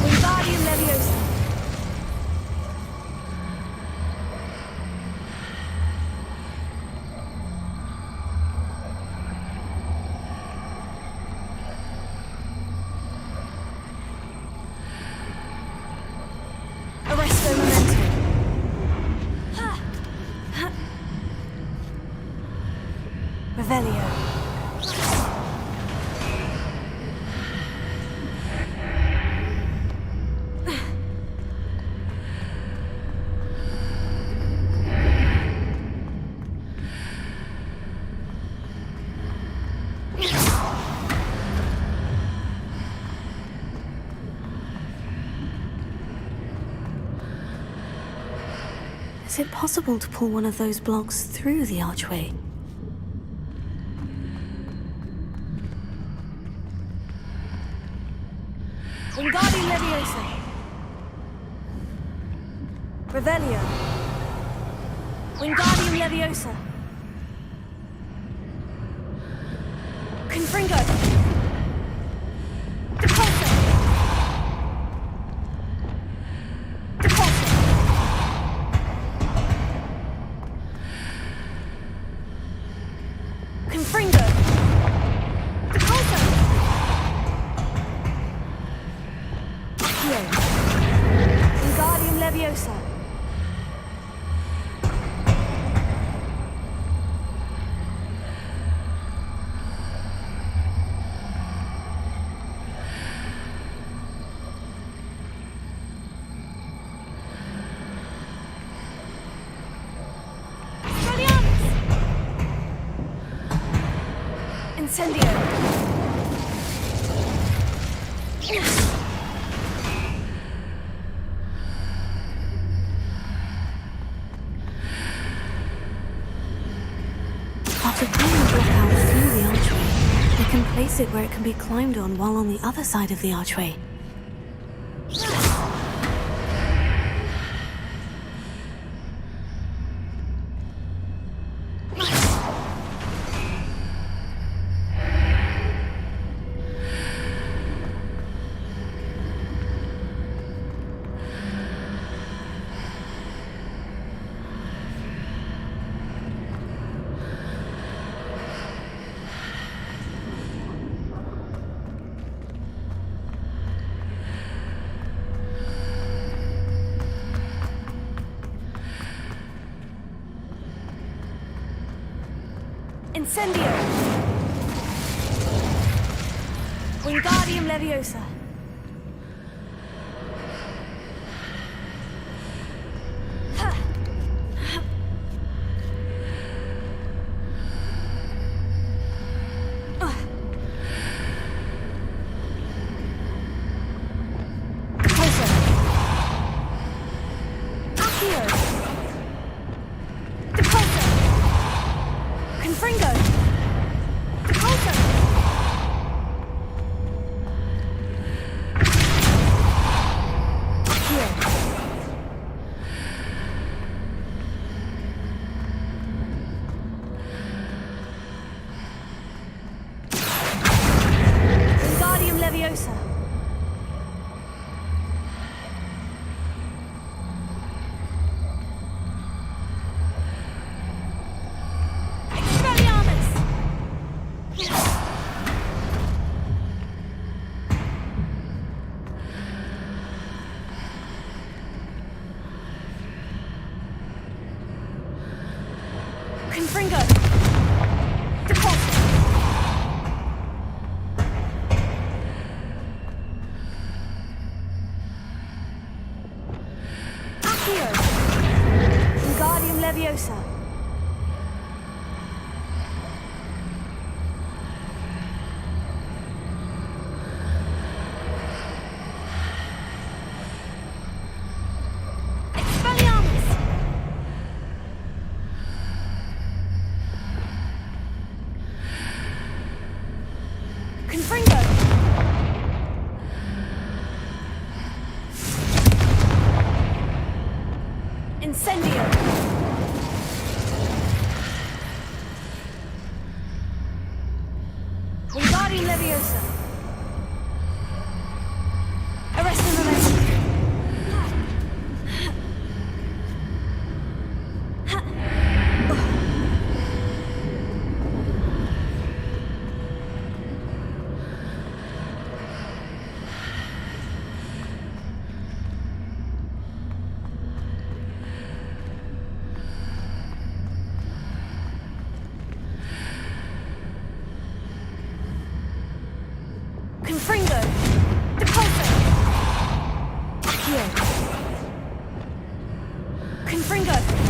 Wingardium Leviosa! Arresto Memento! Revelio! Is it possible to pull one of those blocks through the archway? Wingardium Leviosa! Revelio! Wingardium Leviosa! Confringo! Depulso! Depulso! Confringo! Depulso! Accio! Wingardium Leviosa! Incendio! After pulling the block out through the archway, they can place it where it can be climbed on while on the other side of the archway. Incendio! Wingardium Leviosa! Confringo! Depulso! Wingardium Leviosa! Confringo! Depulso! Accio! Wingardium Leviosa! Confringo! Incendio! Wingardium Leviosa! Confringo!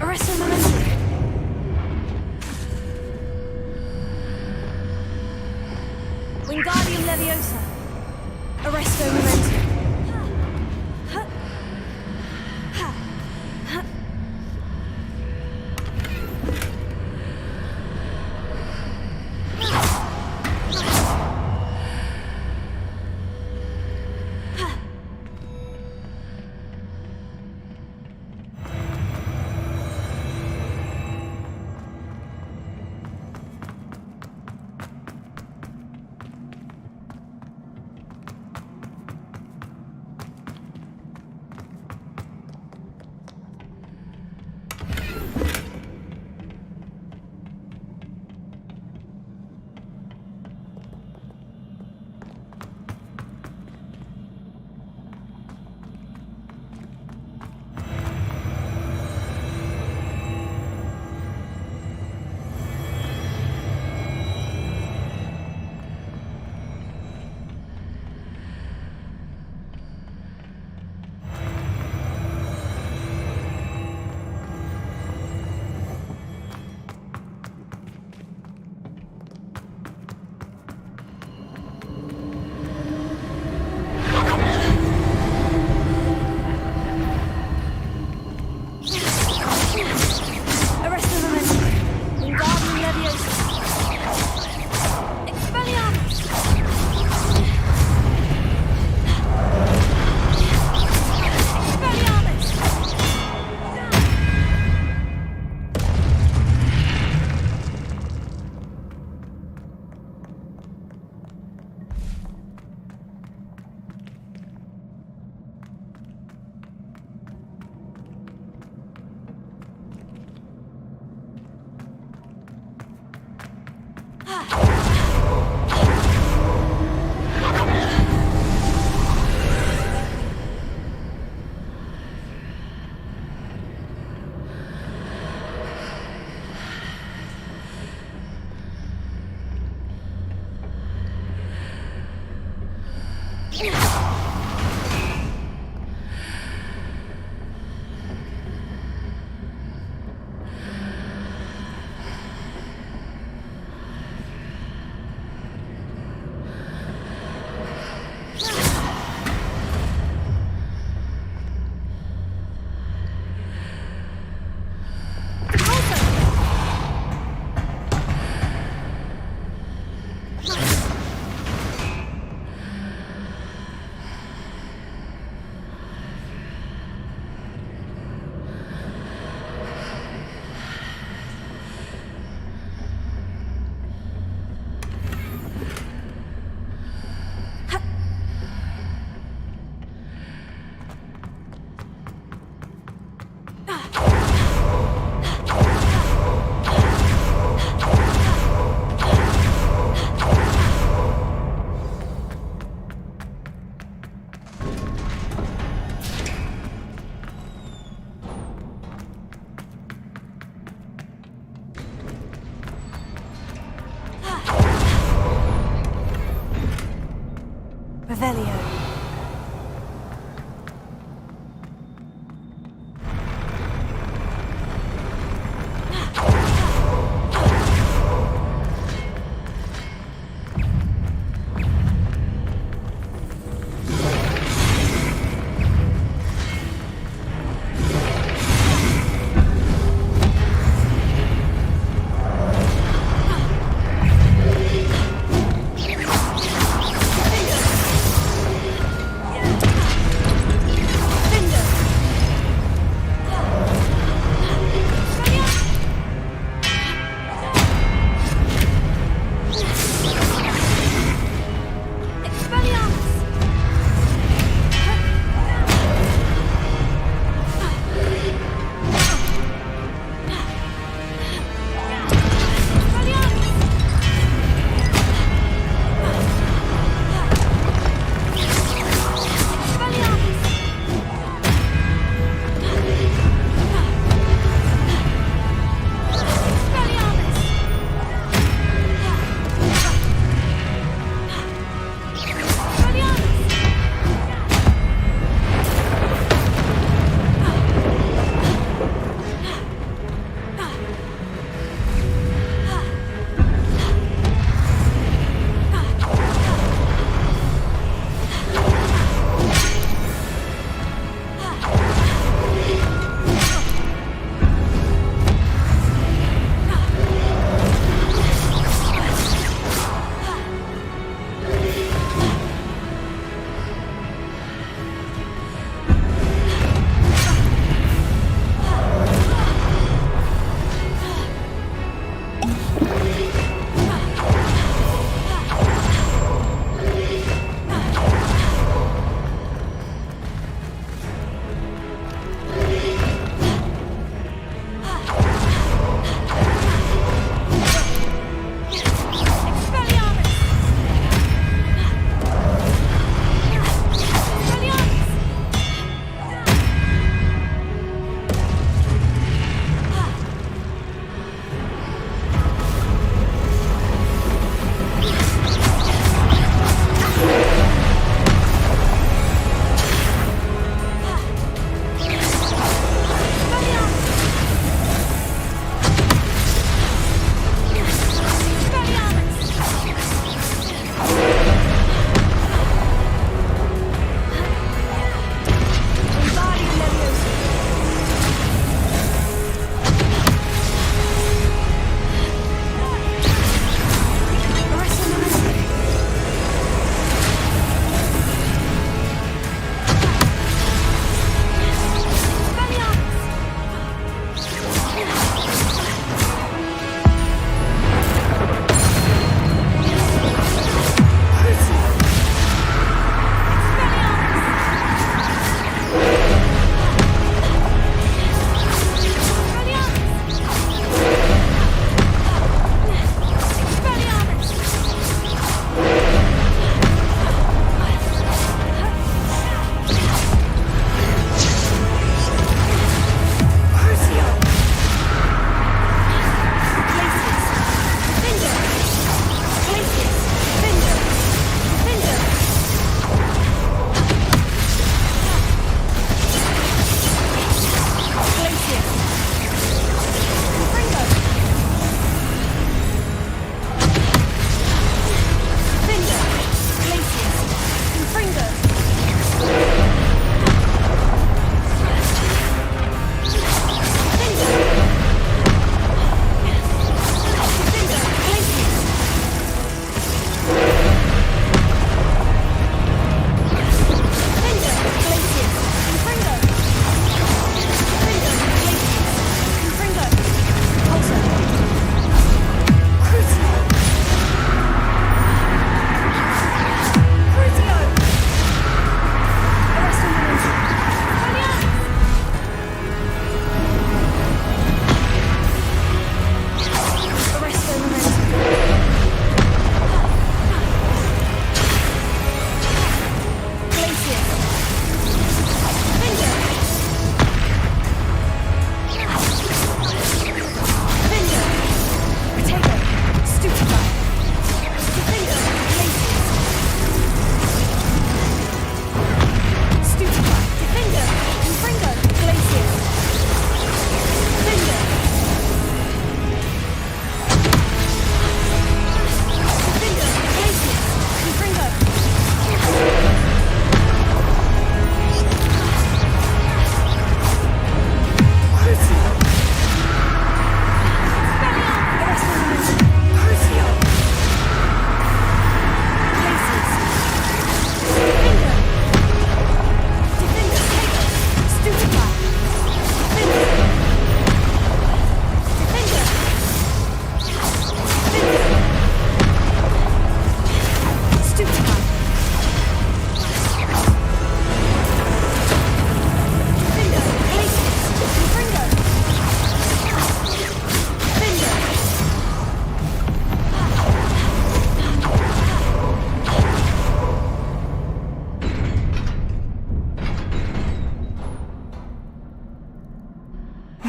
Arresto momentum! Wingardium Leviosa! Arresto momentum!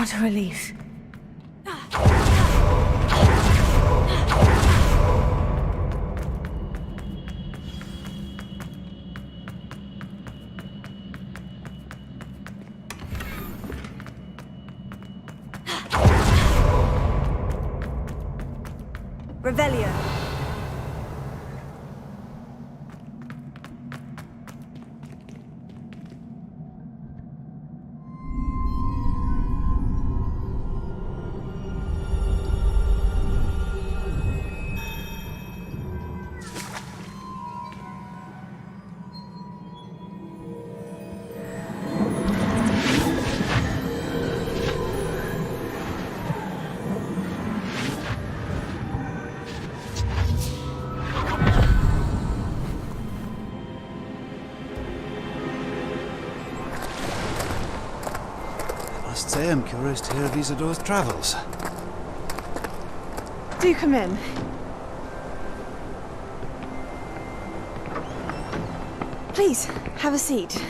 What a relief. Revelio. I am curious to hear of Isidore's travels. Do come in. Please, have a seat.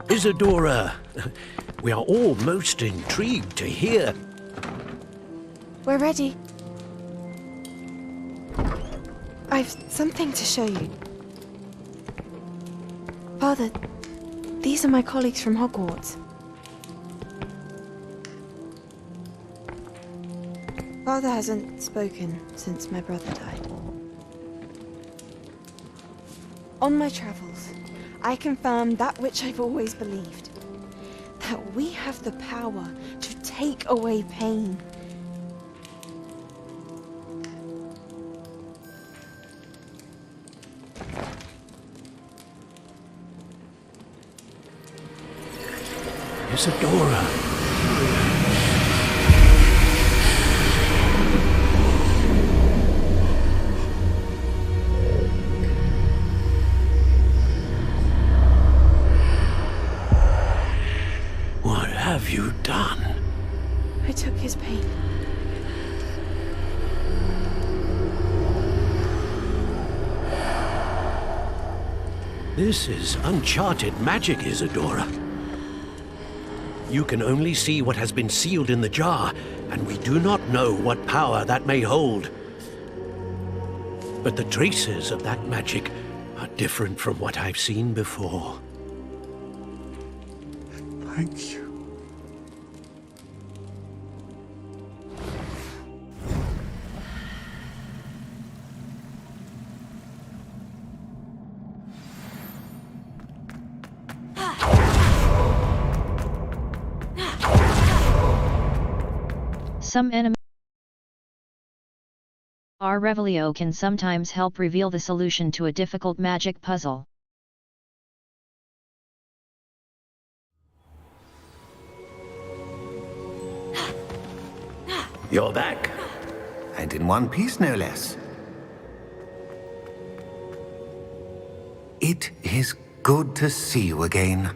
Isidora, we are all most intrigued to hear. We're ready. I've something to show you. Father, these are my colleagues from Hogwarts. Father hasn't spoken since my brother died. On my travels, I confirmed that which I've always believed. That we have the power to take away pain. Isidora. What have you done? I took his pain. This is uncharted magic, Isidora. You can only see what has been sealed in the jar, and we do not know what power that may hold. But the traces of that magic are different from what I've seen before. Thank you. Some enemies. Our Revelio can sometimes help reveal the solution to a difficult magic puzzle. You're back. And in one piece, no less. It is good to see you again.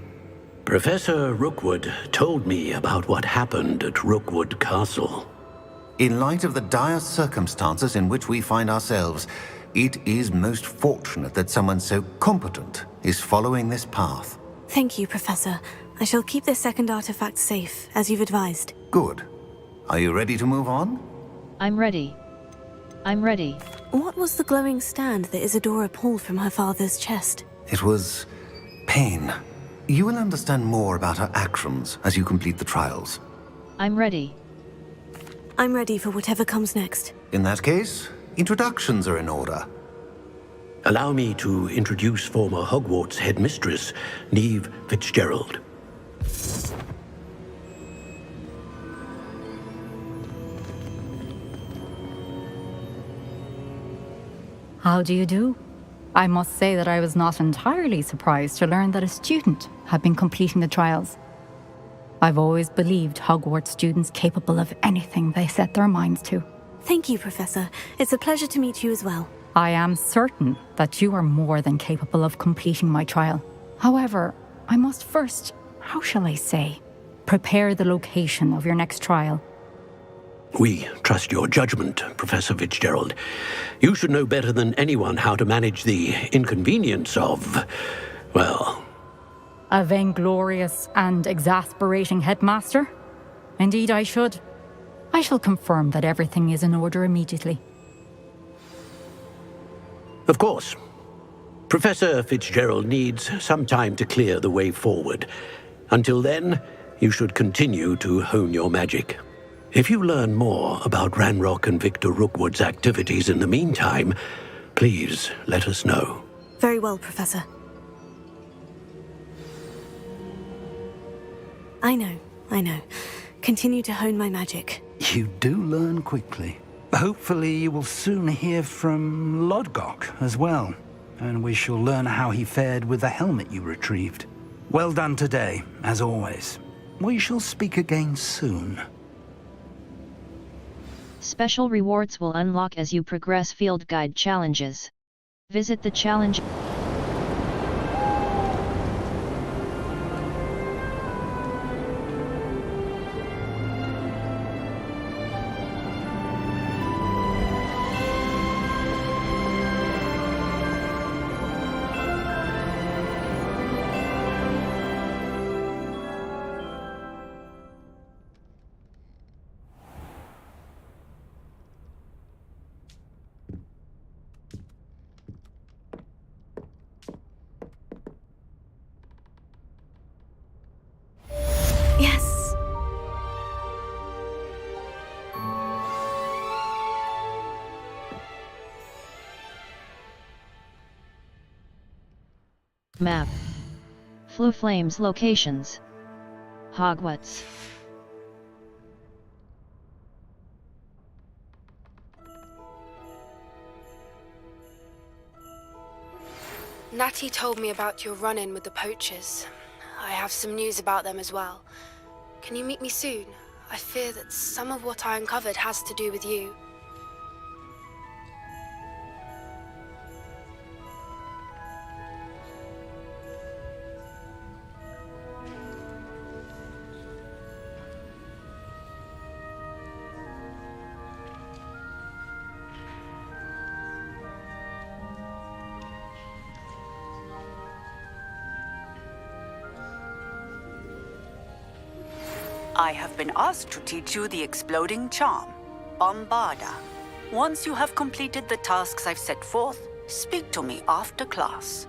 Professor Rookwood told me about what happened at Rookwood Castle. In light of the dire circumstances in which we find ourselves, it is most fortunate that someone so competent is following this path. Thank you, Professor. I shall keep this second artifact safe, as you've advised. Good. Are you ready to move on? I'm ready. I'm ready. What was the glowing stand that Isidora pulled from her father's chest? It was pain. You will understand more about her actions as you complete the trials. I'm ready. I'm ready for whatever comes next. In that case, introductions are in order. Allow me to introduce former Hogwarts headmistress, Neve Fitzgerald. How do you do? I must say that I was not entirely surprised to learn that a student had been completing the trials. I've always believed Hogwarts students capable of anything they set their minds to. Thank you, Professor. It's a pleasure to meet you as well. I am certain that you are more than capable of completing my trial. However, I must first, how shall I say, prepare the location of your next trial. We trust your judgment, Professor Fitzgerald. You should know better than anyone how to manage the inconvenience of, well, A vainglorious and exasperating headmaster? Indeed, I should. I shall confirm that everything is in order immediately. Of course. Professor Fitzgerald needs some time to clear the way forward. Until then, you should continue to hone your magic. If you learn more about Ranrock and Victor Rookwood's activities in the meantime, please let us know. Very well, Professor. I know. Continue to hone my magic. You do learn quickly. Hopefully you will soon hear from Lodgok as well, and we shall learn how he fared with the helmet you retrieved. Well done today, as always. We shall speak again soon. Special rewards will unlock as you progress field guide challenges. Visit the challenge. Yes! Map. Flu Flames locations. Hogwarts. Natty told me about your run-in with the poachers. I have some news about them as well. Can you meet me soon? I fear that some of what I uncovered has to do with you. I have been asked to teach you the exploding charm, Bombarda. Once you have completed the tasks I've set forth, speak to me after class.